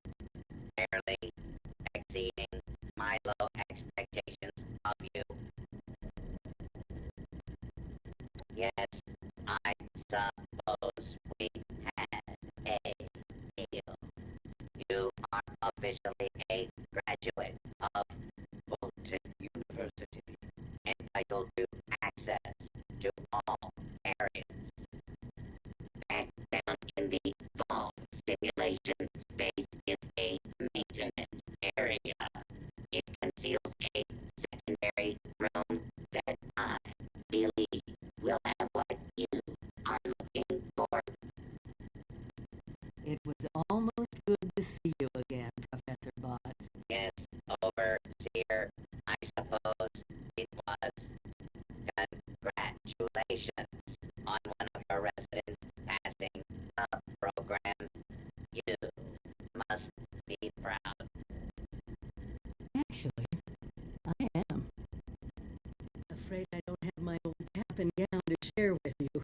Suppose we had a deal. You are officially a graduate of vaulttec University, entitled to access to all areas. Back down in the vault simulation, space is a maintenance area. It conceals a secondary room that I believe will have what you are looking for. It was almost good to see you again, Professor Bott. Yes, overseer, I suppose it was. Congratulations on one of your residents passing the program. You must be proud. Actually, I am. Afraid I don't have my old cap and gown to share with you.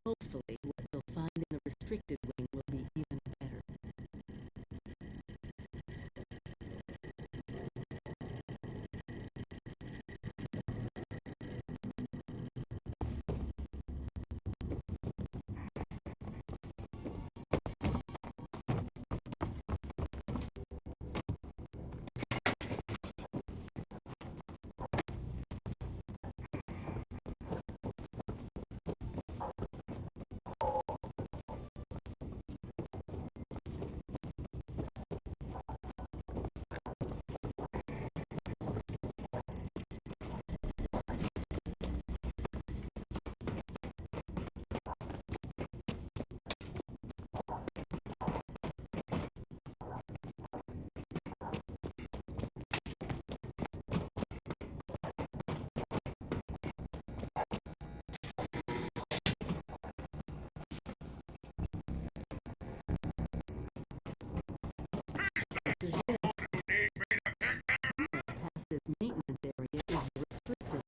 Hopefully, what you'll find in the restricted wing will be even better. This maintenance area is restricted.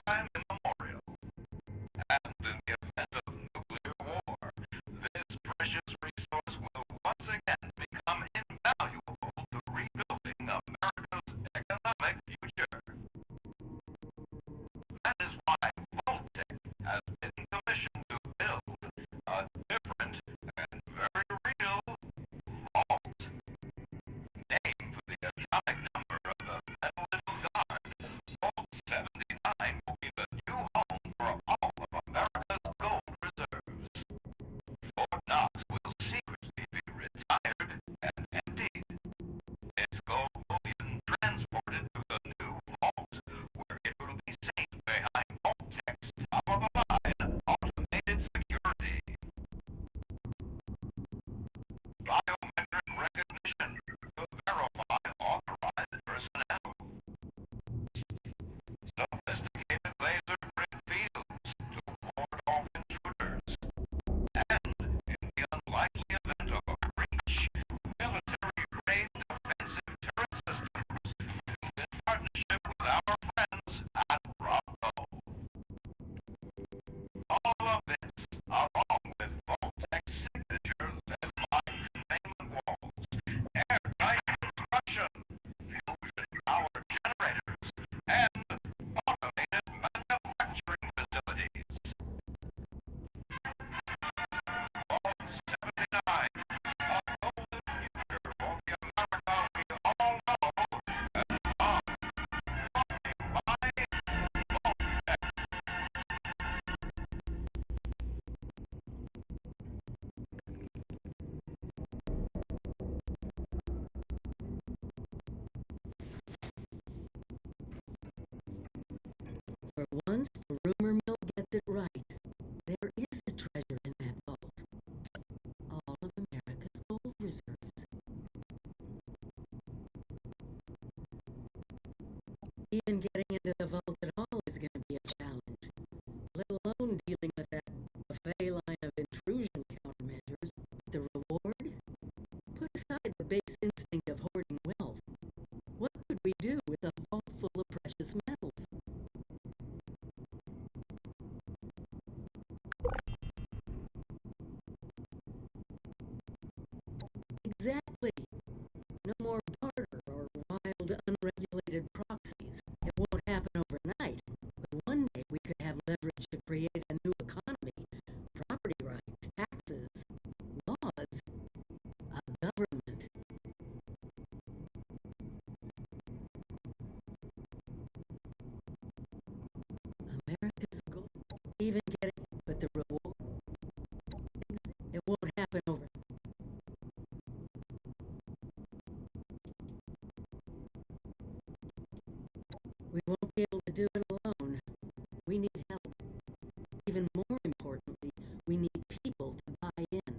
time immemorial. And in the event of nuclear war, this precious resource will once again become unlimited security. Biometric recognition to verify authorized personnel. Sophisticated laser grid fields to ward off intruders. And, in the unlikely event of a breach, military-grade defensive turret systems in partnership with our friends at Bravo. All of this, along with vaulttec signature lead-line containment walls, airtight construction, fusion-powered generators, and automated manufacturing facilities. Vault 79, a golden future for the America we all know and love. Brought to you by vaulttec. For once, the rumor mill gets it right. There is a treasure in that vault. All of America's gold reserves. Even getting into the vault at all is going to be a challenge, let alone dealing with that buffet line of intrusion countermeasures. The reward? Put aside the base instinct of hoarding wealth. What could we do with a vault full of precious metals? Exactly. No more barter or wild, unregulated proxies. It won't happen overnight, but one day we could have leverage to create a new economy, property rights, taxes, laws, a government. America's goal. Even getting, but the reward. It won't happen overnight. We won't be able to do it alone. We need help. Even more importantly, we need people to buy in.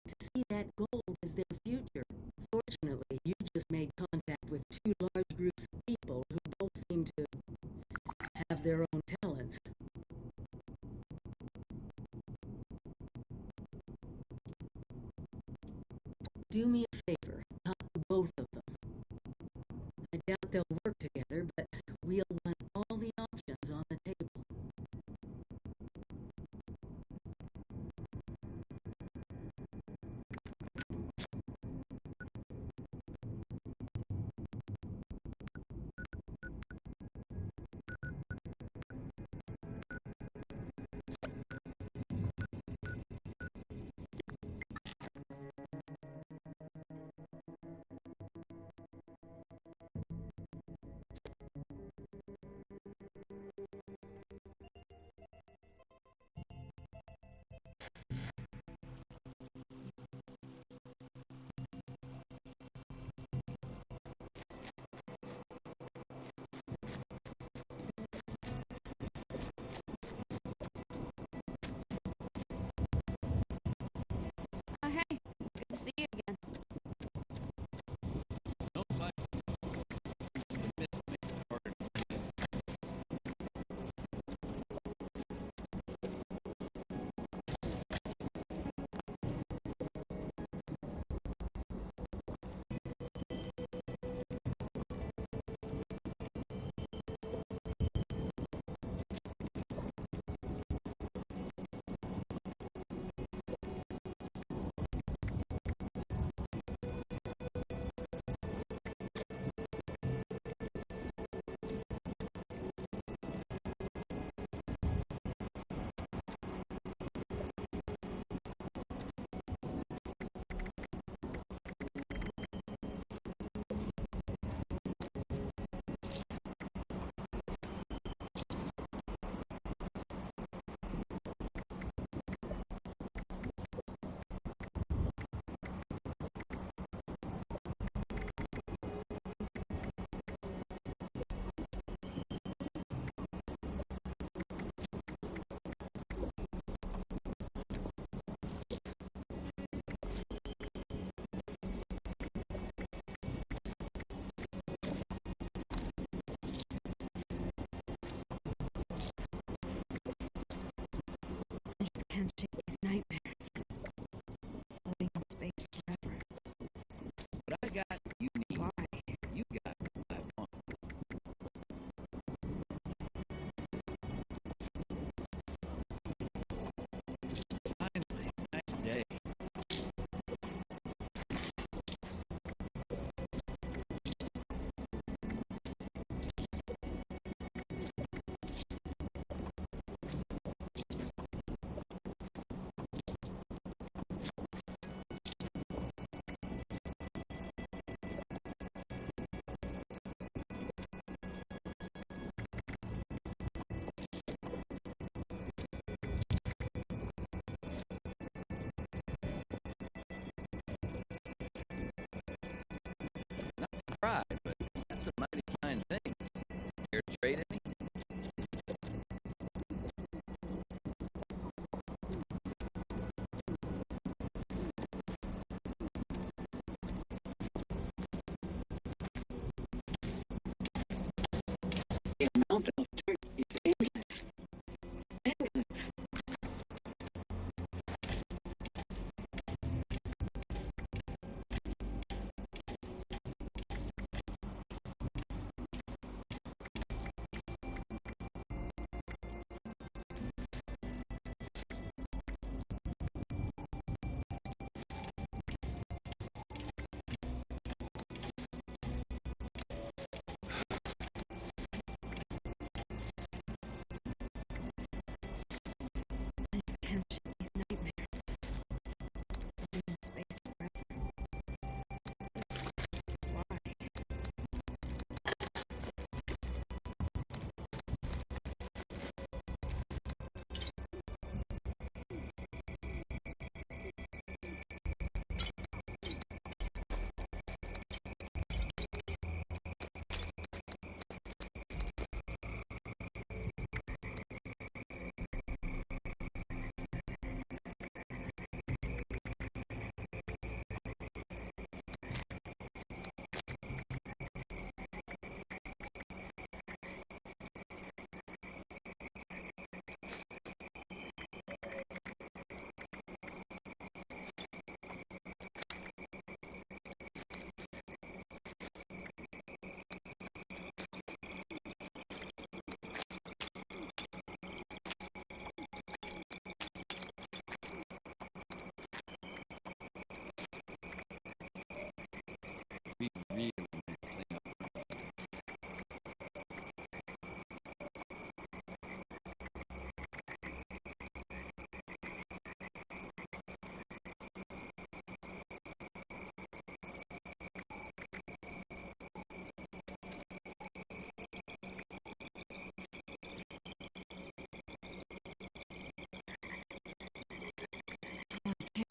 To see that gold as their future. Fortunately, you just made contact with two large groups of people who both seem to have their own talents. Do me a favor, talk to both of them. I doubt they'll work together, but we'll want all the options on the table.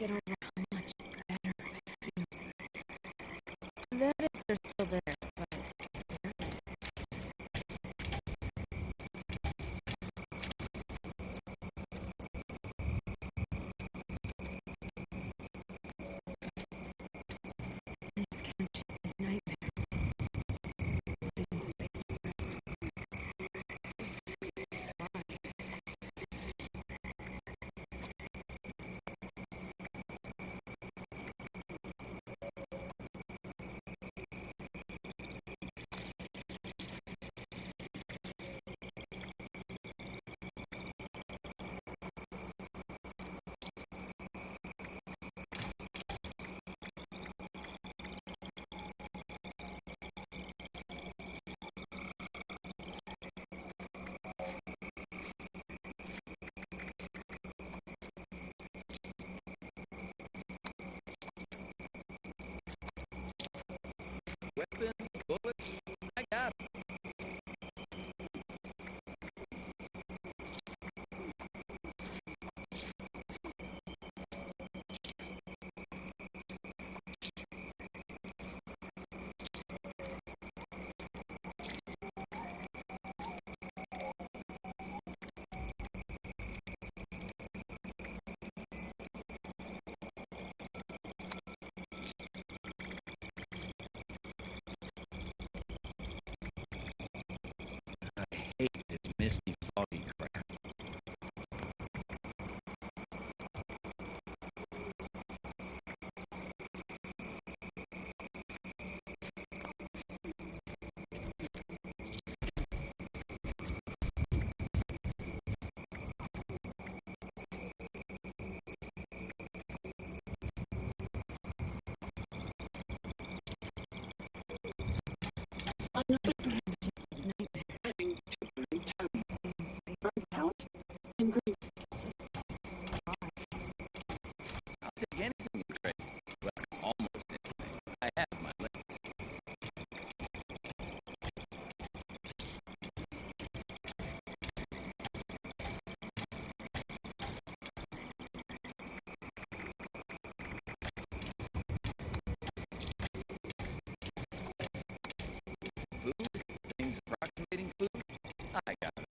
get over how much better I feel. The headaches are still there, but this couch is nightmares. Living in space. Weapons, bullets, I got 'em. I hate this misty, foggy crap. I'm noticing how much of these nightmares. Living in space. Burnt out and grief. I'll take anything in trade. Well, almost anything. I have my limits. Food, things approximating food, I got 'em.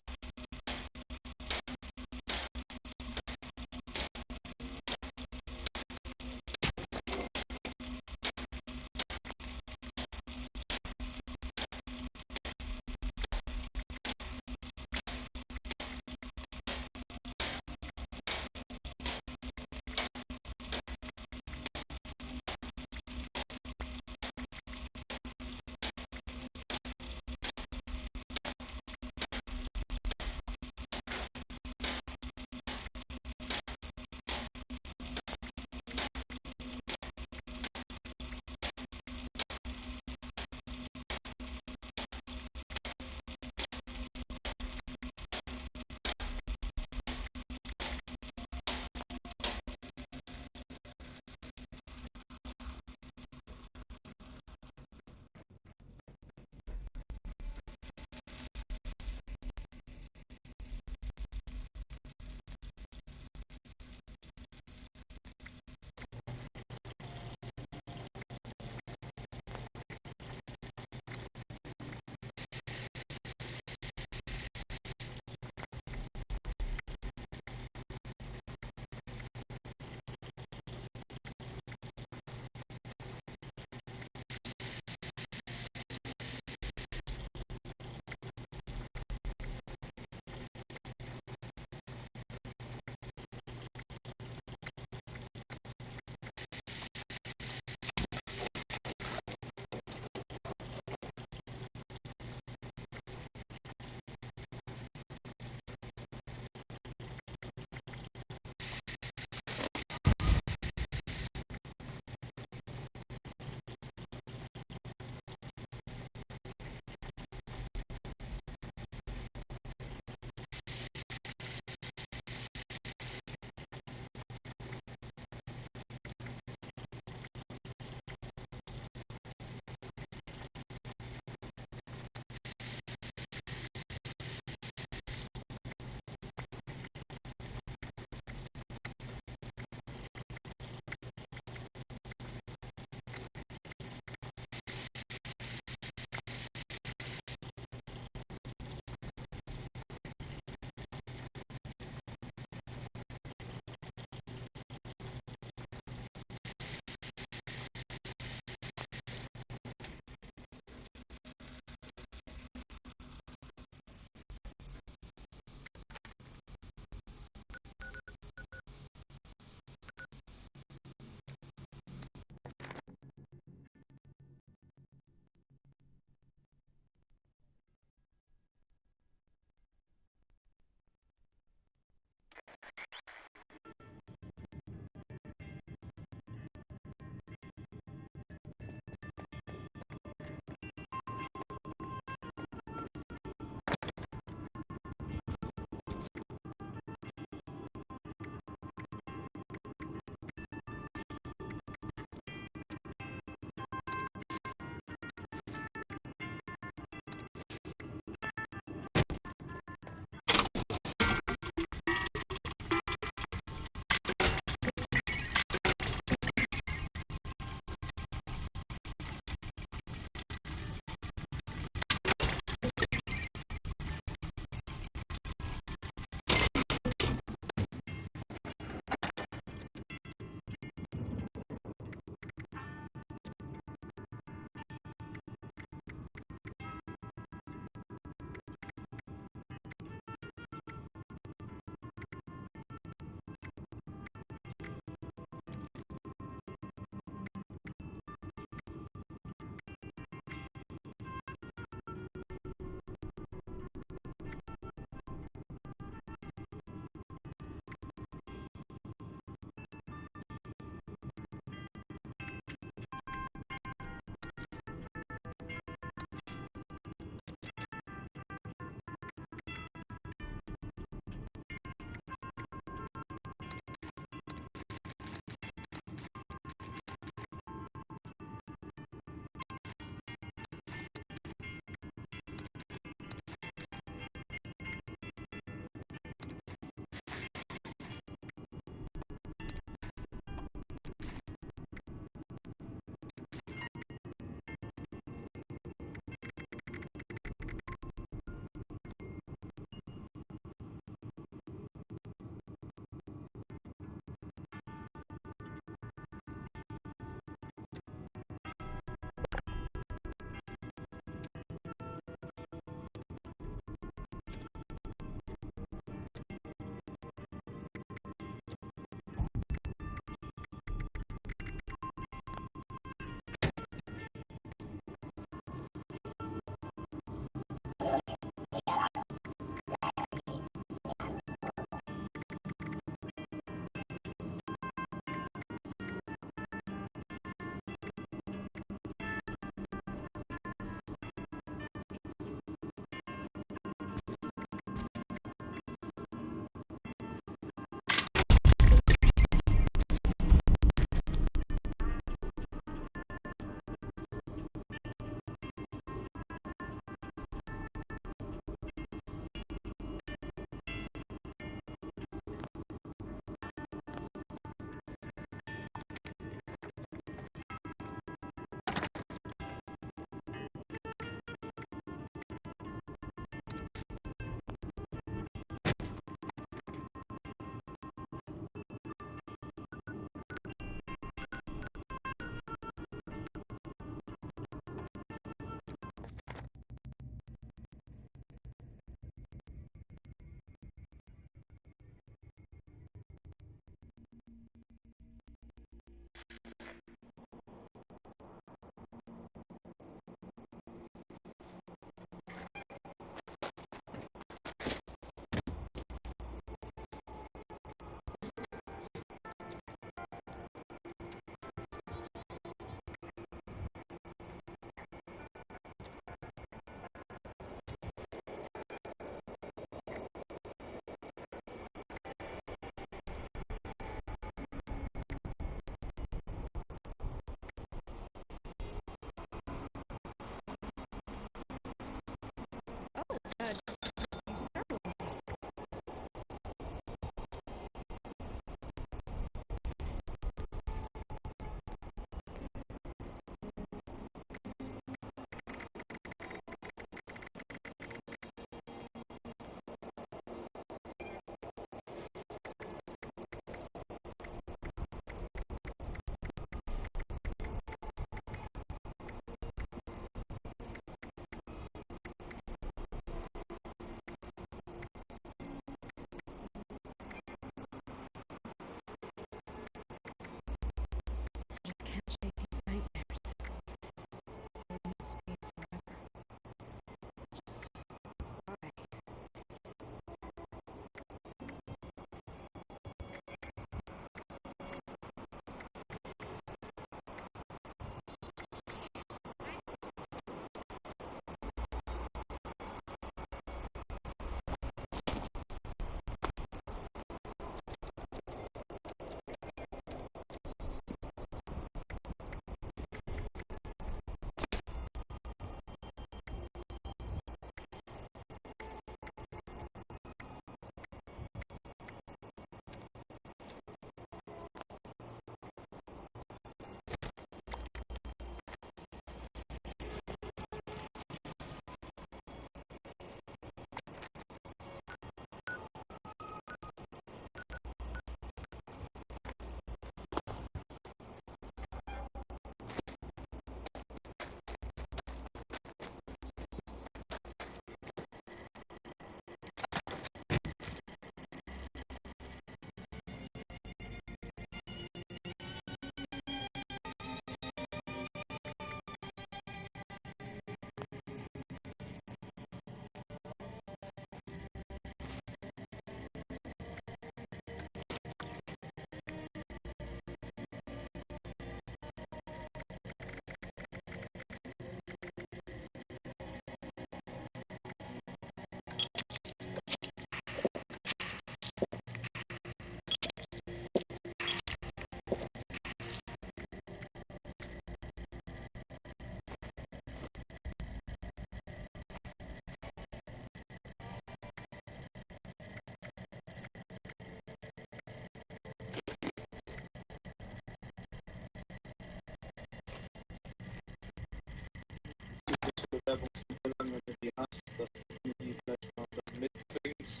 Bewerbungsunterlagen, wenn du die hast, dass du die vielleicht mal dann mitbringst.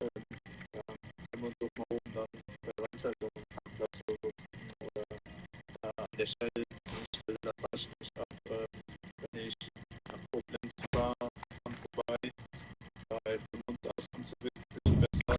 Ja, können wir uns auch mal oben dann bei der Webseite auf dem Parkplatz oder an der Stelle, da wasche ich mich ab, wenn ich nach Koblenz fahre, dann vorbei, weil von uns aus kommst du wesentlich besser.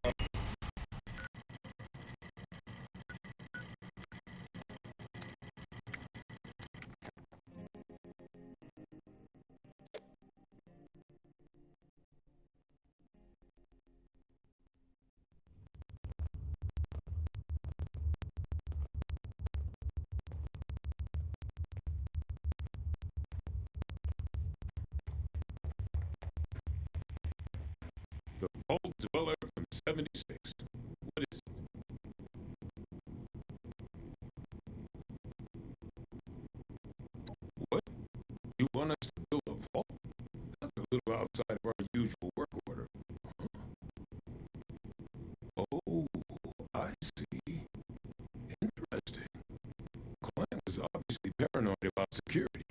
The Vault Dweller from 76. What is it? What? You want us to build a vault? That's a little outside of our usual work order. Oh, I see. Interesting. Client was obviously paranoid about security.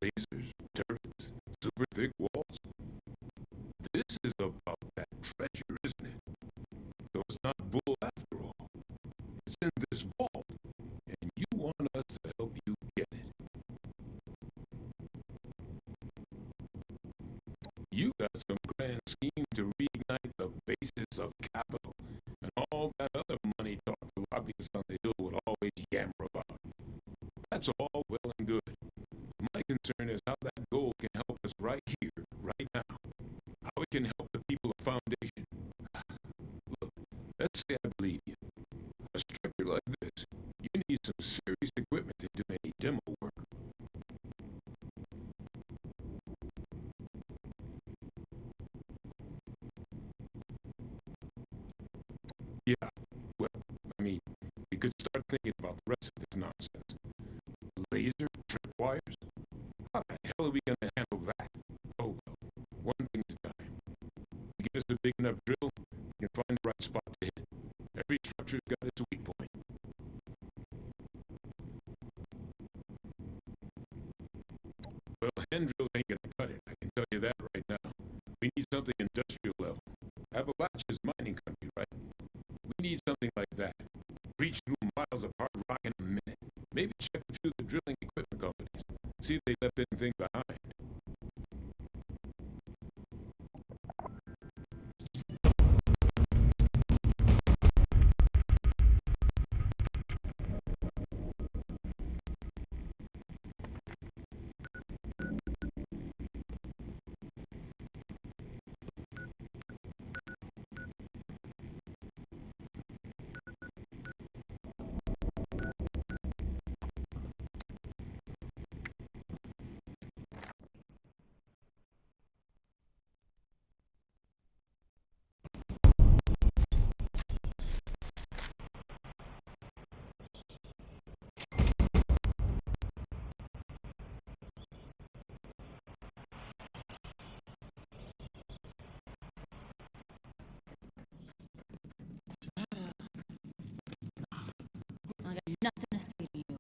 Lasers, turrets, super thick walls. This is about that treasure, isn't it? So it's not bull after all. It's in this vault, and you want us to help you get it. You got some grand scheme to reignite the basis of capital, and all that other money talk the lobbyists on the Hill would always yammer about. That's all well and good. My concern is how that goal can help us right here, right now. How it can help the people of Foundation. Look, let's say I believe you. A structure like this, you need some serious equipment to do any demo work. Yeah, well, I mean, we could start thinking about the rest of this nonsense. Laser, tripwires? How the hell are we going to handle that? Oh, well, one thing at a time. We get us a big enough drill, we can find the right spot to hit. Every structure's got its weak point. Well, hand drills ain't going to cut it, I can tell you that right now. We need something industrial level. Appalachia's mining country, right? We need something like that. Reach through miles of hard rock in a minute. Maybe check a few of the drilling equipment companies. See if they left anything behind. I got nothing to say to you.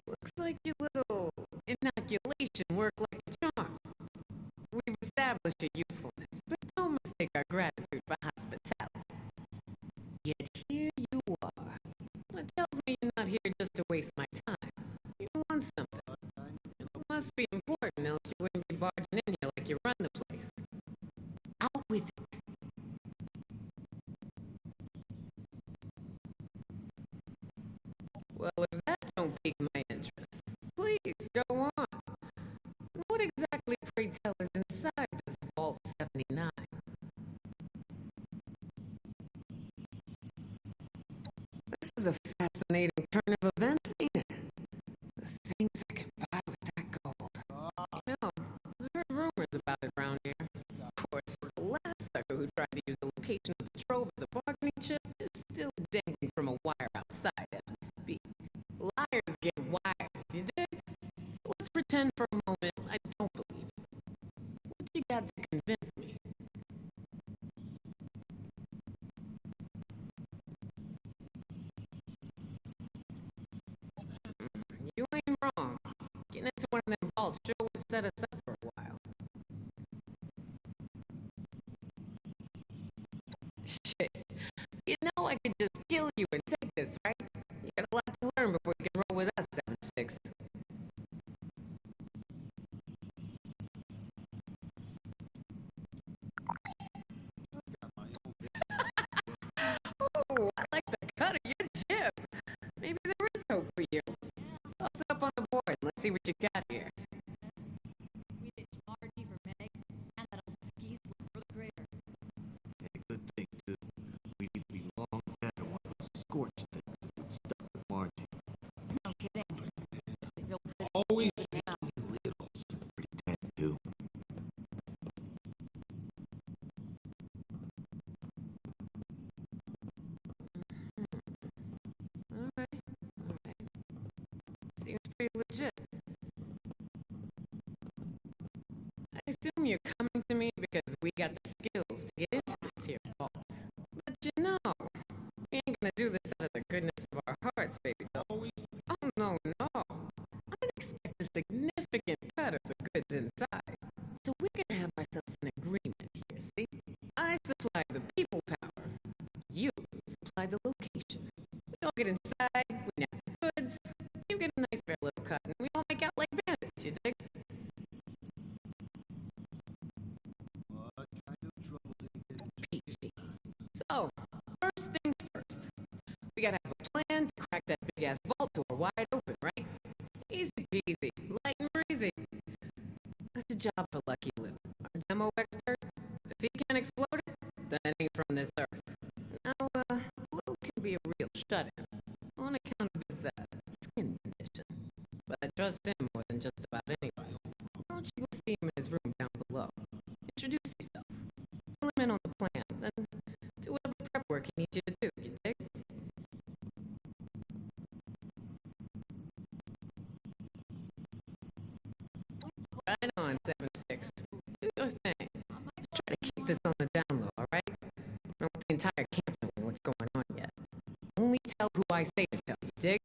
Looks like your little inoculation worked like a charm. We've established your usefulness, but don't mistake our gratitude for hospitality. Yet here you are. It tells me you're not here just to waste my time. You want something. It must be important, else you wouldn't be barging in here like you run the place. Out with it. Well, if that don't pique my interest, please go on. What exactly, pray tell, is inside this Vault 79? This is a fascinating turn of events, ain't it? The things I can buy with that gold. You know, I heard rumors about it around here. Of course, the last sucker who tried to use the location of the trove as a bargaining chip is still dangling from a wire outside as we speak. Liars get wires, you dig? So let's pretend for a moment I don't believe it. What you got to convince me? set us up for a while. Shit. You know I could just kill you and take this, right? You got a lot to learn before you can roll with us, 7-6. Oh, I like the cut of your jib. Maybe there is hope for you. Toss it up on the board and let's see what you got here. We ditched Marty for Meg, and that old ski slip for the crater. Yeah, good thing, too. We need to be long dead or one of those scorched things if we're stuck with Margie. No kidding. Always making riddles. Pretty dead, too. Alright. Seems pretty legit. I assume you're coming to me because we got the skills to get into this here vault. But you know, we ain't gonna do this out of the goodness of our hearts, baby doll. Oh, no, no. I'm gonna expect a significant cut of the goods inside. So we're gonna have ourselves an agreement here, see? I supply the people power. You supply the location. We all get inside, we nab the goods, you get a nice fair little cut, and we all make out like bandits, you dig? What kind of trouble did you get into? Peachy. So, first things first. We gotta have a plan to crack that big-ass vault door wide open, right? Easy peasy, light and breezy. That's a job for Lucky Lou, our demo expert. If he can't explode it, then it ain't from this earth. Now, Lou can be a real shut-in on account of his skin condition. But I trust him more than just about anybody. Why don't you go see him in his room down below? Introduce yourself. Fill him in on the plan, then do whatever prep work he needs you to do, you dig? Right on, 7-6. Do your thing. Let's try to keep this on the down low, alright? Don't want the entire camp knowing what's going on yet. Only tell who I say to tell, you dig?